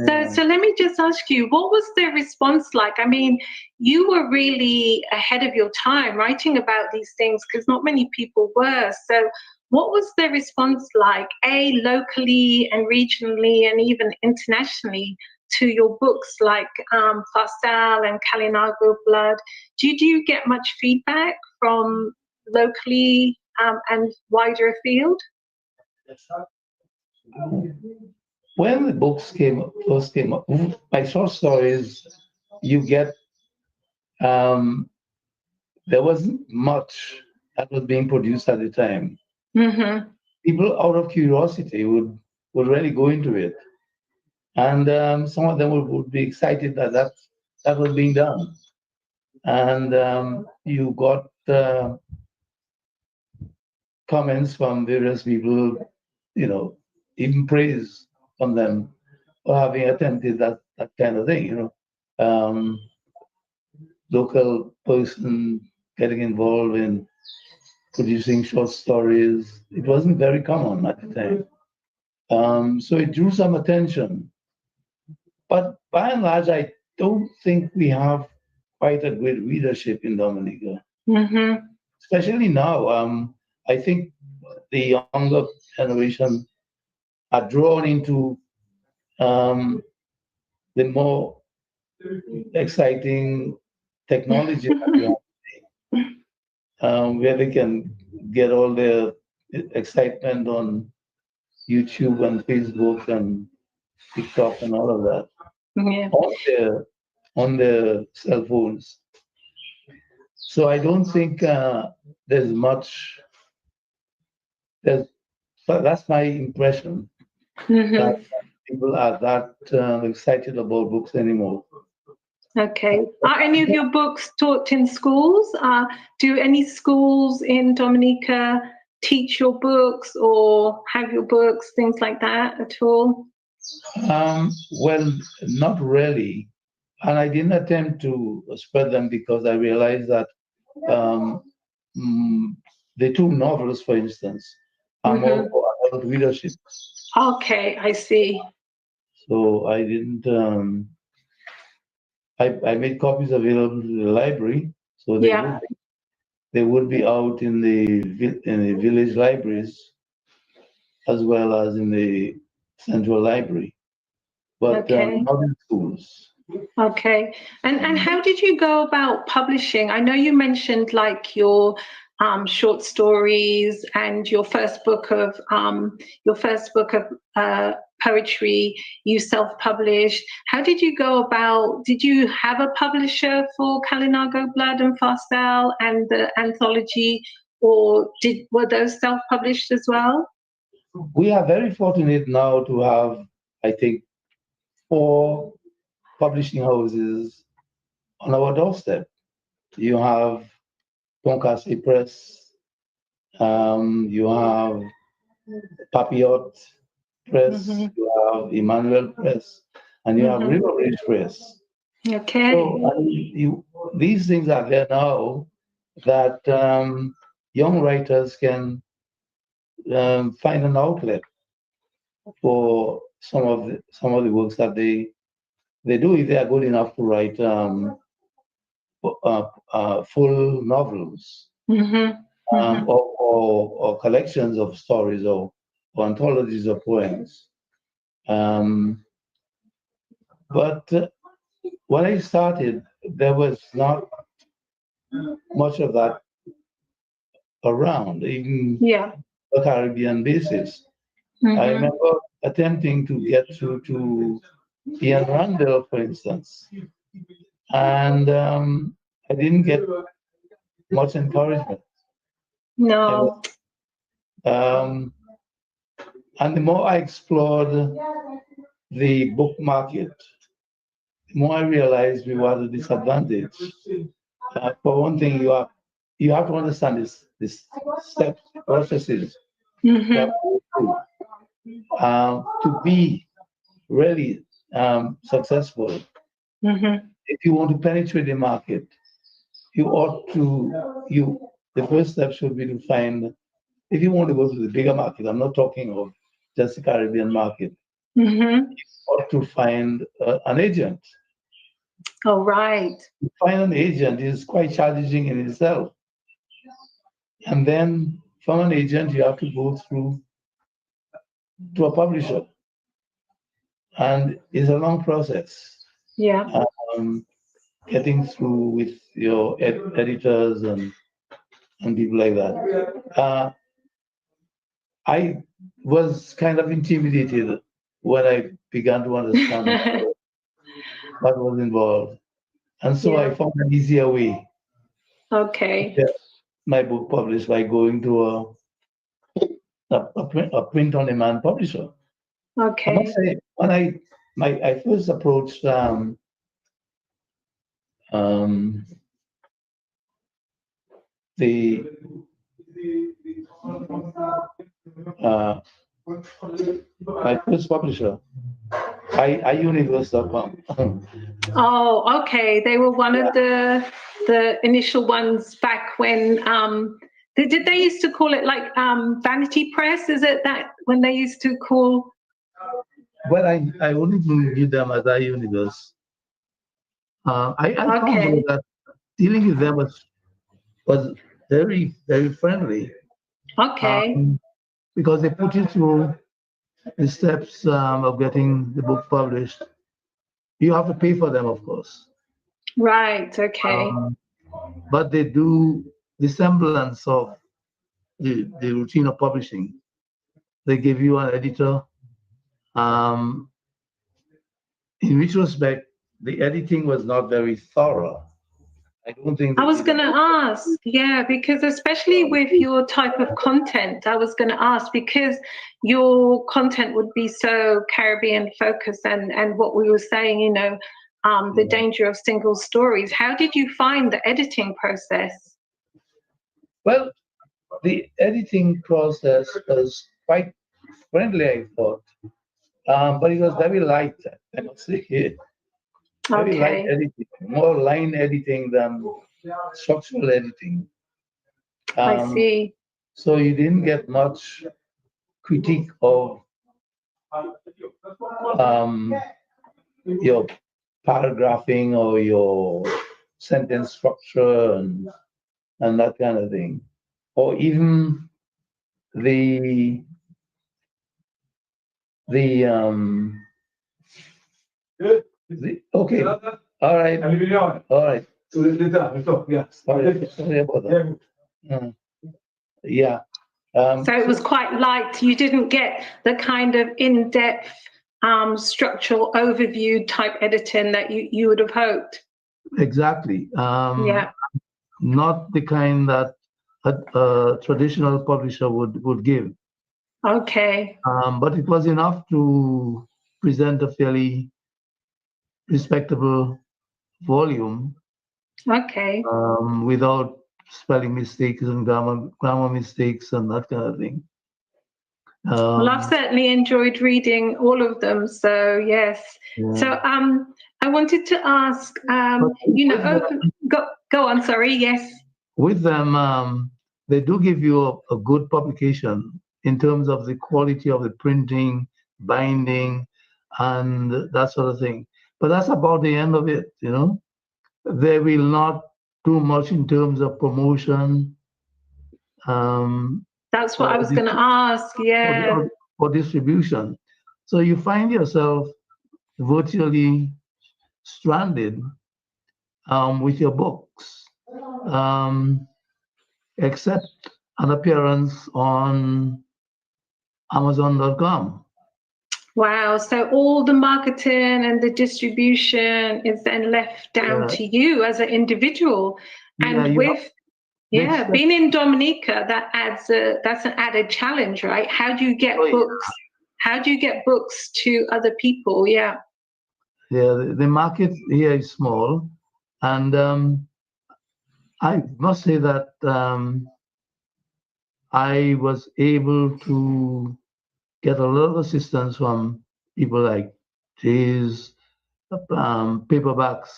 So let me just ask you, what was the response like? I mean, you were really ahead of your time writing about these things because not many people were. So what was the response like, locally and regionally and even internationally, to your books like Farsal and Kalinago Blood? Did you get much feedback from locally and wider afield? When the books first came up, my short stories, you get, there wasn't much that was being produced at the time. People, out of curiosity, would really go into it. And some of them would be excited that was being done. And you got comments from various people, you know, even praise from them for having attempted that kind of thing, you know. Local person getting involved in producing short stories. It wasn't very common at the time. So it drew some attention. But by and large, I don't think we have quite a great readership in Dominica. Especially now. I think the younger generation are drawn into the more exciting technology where they can get all their excitement on YouTube and Facebook and TikTok and all of that on their cell phones. So I don't think there's that's my impression. That people are that excited about books anymore. Okay. Are any of your books taught in schools? Do any schools in Dominica teach your books or have your books, things like that at all? Well, not really. And I didn't attempt to spread them because I realized that the two novels, for instance, are more for adult readership. Okay, I see. So I didn't. I made copies available to the library, so they would be out in the village libraries as well as in the central library, but not in schools. Okay. And how did you go about publishing? I know you mentioned like your short stories and your first book of poetry you self-published. How did you go about? Did you have a publisher for Kalinago Blood and Fastal and the anthology, or were those self-published as well? We are very fortunate now to have, I think, 4 publishing houses on our doorstep. You have Tonkasi Press, you have Papillot Press, you have Emmanuel Press, and you have River Ridge Press. Okay. So these things are there now that young writers can find an outlet for some of the works that they do if they are good enough to write full novels or collections of stories or anthologies of poems. But when I started, there was not much of that around, even a Caribbean basis. I remember attempting to get through to Ian Randall, for instance, and I didn't get much encouragement. No. And the more I explored the book market, the more I realized we were at a disadvantage. For one thing, you have to understand this steps, processes that go through. To be really successful, if you want to penetrate the market, the first step should be to find, if you want to go to the bigger market, I'm not talking of just the Caribbean market, you ought to find an agent. Oh, right. To find an agent is quite challenging in itself. And then from an agent, you have to go through to a publisher. And it's a long process. Yeah. Getting through with your editors and people like that. I was kind of intimidated when I began to understand what was involved. And so I found an easier way. Okay. To get my book published by going to a print-on-demand publisher. Okay. I must say, when I first approached the my first publisher, iUniverse.com. Oh, okay. They were one of the initial ones back when did they used to call it like Vanity Press? Is it that when they used to call? Well, I only knew them as iUniverse. I found though that dealing with them was very, very friendly. Okay. Because they put you through the steps of getting the book published. You have to pay for them, of course. Right. Okay. But they do the semblance of the routine of publishing. They give you an editor. In retrospect, the editing was not very thorough. I don't think I was going to ask, yeah, because especially with your type of content, I was going to ask because your content would be so Caribbean focused and what we were saying, you know, the danger of single stories. How did you find the editing process? Well, the editing process was quite friendly, I thought, but it was very light, I must say. Very light editing, more line editing than structural editing. I see. So you didn't get much critique of your paragraphing or your sentence structure and that kind of thing, or even the okay, all right, all right. Sorry about that. Yeah. So it was quite light. You didn't get the kind of in-depth structural overview type editing that you would have hoped. Exactly. Yeah. Not the kind that a traditional publisher would give. Okay. But it was enough to present a fairly respectable volume. Okay. Without spelling mistakes and grammar mistakes and that kind of thing. Well, I've certainly enjoyed reading all of them. So yes. Yeah. So I wanted to ask, you know, go on. Sorry. Yes. With them, they do give you a good publication in terms of the quality of the printing, binding, and that sort of thing. But that's about the end of it, you know. They will not do much in terms of promotion. That's what I was going to ask. Yeah. For distribution. So you find yourself virtually stranded with your books, except an appearance on Amazon.com. Wow. So all the marketing and the distribution is then left down to you as an individual. And being in Dominica, that's an added challenge, right? How do you get books? How do you get books to other people? Yeah. Yeah, the market here is small, and I must say that I was able to get a lot of assistance from people like Jay's, Paperbacks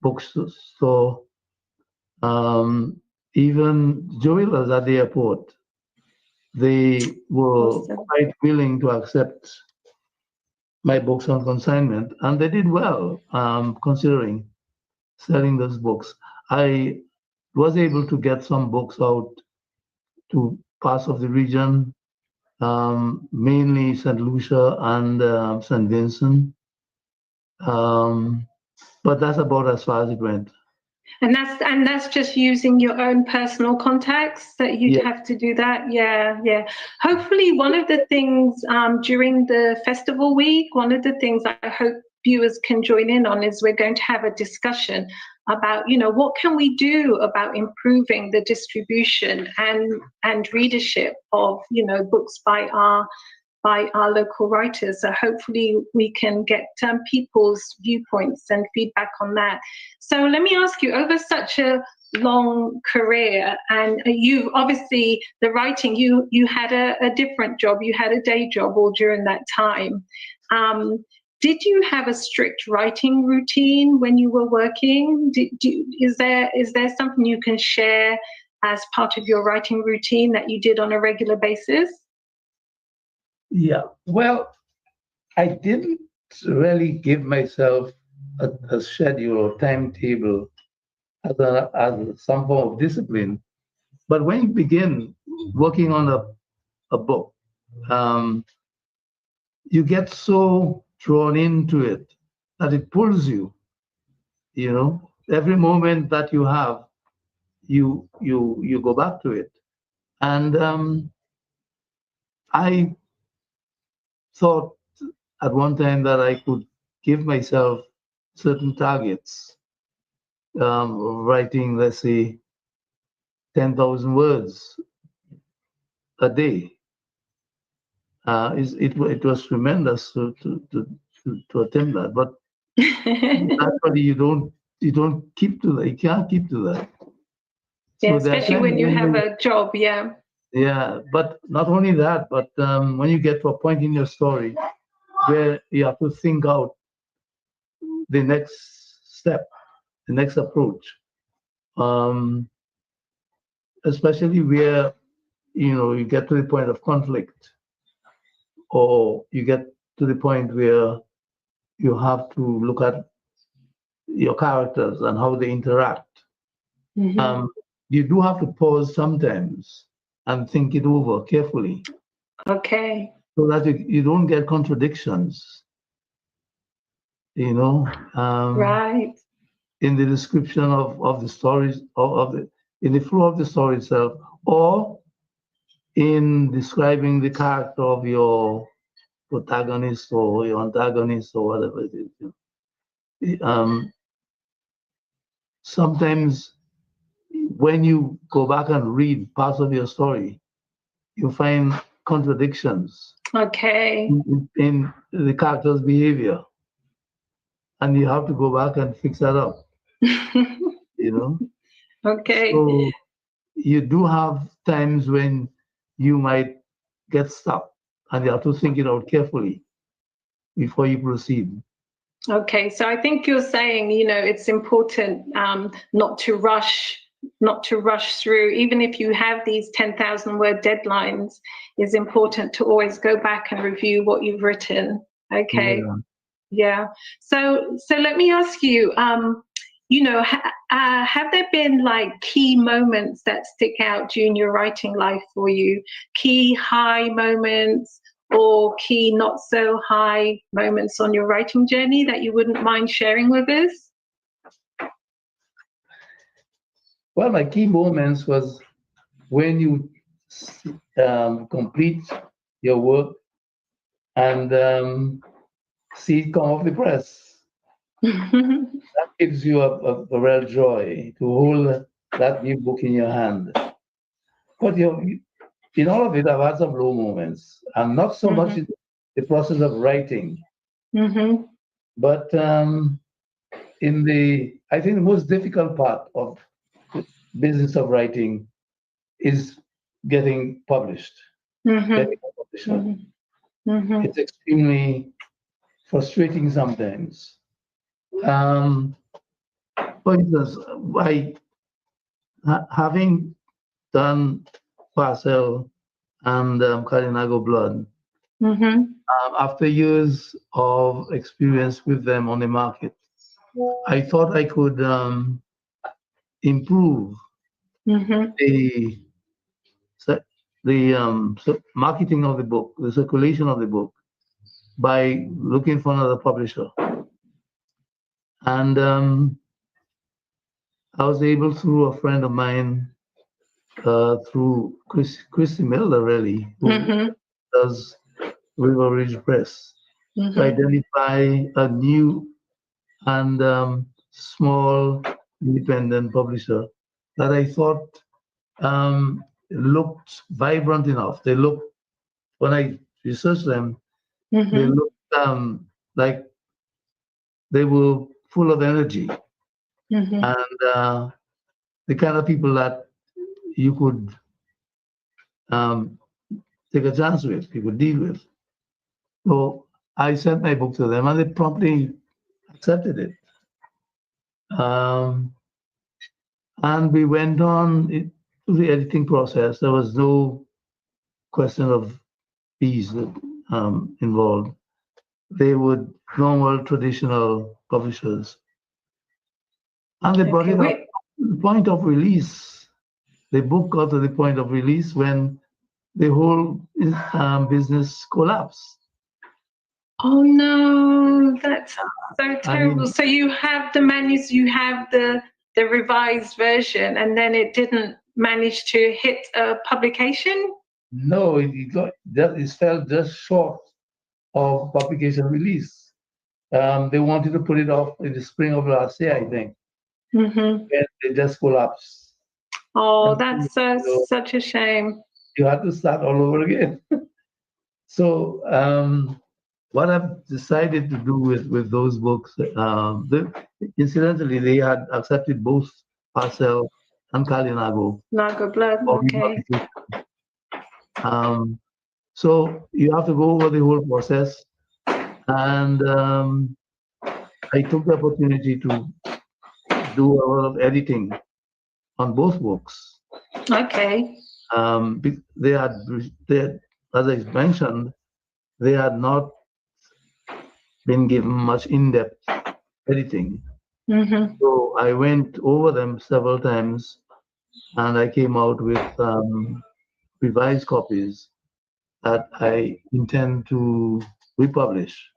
Bookstore, even jewelers at the airport. They were quite willing to accept my books on consignment, and they did well, considering selling those books. I was able to get some books out to parts of the region, mainly St. Lucia and St. Vincent. But that's about as far as it went. And that's just using your own personal contacts that you'd have to do that. Yeah, yeah. Hopefully, one of the things during the festival week, one of the things I hope viewers can join in on is we're going to have a discussion about, you know, what can we do about improving the distribution and readership of, you know, books by our local writers. So hopefully we can get people's viewpoints and feedback on that. So let me ask you, over such a long career, and you obviously, the writing, you had a different job, you had a day job all during that time. Did you have a strict writing routine when you were working? Is there something you can share as part of your writing routine that you did on a regular basis? Yeah, well, I didn't really give myself a schedule or timetable as some form of discipline. But when you begin working on a book, you get so drawn into it that it pulls you. You know, every moment that you have, you go back to it. And I thought at one time that I could give myself certain targets writing, let's say, 10,000 words a day. It was tremendous to attempt that, but actually you don't keep to that. You can't keep to that. Yeah, So there are especially times when you have a job, yeah. Yeah, but not only that, but when you get to a point in your story where you have to think out the next step, the next approach, um, especially where you get to the point of conflict, or you get to the point where you have to look at your characters and how they interact. Mhm. You do have to pause sometimes and think it over carefully Okay. so that you don't get contradictions, Right. in the description of the stories, in the flow of the story itself, or in describing the character of your protagonist or your antagonist or whatever it is. Sometimes when you go back and read parts of your story, you find contradictions Okay. in the character's behavior, and you have to go back and fix that up. Okay. So you do have times when you might get stuck, and you have to think it out carefully before you proceed. Okay, so I think you're saying, it's important not to rush through, even if you have these 10,000 word deadlines. It's important to always go back and review what you've written. Okay, yeah. So let me ask you, have there been like key moments that stick out during your writing life for you? Key high moments or key not so high moments on your writing journey that you wouldn't mind sharing with us? Well, my key moments was when you complete your work and see it come off the press. That gives you a real joy to hold that new book in your hand. But in all of it, I've had some low moments. I'm not so much in the process of writing, but I think the most difficult part of the business of writing is getting published. Getting a publisher. It's extremely frustrating sometimes. For instance, having done Parcel and Kalinago Blood, after years of experience with them on the market, I thought I could improve the marketing of the book, the circulation of the book, by looking for another publisher. And I was able, through a friend of mine, through Christy Miller, really, who does River Ridge Press, to identify a new and small independent publisher that I thought looked vibrant enough. They looked, when I researched them, they looked like they were full of energy and the kind of people that you could take a chance with, you could deal with. So I sent my book to them and they promptly accepted it. And we went on to the editing process. There was no question of fees involved. They were normal, traditional publishers. And they brought it up to the point of release. The book got to the point of release when the whole business collapsed. Oh no, that's so terrible. So you have the you have the revised version, and then it didn't manage to hit a publication? No, it fell just short of publication release. They wanted to put it off in the spring of last year, I think. Mm-hmm. They just collapsed. Oh, And, that's such a shame. you had to start all over again. So what I've decided to do with those books, incidentally, they had accepted both Parcel and Kalinago. Naga blood, okay. So you have to go over the whole process, and I took the opportunity to do a lot of editing on both books. Okay. They had, as I mentioned, they had not been given much in-depth editing. Mm-hmm. So I went over them several times, and I came out with revised copies that I intend to republish.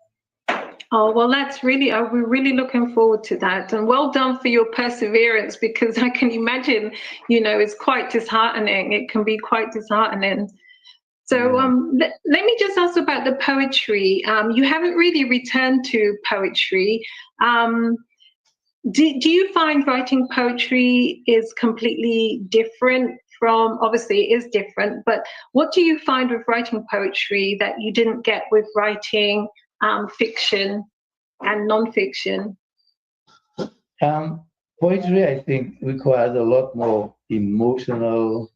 Oh, well, that's really, we're really looking forward to that. And well done for your perseverance, because I can imagine, it's quite disheartening. It can be quite disheartening. So let me just ask about the poetry. You haven't really returned to poetry. Do you find writing poetry is completely different from, obviously it is different, but what do you find with writing poetry that you didn't get with writing fiction and non-fiction? Poetry, I think, requires a lot more emotional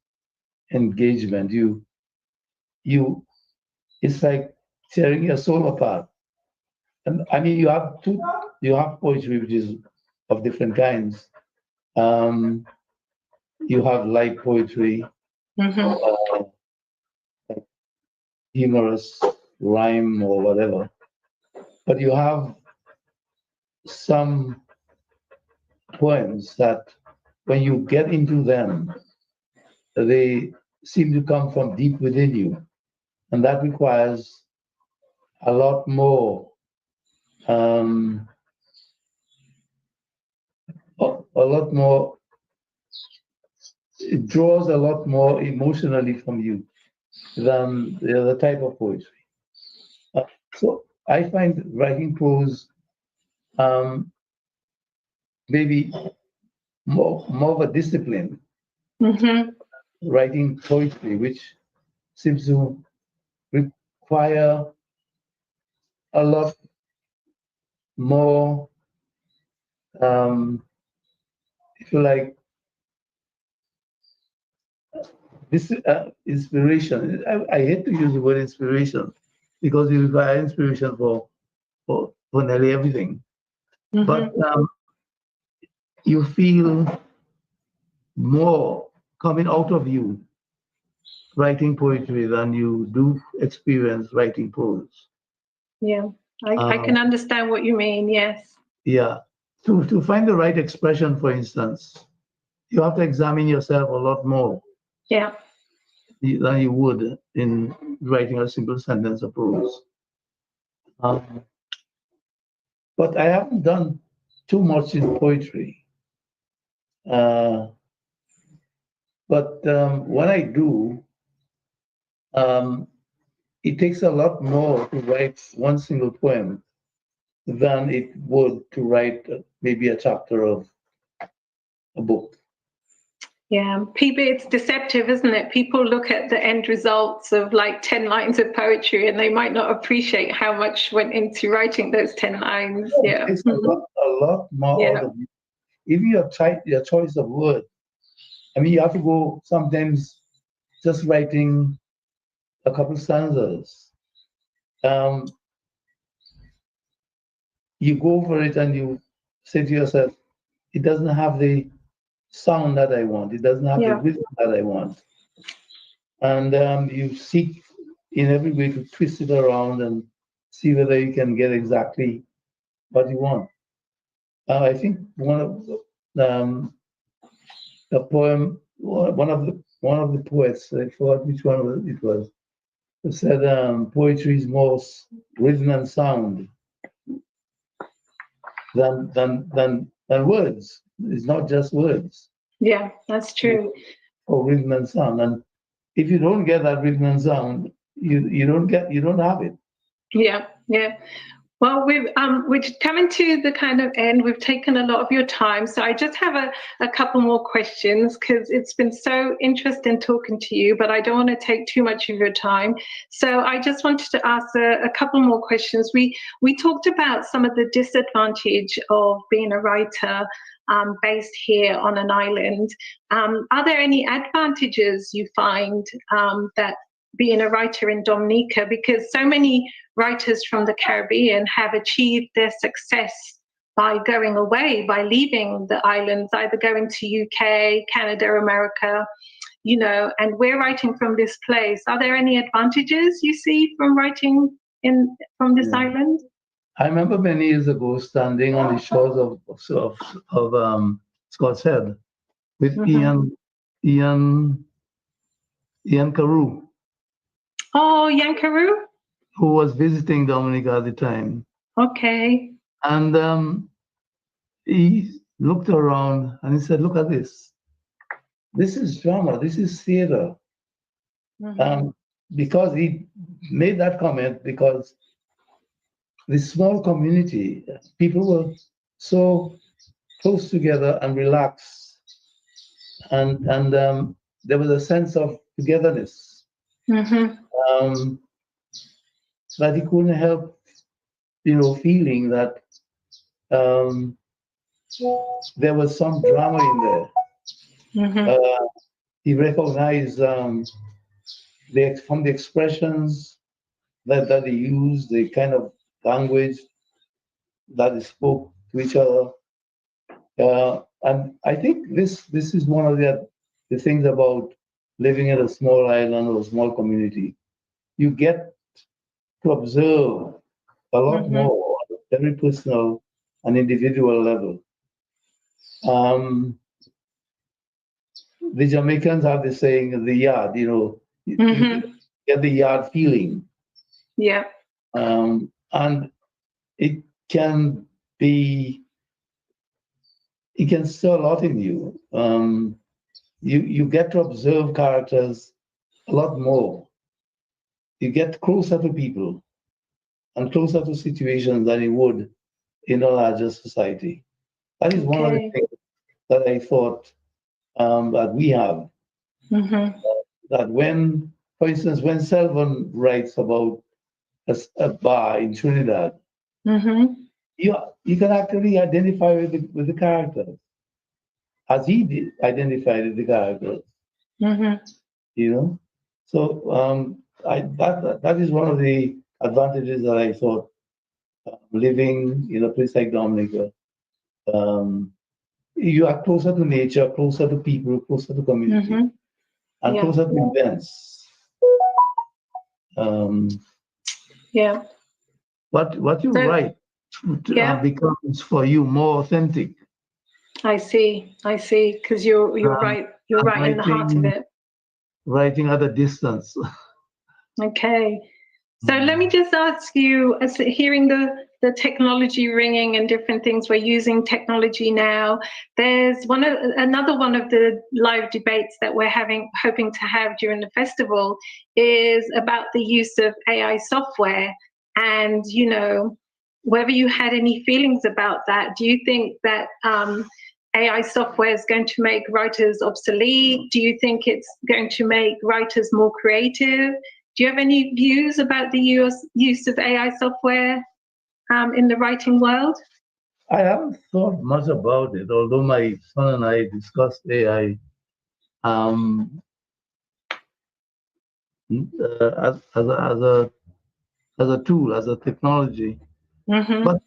engagement. It's like tearing your soul apart. And I mean, you have poetry which is of different kinds. You have light poetry, like humorous rhyme or whatever. But you have some poems that when you get into them, they seem to come from deep within you. And that requires a lot more, it draws a lot more emotionally from you than the other type of poetry. So I find writing prose maybe more of a discipline. Writing poetry, which seems to require a lot more, if you like, this inspiration. I hate to use the word inspiration because you require inspiration for nearly everything. But you feel more coming out of you writing poetry than you do experience writing prose. Yeah, I can understand what you mean, yes. Yeah. To find the right expression, for instance, you have to examine yourself a lot more. Yeah. Than you would in writing a simple sentence of prose. But I haven't done too much in poetry. But when I do, it takes a lot more to write one single poem than it would to write maybe a chapter of a book. Yeah, people, it's deceptive, isn't it? People look at the end results of like 10 lines of poetry and they might not appreciate how much went into writing those 10 lines. Yeah. It's a lot more out of you. Even your choice of word. I mean, you have to go sometimes just writing a couple stanzas. You go for it and you say to yourself, it doesn't have the sound that I want. It doesn't have the rhythm that I want. And you seek in every way to twist it around and see whether you can get exactly what you want. I think one of the poem, one of the poets, I forgot which one it was, said poetry is more rhythm and sound than words. It's not just words. Yeah, that's true. Or rhythm and sound. And if you don't get that rhythm and sound, you don't have it. Yeah, yeah. Well, we're coming to the kind of end. We've taken a lot of your time, so I just have a couple more questions because it's been so interesting talking to you, but I don't want to take too much of your time. So I just wanted to ask a couple more questions. We talked about some of the disadvantage of being a writer based here on an island. Are there any advantages you find that being a writer in Dominica, because so many writers from the Caribbean have achieved their success by going away, by leaving the islands, either going to UK, Canada, America, you know, and we're writing from this place. Are there any advantages you see from writing from this island? I remember many years ago standing on the shores of Scott's Head with Ian Carew. Oh, Ian Carew? Who was visiting Dominica at the time. Okay. And he looked around and he said, look at this. This is drama. This is theater. Because he made that comment because this small community, people were so close together and relaxed. And there was a sense of togetherness. That he couldn't help, feeling that there was some drama in there. He recognized from the expressions that he used, the kind of language that he spoke to each other. And I think this is one of the things about living in a small island or a small community. You get to observe a lot more on a very personal and individual level. The Jamaicans have the saying, the yard, you get the yard feeling. Yeah. And it can stir a lot in you. You get to observe characters a lot more. You get closer to people and closer to situations than you would in a larger society. That is one of the things that I thought that we have. That when, for instance, when Selvon writes about a bar in Trinidad, you can actually identify with the characters, as he did identify with the characters. So that is one of the advantages that I thought living in a place like Dominica. You are closer to nature, closer to people, closer to community, and closer to events. What you write becomes for you more authentic. I see, because you're right in the heart of it. Writing at a distance. Okay. So let me just ask you, as hearing the technology ringing and different things, we're using technology now. There's another one of the live debates that we're hoping to have during the festival is about the use of AI software, and whether you had any feelings about that. Do you think that AI software is going to make writers obsolete? Do you think it's going to make writers more creative? Do you have any views about the use of AI software in the writing world? I haven't thought much about it, although my son and I discussed AI as a tool, as a technology. But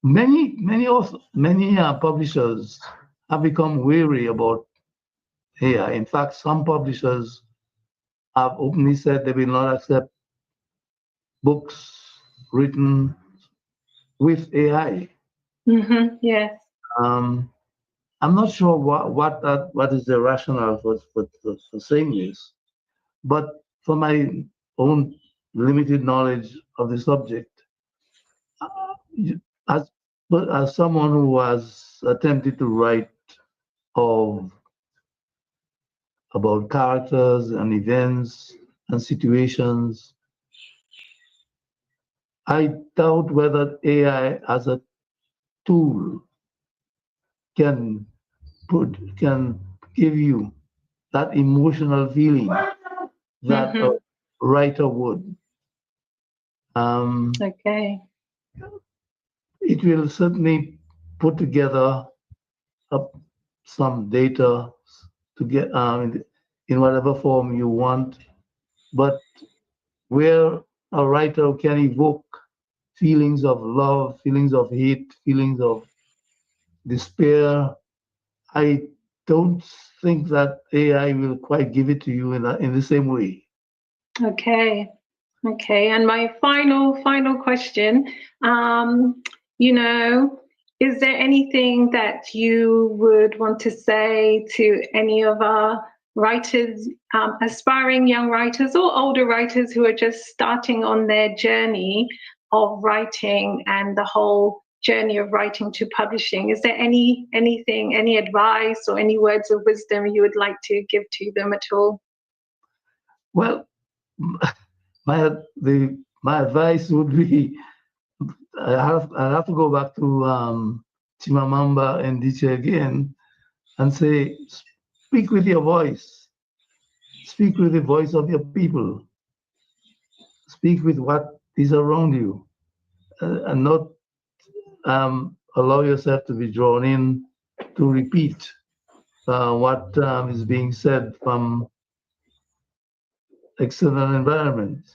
many publishers have become wary about AI. In fact, some publishers have openly said they will not accept books written with AI. Yes. I'm not sure what is the rationale for saying this, but for my own limited knowledge of the subject, as someone who has attempted to write about characters and events and situations, I doubt whether AI as a tool can give you that emotional feeling that a writer would. Okay. It will certainly put together some data to get in whatever form you want, but where a writer can evoke feelings of love, feelings of hate, feelings of despair, I don't think that AI will quite give it to you in the same way. Okay. Okay. And my final question, you know, is there anything that you would want to say to any of our writers, aspiring young writers or older writers who are just starting on their journey of writing and the whole journey of writing to publishing? Is there anything, any advice or any words of wisdom you would like to give to them at all? Well, my advice would be I have to go back to Chimamanda Adichie again and say, speak with your voice, speak with the voice of your people, speak with what is around you, and not allow yourself to be drawn in to repeat what is being said from external environments.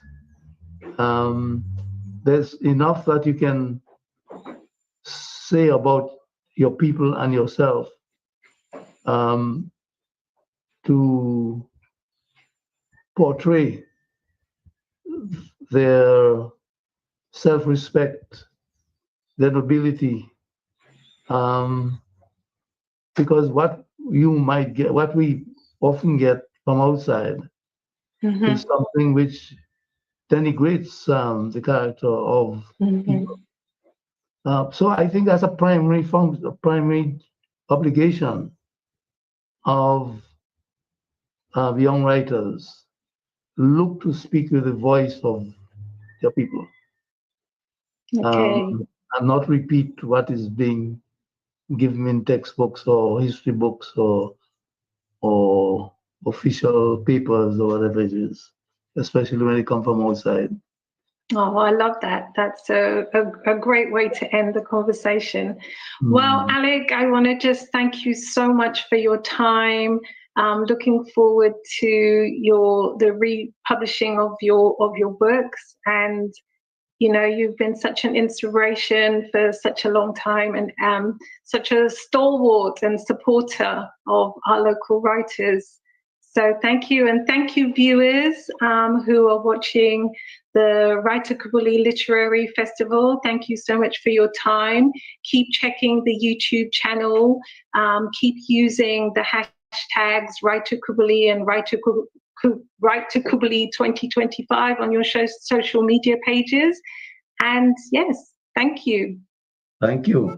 There's enough that you can say about your people and yourself to portray their self-respect, their nobility, because what we often get from outside is something which denigrates the character of people. So I think that's a primary obligation of young writers. Look to speak with the voice of your people. Okay. And not repeat what is being given in textbooks or history books or official papers or whatever it is, especially when they come from outside. Oh, I love that. That's a great way to end the conversation. Well, Alec, I want to just thank you so much for your time. Looking forward to the republishing of your works, and you know, you've been such an inspiration for such a long time, and such a stalwart and supporter of our local writers. So thank you, and thank you viewers who are watching the Write-Tukubuli Literary Festival. Thank you so much for your time. Keep checking the YouTube channel. Keep using the hashtags Write-Tukubuli and Write-Tukubuli 2025 on your social media pages. And yes, thank you. Thank you.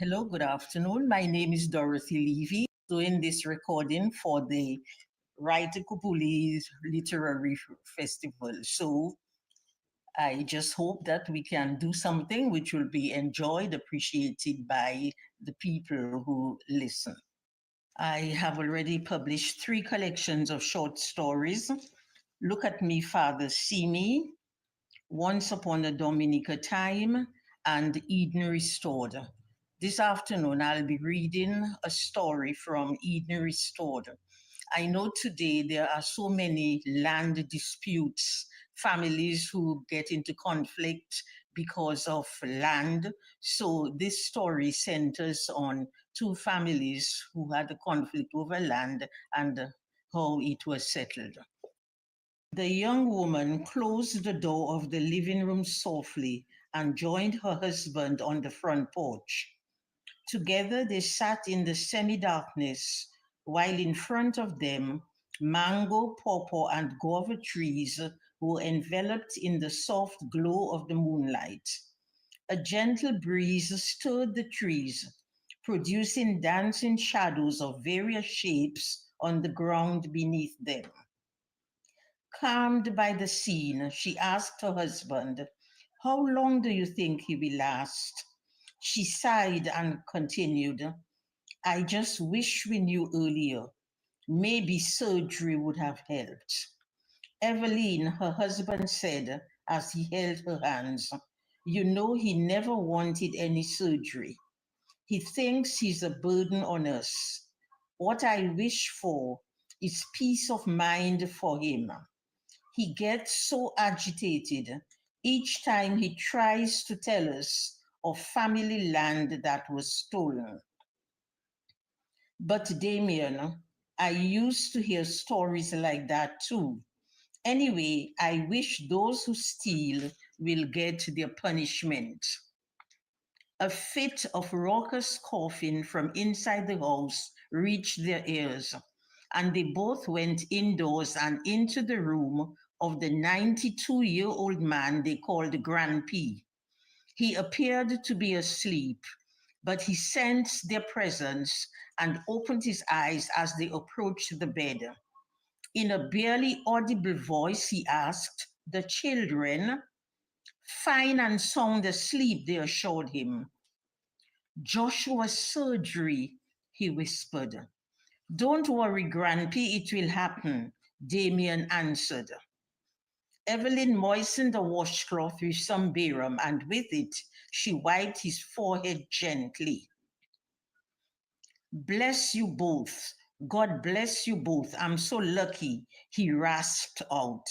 Hello, good afternoon. My name is Dorothy Levy, doing this recording for the Write-Tukubuli Literary Festival. So I just hope that we can do something which will be enjoyed, appreciated by the people who listen. I have already published 3 collections of short stories. Look at Me, Father, See Me, Once Upon a Dominica Time, and Eden Restored. This afternoon, I'll be reading a story from Eden Restored. I know today there are so many land disputes families who get into conflict because of land. So this story centers on two families who had a conflict over land and how it was settled. The young woman closed the door of the living room softly and joined her husband on the front porch. Together they sat in the semi-darkness, while in front of them, mango, pawpaw, and guava trees were enveloped in the soft glow of the moonlight. A gentle breeze stirred the trees, producing dancing shadows of various shapes on the ground beneath them. Calmed by the scene, she asked her husband, "How long do you think he will last?" She sighed and continued, "I just wish we knew earlier. Maybe surgery would have helped." Evelyn, her husband said as he held her hands, "You know, he never wanted any surgery. He thinks he's a burden on us. What I wish for is peace of mind for him. He gets so agitated each time he tries to tell us of family land that was stolen." But Damien, I used to hear stories like that too. Anyway, I wish those who steal will get their punishment. A fit of raucous coughing from inside the house reached their ears, and they both went indoors and into the room of the 92-year-old man they called Grandpa. He appeared to be asleep, but he sensed their presence and opened his eyes as they approached the bed. In a barely audible voice, he asked, "The children?" "Fine and sound asleep," they assured him. "Joshua's surgery," he whispered. "Don't worry, Grandpa, it will happen," Damien answered. Evelyn moistened a washcloth with some Barium, and with it, she wiped his forehead gently. "Bless you both. God bless you both. I'm so lucky," he rasped out.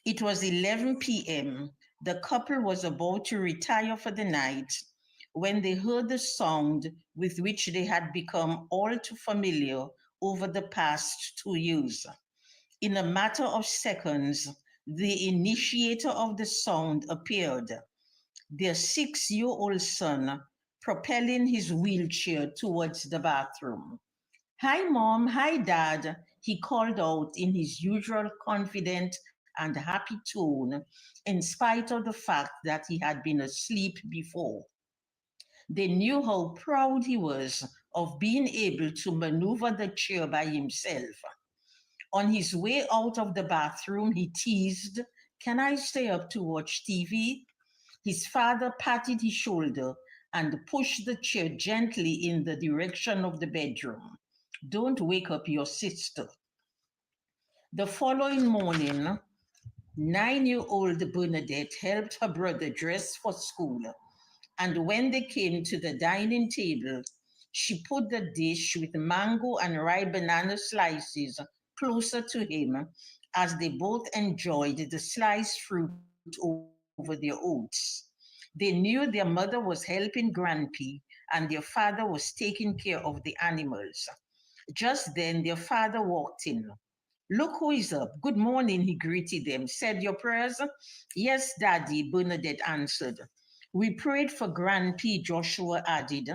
It was 11 p.m. The couple was about to retire for the night when they heard the sound with which they had become all too familiar over the past 2 years. In a matter of seconds, the initiator of the sound appeared, their 6-year-old son propelling his wheelchair towards the bathroom. "Hi, Mom. Hi, Dad," he called out in his usual confident and happy tone, in spite of the fact that he had been asleep before. They knew how proud he was of being able to maneuver the chair by himself. On his way out of the bathroom, he teased, "Can I stay up to watch TV?" His father patted his shoulder and pushed the chair gently in the direction of the bedroom. "Don't wake up your sister." The following morning, 9-year-old Bernadette helped her brother dress for school, and when they came to the dining table, she put the dish with mango and ripe banana slices closer to him as they both enjoyed the sliced fruit over their oats. They knew their mother was helping Grandpa and their father was taking care of the animals. Just then, their father walked in. "Look who is up. Good morning," he greeted them. "Said your prayers?" "Yes, Daddy," Bernadette answered. "We prayed for Grandpa," Joshua added,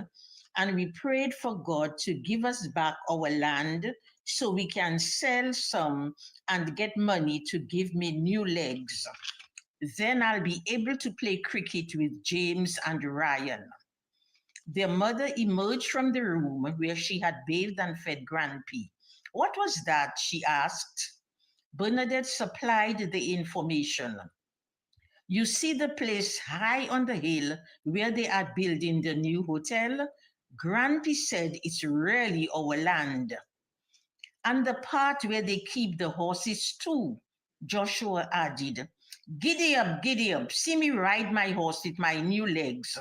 "and we prayed for God to give us back our land so we can sell some and get money to give me new legs. Then I'll be able to play cricket with James and Ryan." Their mother emerged from the room where she had bathed and fed Grandpa. "What was that?" she asked. Bernadette supplied the information. "You see the place high on the hill where they are building the new hotel? Grandpa said it's really our land. And the part where they keep the horses too," Joshua added. Giddy up, see me ride my horse with my new legs."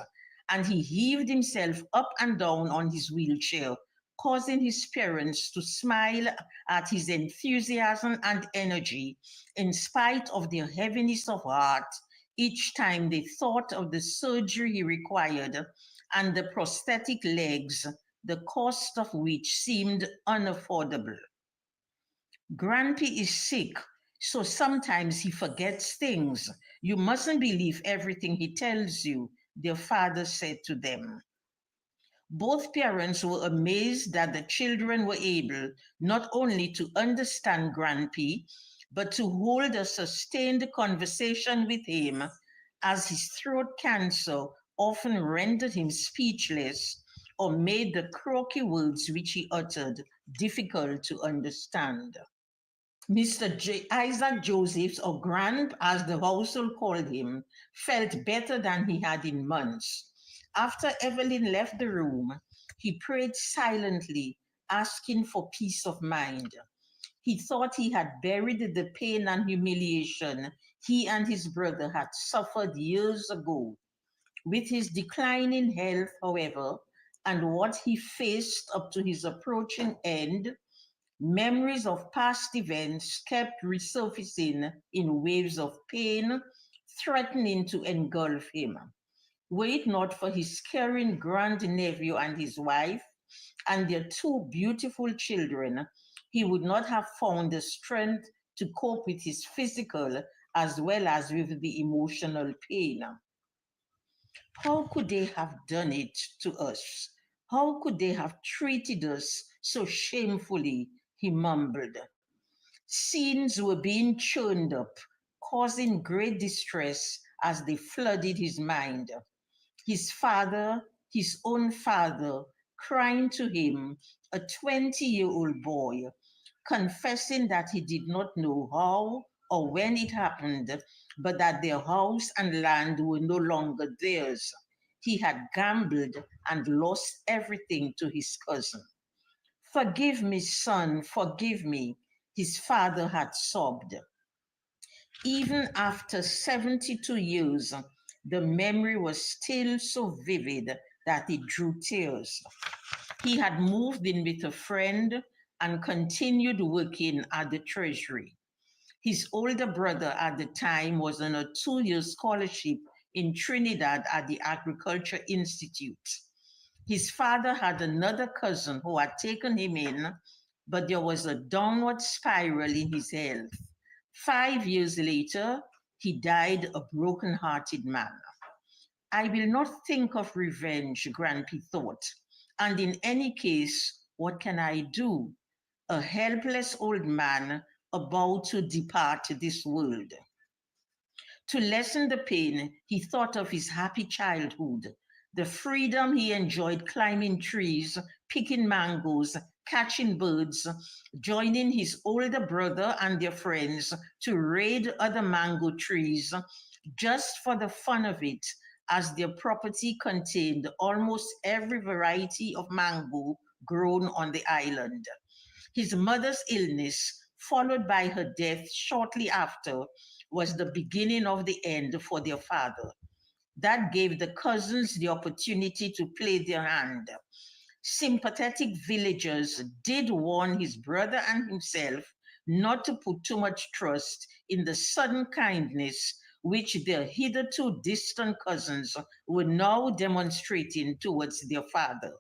And he heaved himself up and down on his wheelchair, causing his parents to smile at his enthusiasm and energy in spite of their heaviness of heart each time they thought of the surgery he required and the prosthetic legs, the cost of which seemed unaffordable. Grampy is sick, so sometimes he forgets things. You mustn't believe everything he tells you, their father said to them. Both parents were amazed that the children were able not only to understand Grampy, but to hold a sustained conversation with him, as his throat cancer often rendered him speechless or made the croaky words which he uttered difficult to understand. Mr. Isaac Josephs, or Gramp, as the household called him, felt better than he had in months. After Evelyn left the room, he prayed silently, asking for peace of mind. He thought he had buried the pain and humiliation he and his brother had suffered years ago. With his declining health, however, and what he faced up to his approaching end, memories of past events kept resurfacing in waves of pain, threatening to engulf him. Were it not for his caring grandnephew and his wife and their two beautiful children, he would not have found the strength to cope with his physical as well as with the emotional pain. How could they have done it to us? How could they have treated us so shamefully? He mumbled. Scenes were being churned up, causing great distress as they flooded his mind. His father, his own father, crying to him, a 20-year-old boy, confessing that he did not know how or when it happened, but that their house and land were no longer theirs. He had gambled and lost everything to his cousin. Forgive me, son, forgive me, his father had sobbed. Even after 72 years, the memory was still so vivid that it drew tears. He had moved in with a friend and continued working at the Treasury. His older brother at the time was on a 2-year scholarship in Trinidad at the Agriculture Institute. His father had another cousin who had taken him in, but there was a downward spiral in his health. 5 years later, he died a broken-hearted man. I will not think of revenge, Grampy thought. And in any case, what can I do? A helpless old man about to depart this world. To lessen the pain, he thought of his happy childhood, the freedom he enjoyed climbing trees, picking mangoes, catching birds, joining his older brother and their friends to raid other mango trees just for the fun of it, as their property contained almost every variety of mango grown on the island. His mother's illness, followed by her death shortly after, was the beginning of the end for their father. That gave the cousins the opportunity to play their hand. Sympathetic villagers did warn his brother and himself not to put too much trust in the sudden kindness which their hitherto distant cousins were now demonstrating towards their father.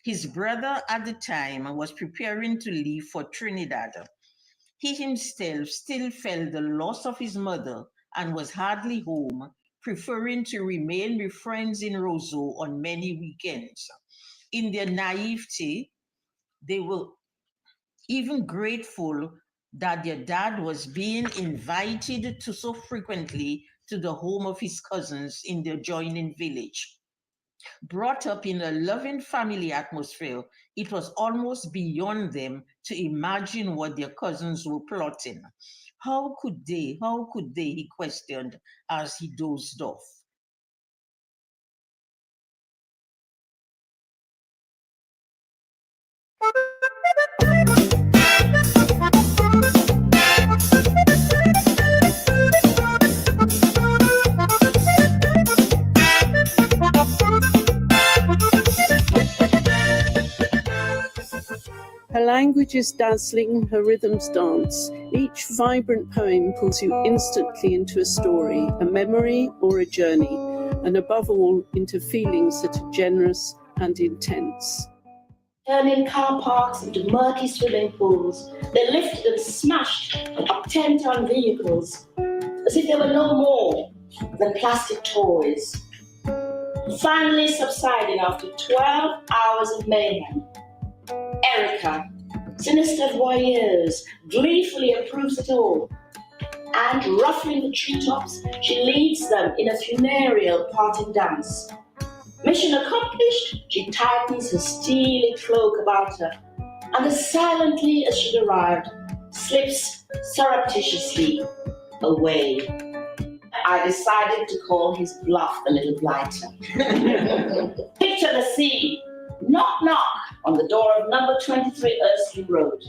His brother at the time was preparing to leave for Trinidad. He himself still felt the loss of his mother and was hardly home, preferring to remain with friends in Roseau on many weekends. In their naivety, they were even grateful that their dad was being invited to so frequently to the home of his cousins in the adjoining village. Brought up in a loving family atmosphere, it was almost beyond them to imagine what their cousins were plotting. How could they, he questioned as he dozed off. Her language is dazzling, her rhythms dance. Each vibrant poem pulls you instantly into a story, a memory or a journey, and above all, into feelings that are generous and intense. Turning car parks into murky swimming pools, they lifted and smashed up 10-ton vehicles, as if they were no more than plastic toys. Finally subsiding after 12 hours of mayhem, Erica, sinister voyeurs, gleefully approves it all. And ruffling the treetops, she leads them in a funereal parting dance. Mission accomplished, she tightens her steely cloak about her, and as silently as she'd arrived, slips surreptitiously away. I decided to call his bluff a little blighter. Picture the scene. Knock, knock on the door of number 23 Erskine Road.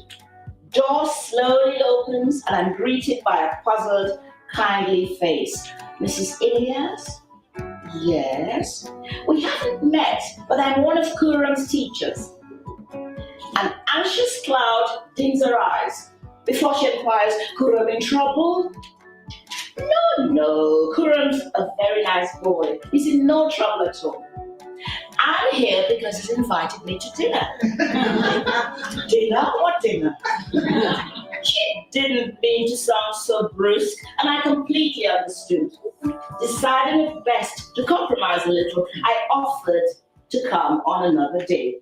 Door slowly opens and I'm greeted by a puzzled, kindly face. Mrs. Ilias? Yes. We haven't met, but I'm one of Kuram's teachers. An anxious cloud dims her eyes before she inquires, Kuram in trouble? No, Kuram's a very nice boy. He's in no trouble at all. I'm here because he's invited me to dinner. Dinner? What dinner? She didn't mean to sound so brusque, and I completely understood. Deciding it best to compromise a little, I offered to come on another day.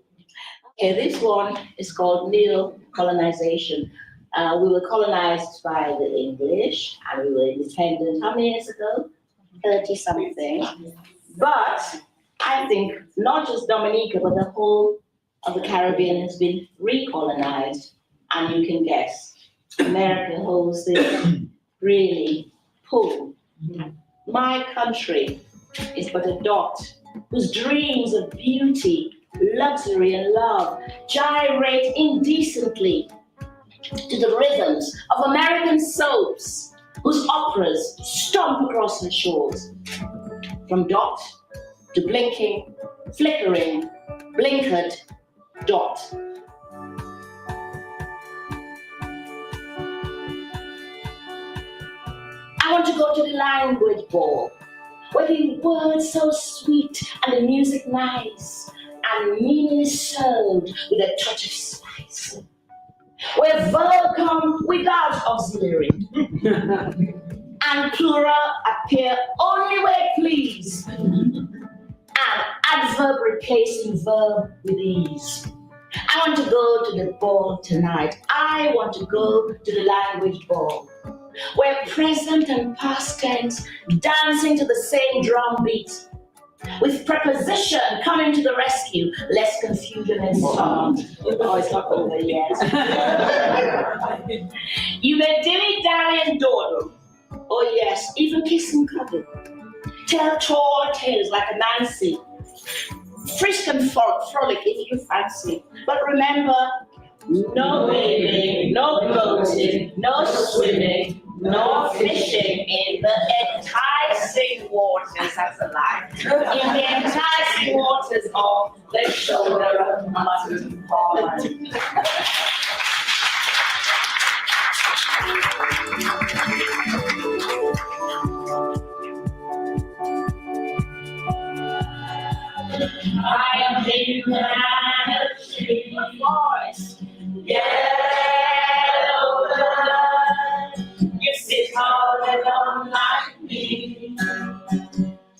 Okay, this one is called neo-colonization. We were colonized by the English, and we were independent how many years ago? 30-something. But I think not just Dominica, but the whole of the Caribbean has been recolonized. And you can guess, America holds this really pull. My country is but a dot whose dreams of beauty, luxury, and love gyrate indecently to the rhythms of American soaps, whose operas stomp across her shores. From dot to blinking, flickering, blinkered dot. I want to go to the language ball, where the words so sweet and the music nice, and meaning is served with a touch of spice. Where verb come without auxiliary, and plural appear only where please, and adverb replacing verb with ease. I want to go to the ball tonight. I want to go to the language ball, where present and past tense dancing to the same drum beat, with preposition coming to the rescue, less confusion and sound. Oh, it's not over yet. You may dilly-dally and dawdle. Oh yes, even kiss and cuddle. Tell tall tales like a Nancy. Frisk and frolic if you fancy. But remember, no bathing, no boating, no swimming, no fishing in the enticing waters, that's a lie, in the enticing waters of the shoulder of Mutton Pond. I am the man of tree forest, yellow blood. You sit all alone like me.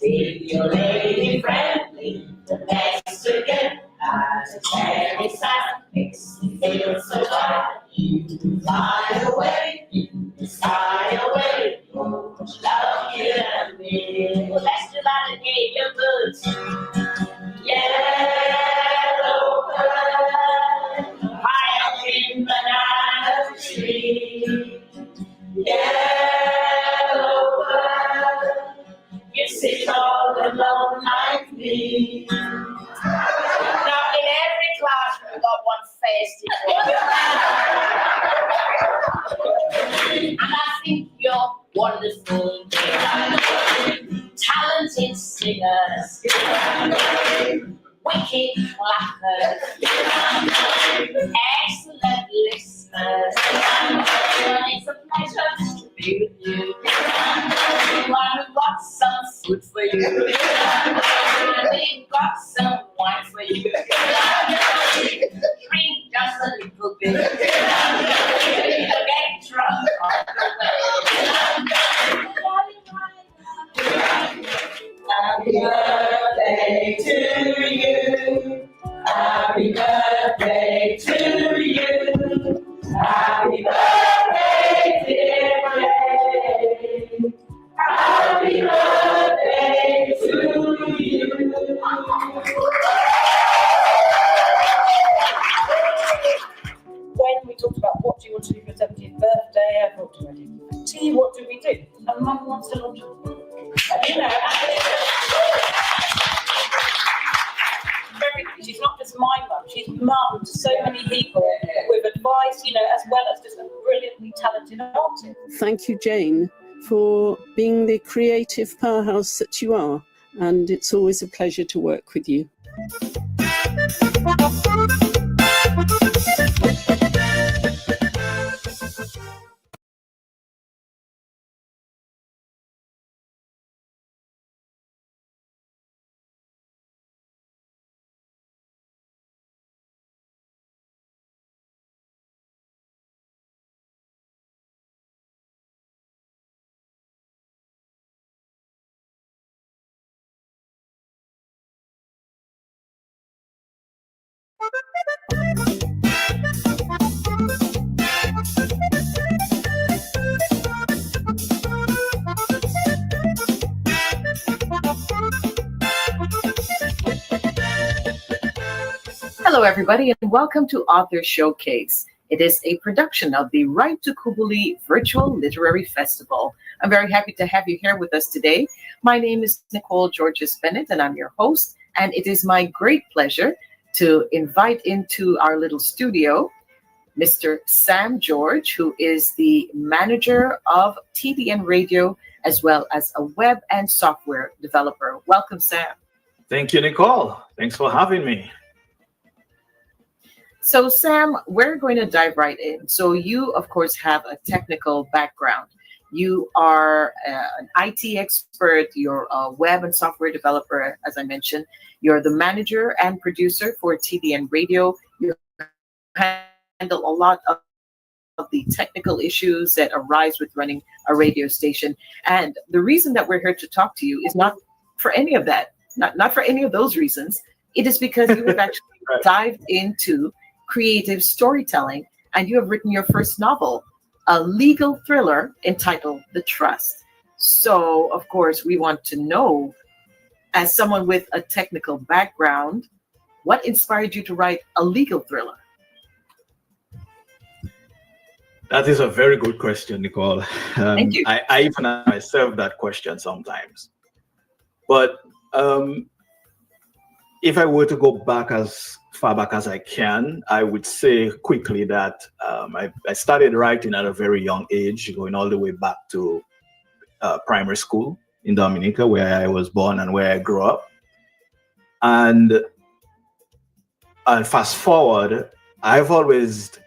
Take your lady friendly, the best to get. As a cherry sand makes me feel so bad. You fly away, sigh away. Love you and me. Well, let's do that again, your boots. Yellow bird, high up in banana tree. Yellow bird, you sit all alone like me. Now, in every class, we've got one feisty boy. And I think you're wonderful. Talented singers, wicked clappers, excellent Happy birthday, dear Ray. Happy birthday to you. When we talked about what do you want to do for your 70th birthday, I thought, do I do tea? What do we do? And Mum wants to launch a book. You know, she's not just my mum, she's mum to so many people with advice, you know, as well as just a brilliantly talented artist. Thank you, Jane, for being the creative powerhouse that you are, and it's always a pleasure to work with you. Hello, everybody, and welcome to Author Showcase. It is a production of the Write-Tukubuli Virtual Literary Festival. I'm very happy to have you here with us today. My name is Nicole Georges Bennett, and I'm your host. And it is my great pleasure to invite into our little studio Mr. Sam George, who is the manager of TDN Radio, as well as a web and software developer. Welcome, Sam. Thank you, Nicole. Thanks for having me. So, Sam, we're going to dive right in. So you, of course, have a technical background. You are an IT expert. You're a web and software developer, as I mentioned. You're the manager and producer for TDN Radio. You handle a lot of the technical issues that arise with running a radio station. And the reason that we're here to talk to you is not for any of that, not for any of those reasons. It is because you have actually dived into creative storytelling, and you have written your first novel, a legal thriller entitled The Trust. So, of course, we want to know, as someone with a technical background, what inspired you to write a legal thriller? That is a very good question, Nicole. Thank you. I even ask myself that question sometimes. But if I were to go back as far back as I can, I would say quickly that I started writing at a very young age, going all the way back to primary school in Dominica, where I was born and where I grew up. And fast forward, I've always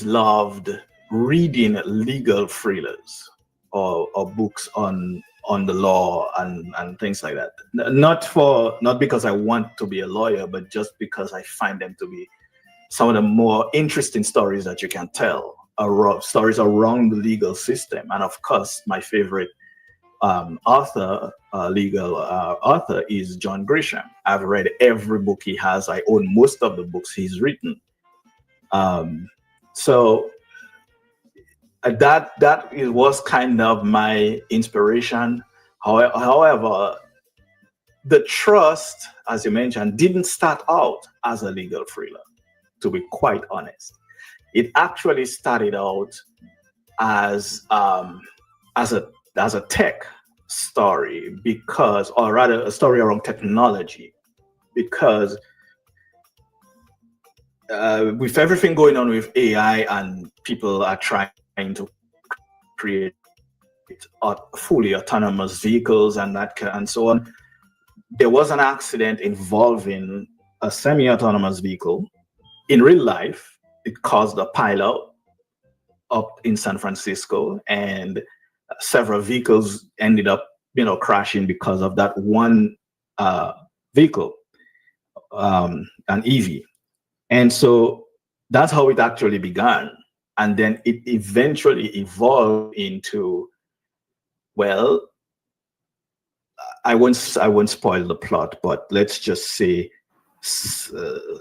loved reading legal thrillers or books on the law and things like that. Not because I want to be a lawyer, but just because I find them to be some of the more interesting stories that you can tell, stories around the legal system. And of course, my favorite legal author is John Grisham. I've read every book he has. I own most of the books he's written. So that was kind of my inspiration. However, The Trust, as you mentioned, didn't start out as a legal thriller, to be quite honest. It actually started out as a tech story, or rather a story around technology, because with everything going on with AI and people are trying to create fully autonomous vehicles and so on, there was an accident involving a semi-autonomous vehicle in real life. It caused a pileup up in San Francisco, and several vehicles ended up, crashing because of that one vehicle, an EV. And so that's how it actually began. And then it eventually evolved into, well, I won't spoil the plot, but let's just say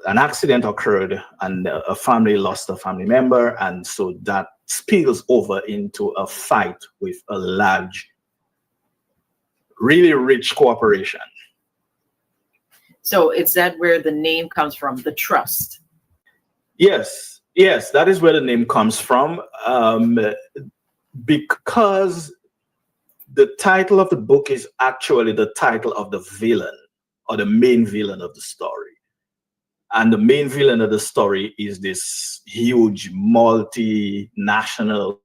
an accident occurred and a family lost a family member, and so that spills over into a fight with a large, really rich corporation. So is that where the name comes from, the trust? Yes, that is where the name comes from, because the title of the book is actually the title of the villain, or the main villain of the story. And the main villain of the story is this huge multinational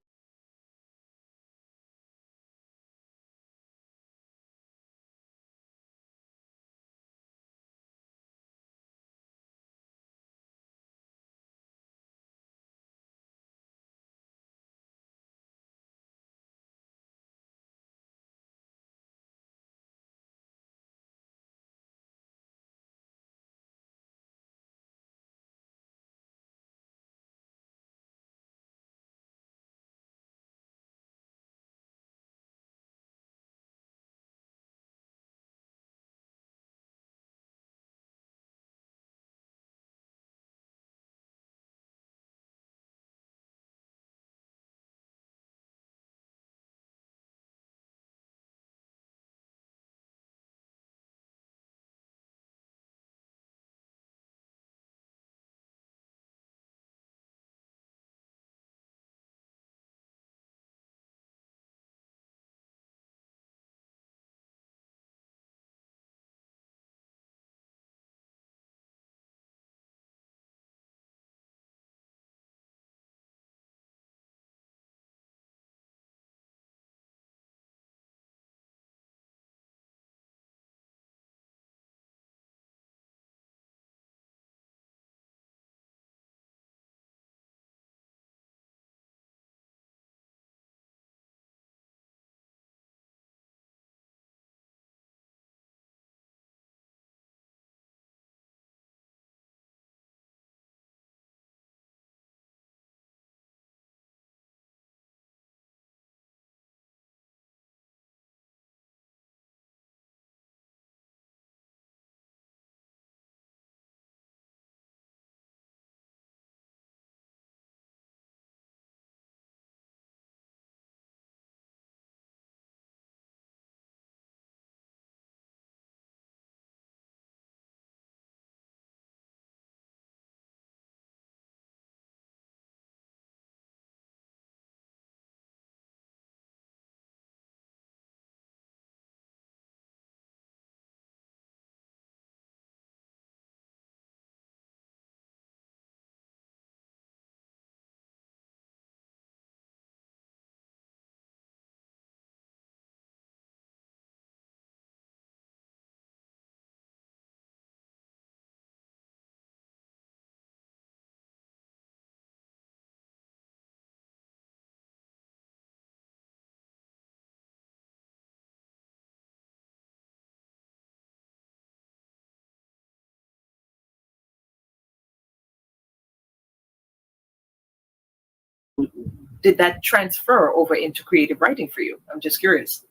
Did that transfer over into creative writing for you? I'm just curious.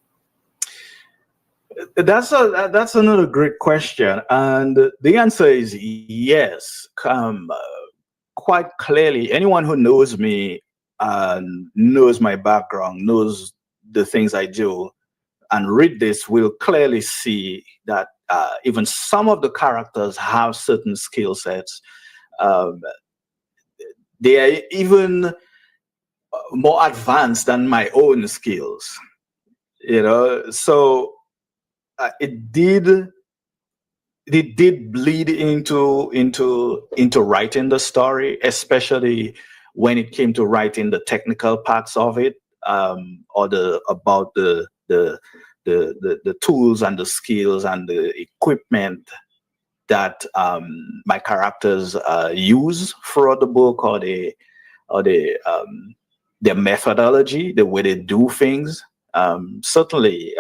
That's another great question, and the answer is yes. Quite clearly, anyone who knows me and knows my background, knows the things I do, and read this will clearly see that even some of the characters have certain skill sets. Um, they are even more advanced than my own skills. So it did bleed into writing the story, especially when it came to writing the technical parts of it, or about the tools and the skills and the equipment that my characters use for the book, or their methodology, the way they do things. Certainly,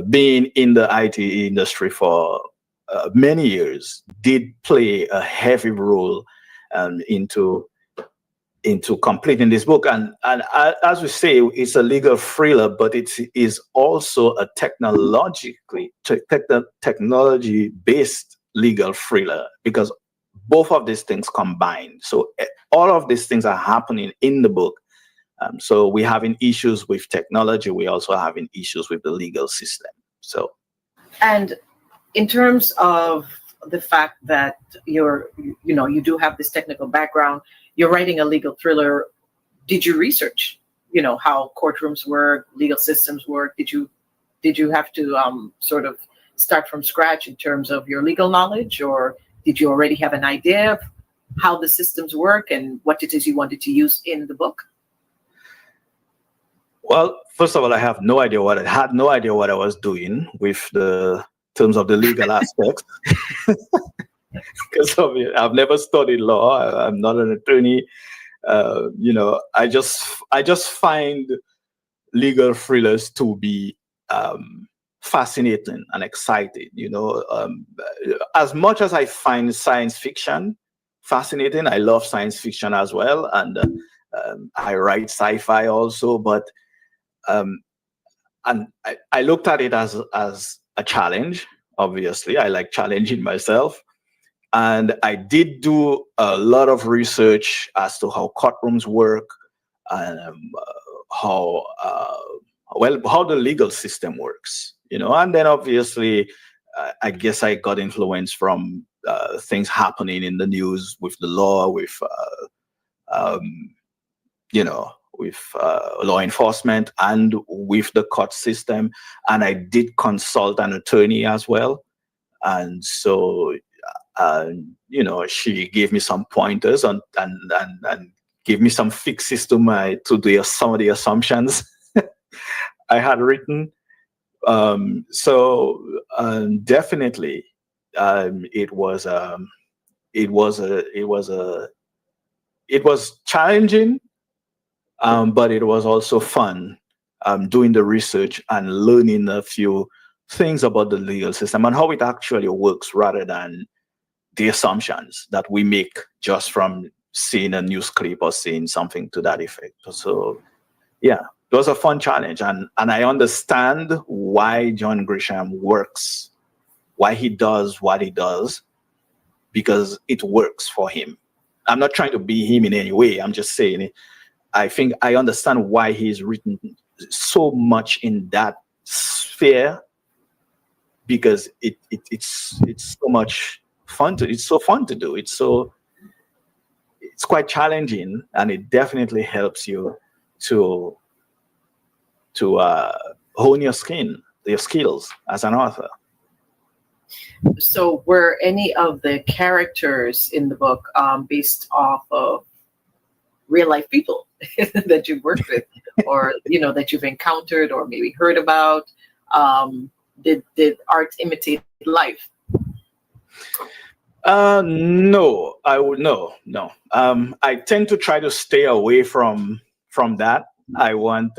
being in the IT industry for many years did play a heavy role into completing this book. And as we say, it's a legal thriller, but it is also a technology-based legal thriller, because both of these things combined. So all of these things are happening in the book. So we're having issues with technology. We're also having issues with the legal system. So, and in terms of the fact that you do have this technical background, you're writing a legal thriller. Did you research, how courtrooms work, legal systems work? Did you have to sort of start from scratch in terms of your legal knowledge, or did you already have an idea of how the systems work and what it is you wanted to use in the book? Well, first of all, I had no idea what I was doing with the terms of the legal aspects. Because I've never studied law. I'm not an attorney. I just find legal thrillers to be fascinating and exciting. As much as I find science fiction fascinating, I love science fiction as well, and I write sci-fi also. But and I looked at it as a challenge. Obviously, I like challenging myself. And I did do a lot of research as to how courtrooms work, and how the legal system works, And then obviously, I guess I got influence from things happening in the news with the law, with law enforcement, and with the court system. And I did consult an attorney as well, and so. She gave me some pointers and gave me some fixes to some of the assumptions I had written. Definitely, it was challenging, but it was also fun doing the research and learning a few things about the legal system and how it actually works, rather than the assumptions that we make just from seeing a news clip or seeing something to that effect. So, yeah, it was a fun challenge. And I understand why John Grisham works, why he does what he does, because it works for him. I'm not trying to be him in any way. I'm just saying it. I think I understand why he's written so much in that sphere, because it's so much fun to do. It's quite challenging, and it definitely helps you to hone your skills as an author. So were any of the characters in the book based off of real life people that you've worked with, or that you've encountered or maybe heard about? Did art imitate life? No, I would no. I tend to try to stay away from that. I want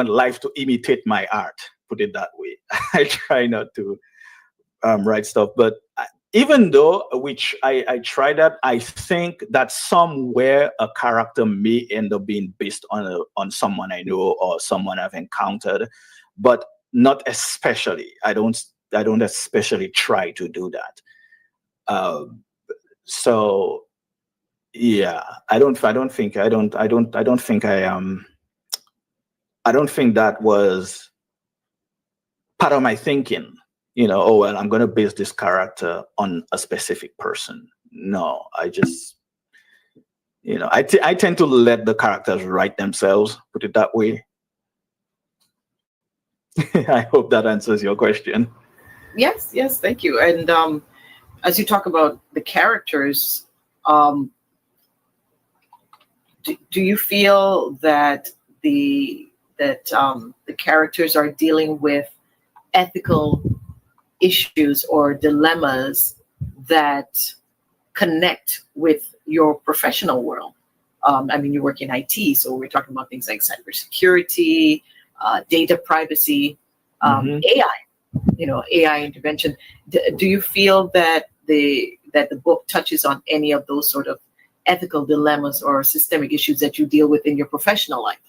life to imitate my art. Put it that way. I try not to write stuff, but even though, which I try that, I think that somewhere a character may end up being based on someone I know or someone I've encountered, but not especially. I don't especially try to do that. So yeah, I don't think that was part of my thinking. I'm going to base this character on a specific person. No, I just, I tend to let the characters write themselves, put it that way. I hope that answers your question. Yes, thank you. And as you talk about the characters, do you feel that the characters are dealing with ethical issues or dilemmas that connect with your professional world? You work in IT, so we're talking about things like cybersecurity, data privacy, AI. AI intervention. Do you feel that the book touches on any of those sort of ethical dilemmas or systemic issues that you deal with in your professional life?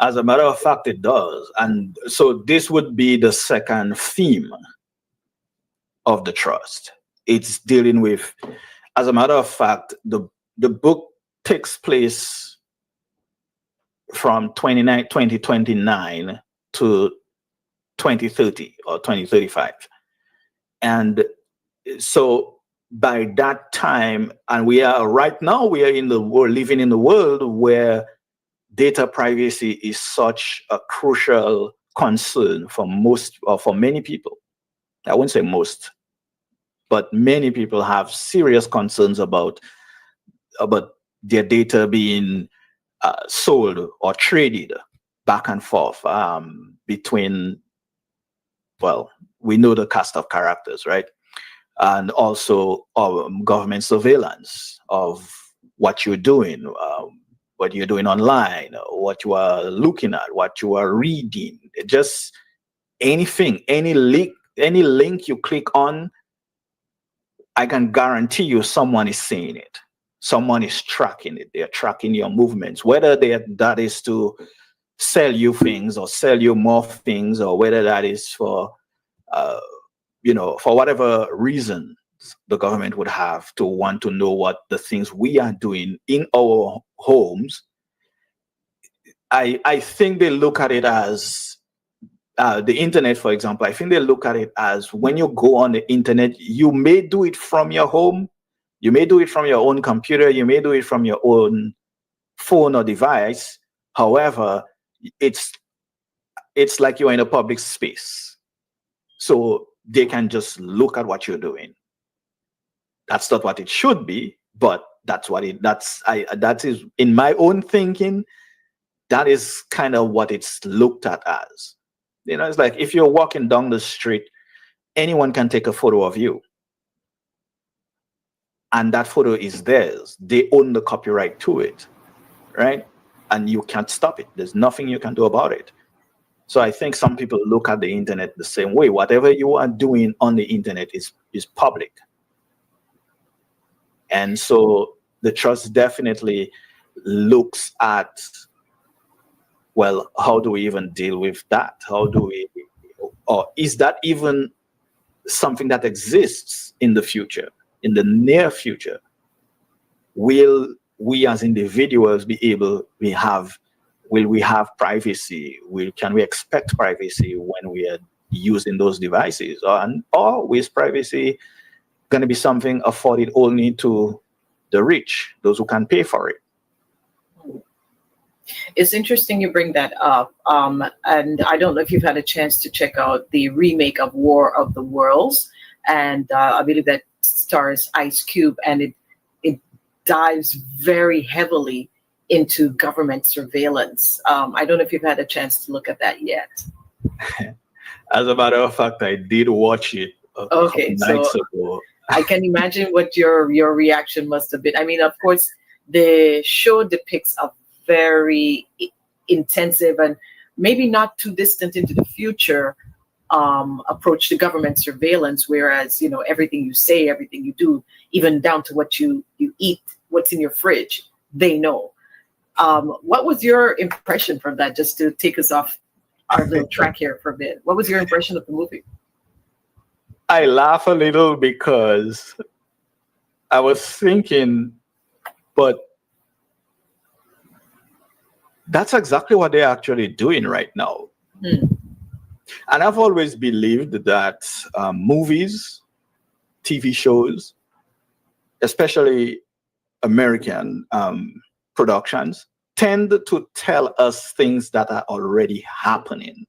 As a matter of fact, it does. And so this would be the second theme of the trust. It's dealing with, as a matter of fact, the book takes place from 2029 to 2030 or 2035. And so by that time, and we are right now, we are in the world, living in the world where data privacy is such a crucial concern for most, or for many people. I wouldn't say most, but many people have serious concerns about their data being sold or traded back and forth between, well, we know the cast of characters, right? And also government surveillance of what you're doing online, what you are looking at, what you are reading, just anything, any link you click on, I can guarantee you someone is seeing it. Someone is tracking it. They're tracking your movements, whether that is to sell you things or sell you more things, or whether that is for, for whatever reason the government would have to want to know what the things we are doing in our homes. I think they look at it as the internet, for example. I think they look at it as when you go on the internet, you may do it from your home, you may do it from your own computer, you may do it from your own phone or device. However, it's like you're in a public space. So they can just look at what you're doing. That's not what it should be, but that's what that is in my own thinking. That is kind of what it's looked at as. It's like if you're walking down the street, anyone can take a photo of you. And that photo is theirs. They own the copyright to it, right? And you can't stop it. There's nothing you can do about it. So I think some people look at the internet the same way. Whatever you are doing on the internet is public. And so the trust definitely looks at, well, how do we even deal with that? Or is that even something that exists in the future, in the near future? Will we as individuals will we have privacy? Can we expect privacy when we are using those devices? Or is privacy going to be something afforded only to the rich, those who can pay for it? It's interesting you bring that up. And I don't know if you've had a chance to check out the remake of War of the Worlds. And I believe that stars Ice Cube, and it dives very heavily into government surveillance. I don't know if you've had a chance to look at that yet. As a matter of fact, I did watch it a couple nights ago. I can imagine what your reaction must have been. I mean, of course, the show depicts a very intensive and maybe not too distant into the future approach to government surveillance, whereas, everything you say, everything you do, even down to what you eat, what's in your fridge, they know. What was your impression from that, just to take us off our little track here for a bit? What was your impression of the movie? I laugh a little because I was thinking, but that's exactly what they're actually doing right now. And I've always believed that movies, TV shows, especially American productions, tend to tell us things that are already happening.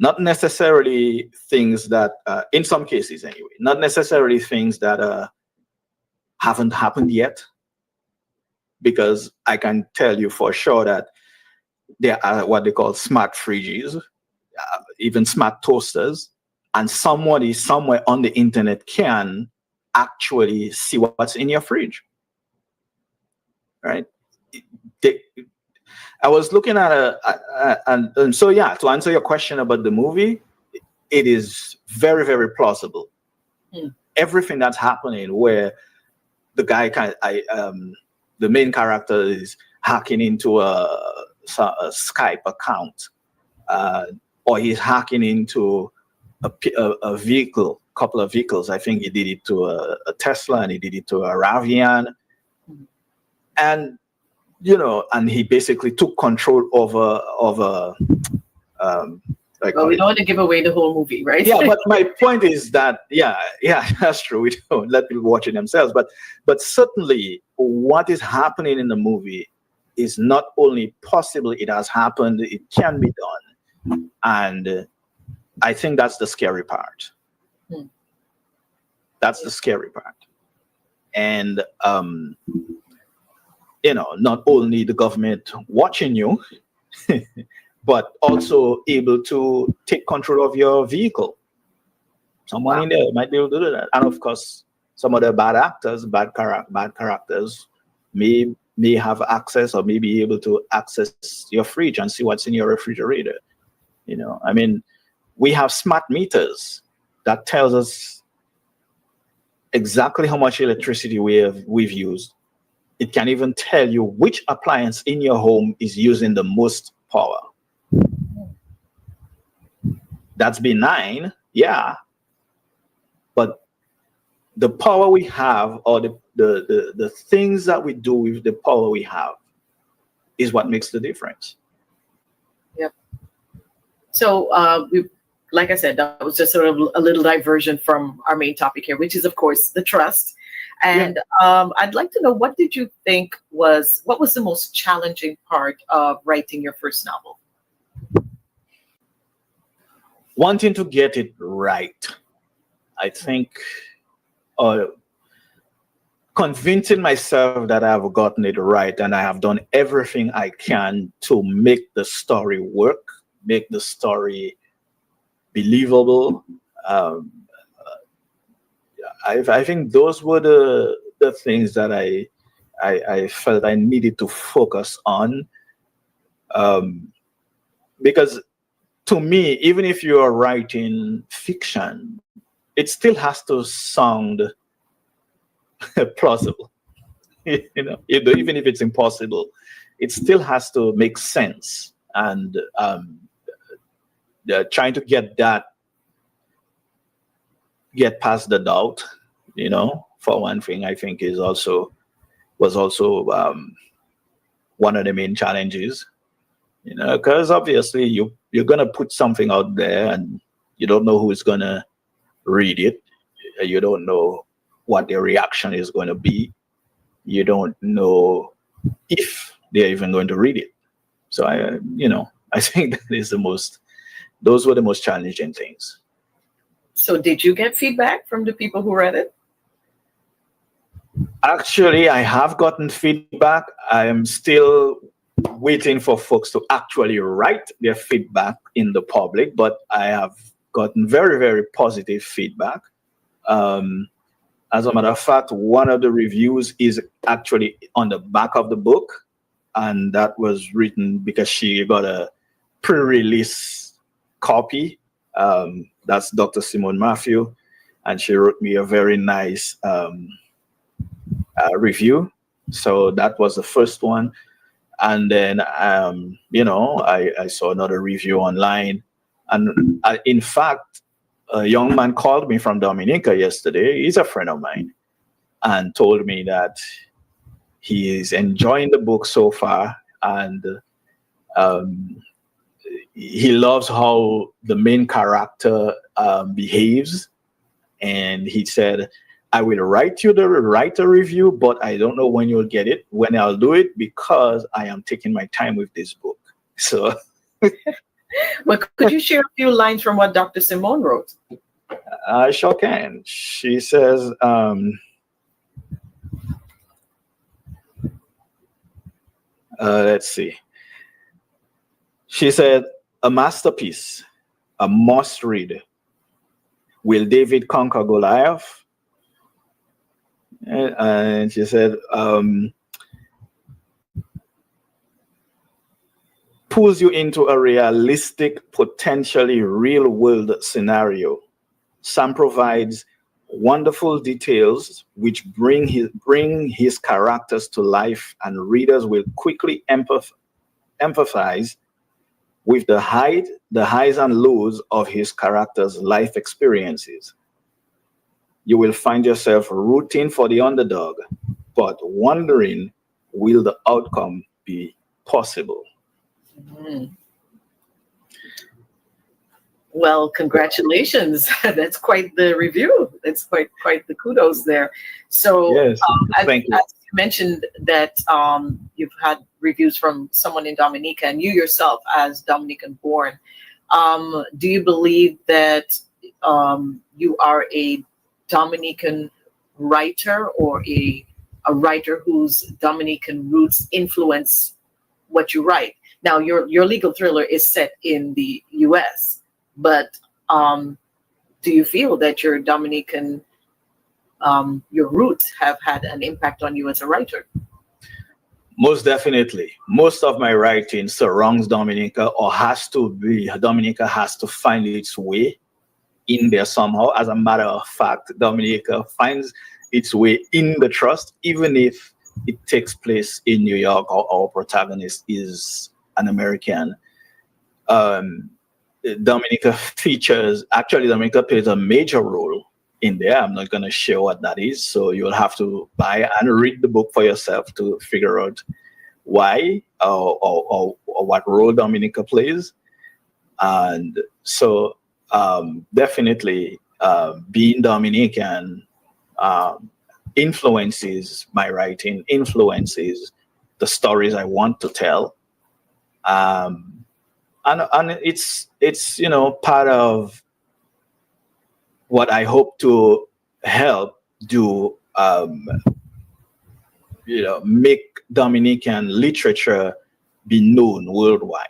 Not necessarily things that, in some cases anyway, not necessarily things that haven't happened yet. Because I can tell you for sure that there are what they call smart fridges, even smart toasters, and somebody somewhere on the internet can actually see what's in your fridge, right? I was looking at and so yeah, to answer your question about the movie, it is very, very plausible. Everything that's happening where the guy the main character is hacking into Skype account, or he's hacking into a vehicle, couple of vehicles. I think he did it to a Tesla, and he did it to a Rivian, and and he basically took control over. Well, we don't want to give away the whole movie, right? Yeah, but my point is that yeah, that's true. We don't let people watch it themselves, but certainly what is happening in the movie is not only possible; it has happened. It can be done, and I think that's the scary part. That's the scary part, and not only the government watching you. But also able to take control of your vehicle. Someone in there might be able to do that. And of course, some of the bad actors, bad characters may have access or may be able to access your fridge and see what's in your refrigerator. I mean, we have smart meters that tells us exactly how much electricity we've used. It can even tell you which appliance in your home is using the most power. That's benign, yeah. But the power we have, or the things that we do with the power we have, is what makes the difference. Yep. So, like I said, that was just sort of a little diversion from our main topic here, which is, of course, the trust. And I'd like to know, what did you think what was the most challenging part of writing your first novel? Wanting to get it right, I think, convincing myself that I have gotten it right and I have done everything I can to make the story work, make the story believable. I think those were the things that I felt I needed to focus on, because to me, even if you are writing fiction, it still has to sound plausible. Even if it's impossible, it still has to make sense. And trying to get past the doubt, for one thing, I think was also one of the main challenges. Because obviously you're gonna put something out there and you don't know who's gonna read it. You don't know what their reaction is going to be. You don't know if they're even going to read it. So I think those were the most challenging things. So did you get feedback from the people who read it? Actually, I have gotten feedback. I am still waiting for folks to actually write their feedback in the public, but I have gotten very, very positive feedback. As a matter of fact, one of the reviews is actually on the back of the book, and that was written because she got a pre-release copy. That's Dr. Simone Matthew, and she wrote me a very nice review. So that was the first one. And then, I saw another review online. And in fact, a young man called me from Dominica yesterday. He's a friend of mine, and told me that he is enjoying the book so far. And he loves how the main character behaves. And he said, I will write a review, but I don't know when you'll get it, when I'll do it, because I am taking my time with this book. So, well, could you share a few lines from what Dr. Simone wrote? I sure can. She says, let's see. She said, a masterpiece, a must read. Will David conquer Goliath? And she said, pulls you into a realistic, potentially real-world scenario. Sam provides wonderful details which bring his characters to life, and readers will quickly empathize with the highs and lows of his character's life experiences. You will find yourself rooting for the underdog, but wondering, will the outcome be possible? Mm. Well, congratulations. That's quite the review. That's quite the kudos there. So, Yes, thank you. as you mentioned that you've had reviews from someone in Dominica and you yourself as Dominican born. Do you believe that you are a Dominican writer or a writer whose Dominican roots influence what you write? Now, your legal thriller is set in the U.S., but do you feel that your Dominican, your roots have had an impact on you as a writer? Most definitely. Most of my writing surrounds Dominica, or has to be. Dominica has to find its way in there somehow. As a matter of fact, Dominica finds its way in the trust, even if it takes place in New York, or our protagonist is an American. Dominica plays a major role in there. I'm not going to share what that is, so you'll have to buy and read the book for yourself to figure out why or what role Dominica plays. And so definitely being Dominican influences my writing, influences the stories I want to tell. And it's part of what I hope to help do, make Dominican literature be known worldwide.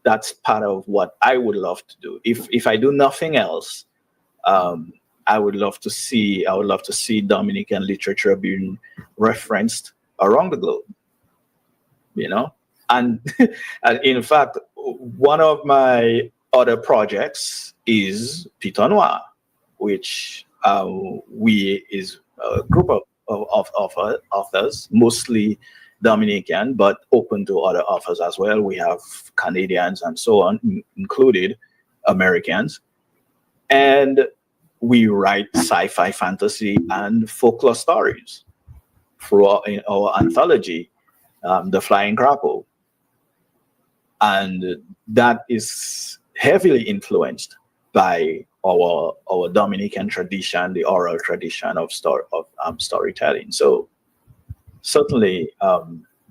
That's part of what I would love to do. If I do nothing else, I would love to see Dominican literature being referenced around the globe. And, and in fact, one of my other projects is Piton Noir, which is a group of authors, mostly Dominican, but open to other authors as well. We have Canadians and so on, included Americans. And we write sci-fi, fantasy, and folklore stories through our anthology, The Flying Grapple. And that is heavily influenced by our Dominican tradition, the oral tradition of storytelling. So certainly,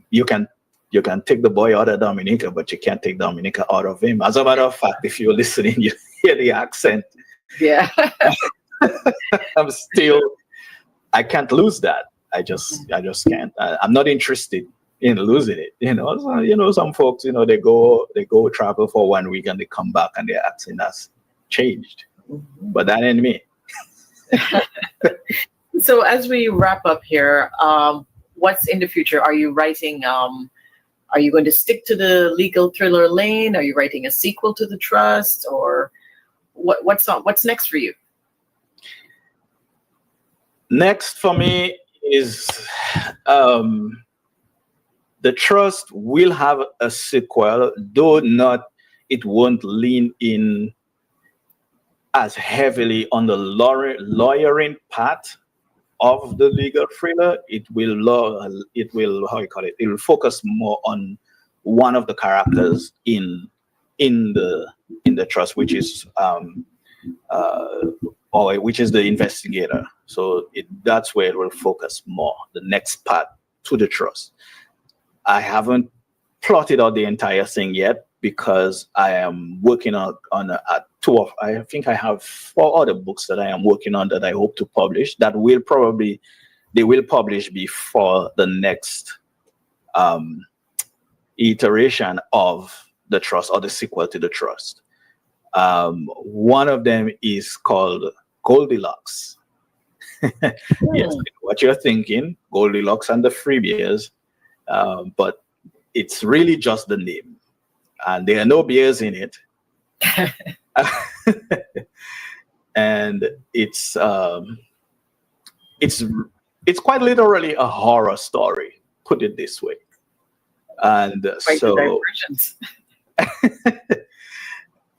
you can take the boy out of Dominica, but you can't take Dominica out of him. As a matter of fact, if you're listening, you hear the accent. Yeah. I can't lose that. I just can't. I'm not interested in losing it. So, some folks, they go travel for 1 week and they come back and their accent has changed. But that ain't me. So as we wrap up here, what's in the future? Are you writing? Are you going to stick to the legal thriller lane? Are you writing a sequel to The Trust, or what's next for you? Next for me is The Trust will have a sequel, though it won't lean in as heavily on the lawyering part of the legal thriller. It will focus more on one of the characters in the trust, which is the investigator. So that's where it will focus more, the next part to The Trust. I haven't plotted out the entire thing yet because I am working on I think I have 4 other books that I am working on that I hope to publish, that they will publish before the next iteration of The Trust, or the sequel to The Trust. One of them is called Goldilocks. Yes, what you're thinking, Goldilocks and the Three Bears, but it's really just the name, and there are no bears in it. And it's quite literally a horror story, put it this way. And Quite the so divergence.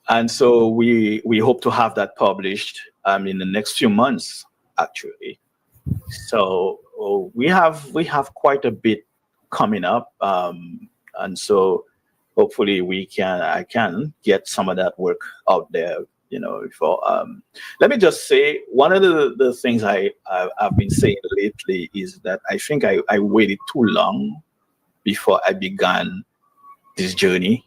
and so we hope to have that published in the next few months, actually. So we have quite a bit coming up, and so hopefully I can get some of that work out there. For let me just say, one of the things I've been saying lately is that I think I waited too long before I began this journey.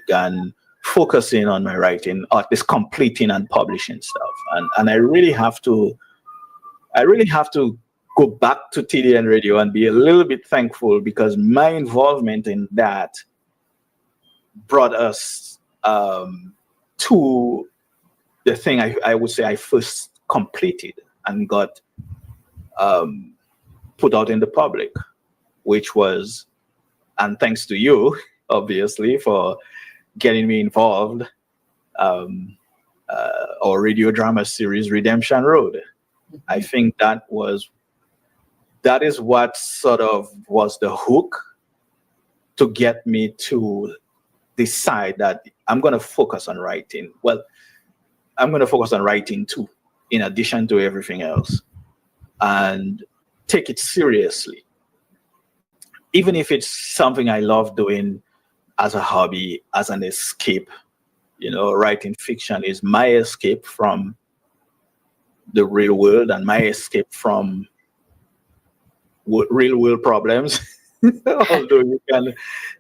Began focusing on my writing, or this completing and publishing stuff, and I really have to go back to TDN Radio and be a little bit thankful, because my involvement in that brought us to the thing I would say I first completed and got put out in the public, which was, and thanks to you, obviously, for getting me involved, our radio drama series, Redemption Road. I think that is what sort of was the hook to get me to decide that I'm going to focus on writing. Well, I'm going to focus on writing too, in addition to everything else, and take it seriously. Even if it's something I love doing as a hobby, as an escape, writing fiction is my escape from the real world and my escape from real world problems. Although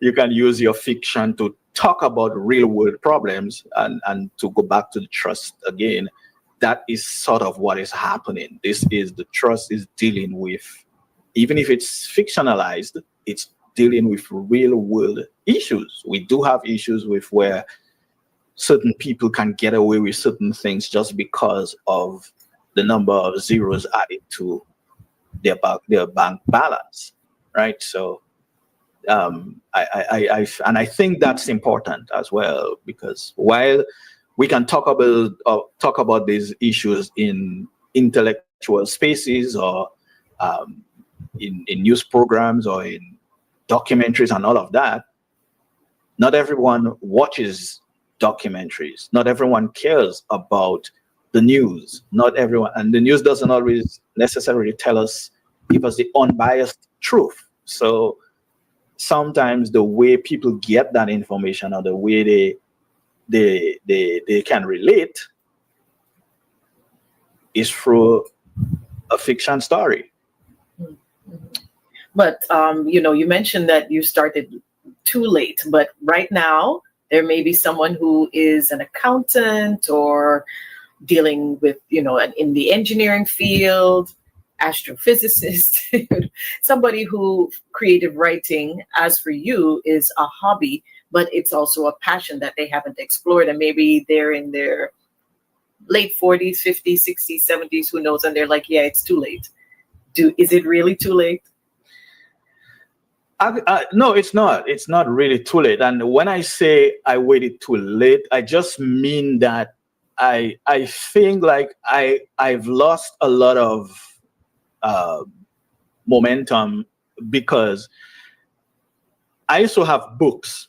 you can use your fiction to talk about real world problems and to go back to the trust again. That is sort of what is happening. The trust is dealing with, even if it's fictionalized, it's dealing with real world issues. We do have issues with where certain people can get away with certain things just because of the number of zeros added to their bank balance, right? So, I think that's important as well, because while we can talk about these issues in intellectual spaces or in news programs or in documentaries and all of that, not everyone watches documentaries. Not everyone cares about the news. Not everyone, and the news doesn't always necessarily give us the unbiased truth. So sometimes the way people get that information, or the way they can relate, is through a fiction story. But you mentioned that you started too late, but right now there may be someone who is an accountant or dealing with, in the engineering field, astrophysicist, somebody who creative writing, as for you, is a hobby, but it's also a passion that they haven't explored. And maybe they're in their late 40s, 50s, 60s, 70s, who knows? And they're like, yeah, it's too late. Is it really too late? No, it's not. It's not really too late. And when I say I waited too late, I just mean that I think like I've lost a lot of momentum, because I used to have books.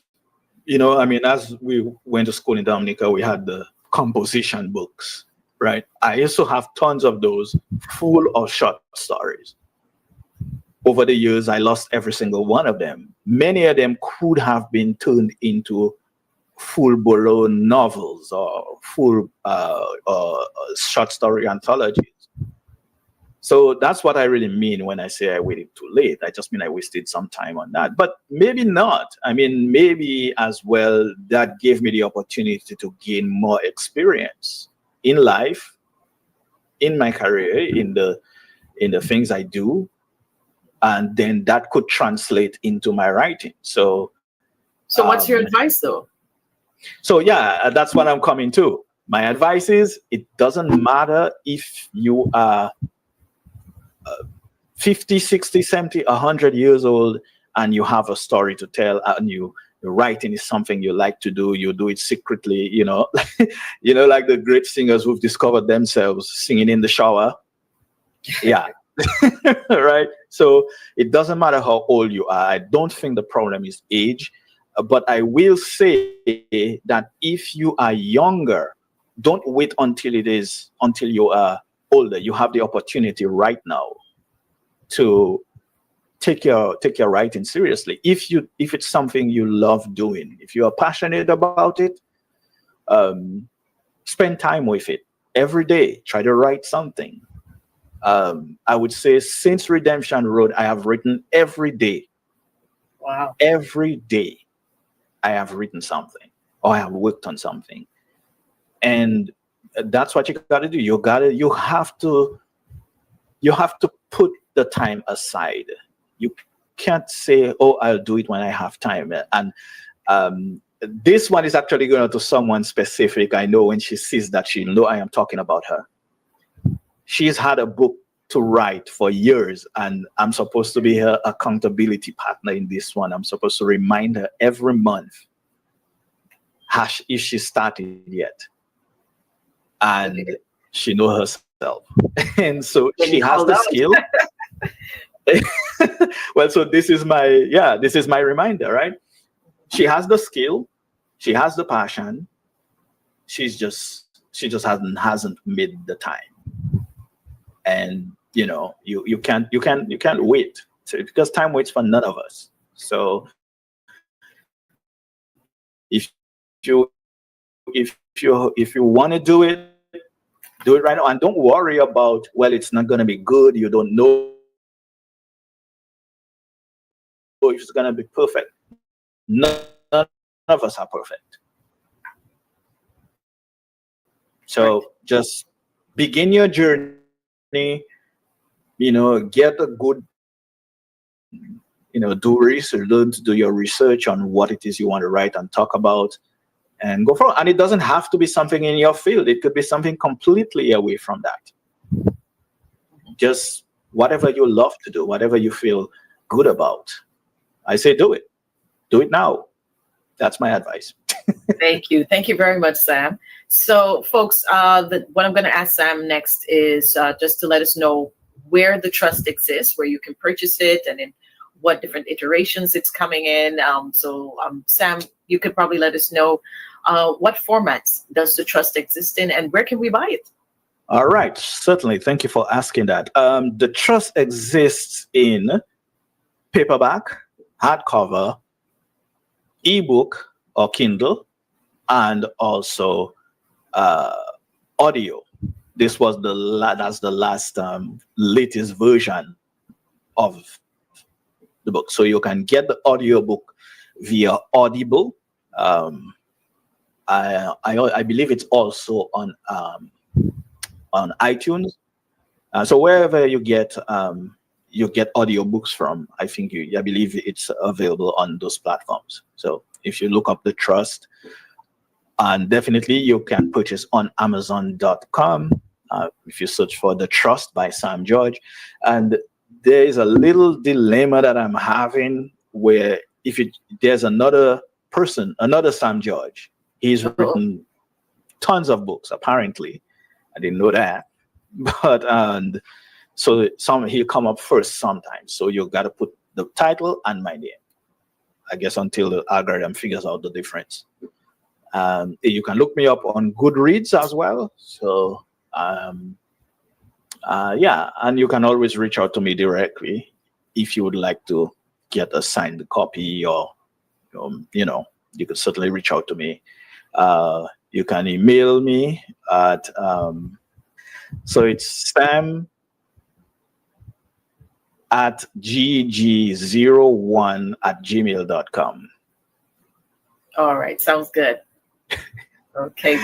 As we went to school in Dominica, we had the composition books, right? I used to have tons of those full of short stories. Over the years, I lost every single one of them. Many of them could have been turned into full-blown novels or full short story anthologies. So that's what I really mean when I say I waited too late. I just mean I wasted some time on that. But maybe not. Maybe as well, that gave me the opportunity to gain more experience in life, in my career, in the things I do. And then that could translate into my writing. So what's your advice, though? So yeah, that's what I'm coming to. My advice is, it doesn't matter if you are 50, 60, 70, 100 years old and you have a story to tell, and your writing is something you like to do. You do it secretly, like the great singers who've discovered themselves singing in the shower. Yeah. Right? So it doesn't matter how old you are. I don't think the problem is age, but I will say that if you are younger, don't wait until you are older. You have the opportunity right now to take your writing seriously. If it's something you love doing, if you are passionate about it, spend time with it every day. Try to write something. I would say since Redemption Road, I have written every day. Wow. Every day I have written something or I have worked on something. And that's what you gotta do. You have to put the time aside. You can't say, oh, I'll do it when I have time. And this one is actually going to someone specific. I know when she sees that, she'll know I am talking about her. She's had a book to write for years, and I'm supposed to be her accountability partner in this one. I'm supposed to remind her every month if she started yet. And she knows herself. And so she has the skill. Well, so this is my reminder, right? She has the skill, she has the passion. She just hasn't made the time. And you can't wait, because time waits for none of us. So if you want to do it right now, and don't worry about, well, it's not going to be good. You don't know if it's going to be perfect. None of us are perfect. So just begin your journey, get a good, do research, learn to do your research on what it is you want to write and talk about, and go for it. And it doesn't have to be something in your field. It could be something completely away from that. Just whatever you love to do, whatever you feel good about. I say do it. Do it now. That's my advice. Thank you. Thank you very much, Sam. So, folks, what I'm going to ask Sam next is just to let us know where the trust exists, where you can purchase it, and in what different iterations it's coming in. Sam, you could probably let us know what formats does the trust exist in, and where can we buy it? All right. Certainly. Thank you for asking that. The trust exists in paperback, hardcover, ebook or Kindle, and also audio. This was that's the last latest version of the book. So you can get the audio book via Audible. I believe it's also on iTunes. So wherever you get audiobooks from, I believe it's available on those platforms. So if you look up The Trust, and definitely you can purchase on Amazon.com if you search for The Trust by Sam George. And there is a little dilemma that I'm having where there's another person, another Sam George, he's written tons of books, apparently. I didn't know that. But so he'll come up first sometimes. So you got to put the title and my name, I guess, until the algorithm figures out the difference. You can look me up on Goodreads as well. So and you can always reach out to me directly if you would like to get a signed copy, or you could certainly reach out to me. You can email me at so it's sam@gg01@gmail.com. All right, sounds good. Okay.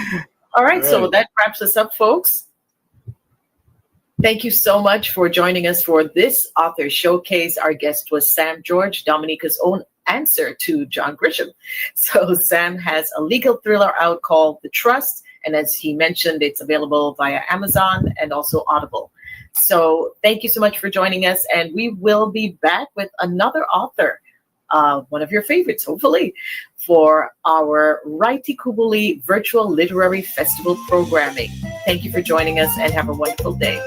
All right, so that wraps us up, folks. Thank you so much for joining us for this author showcase. Our guest was Sam George, Dominica's own answer to John Grisham. So Sam has a legal thriller out called The Trust, and as he mentioned, it's available via Amazon and also Audible. So thank you so much for joining us, and we will be back with another author, one of your favorites, hopefully, for our Write-Tukubuli Virtual Literary Festival programming. Thank you for joining us, and have a wonderful day.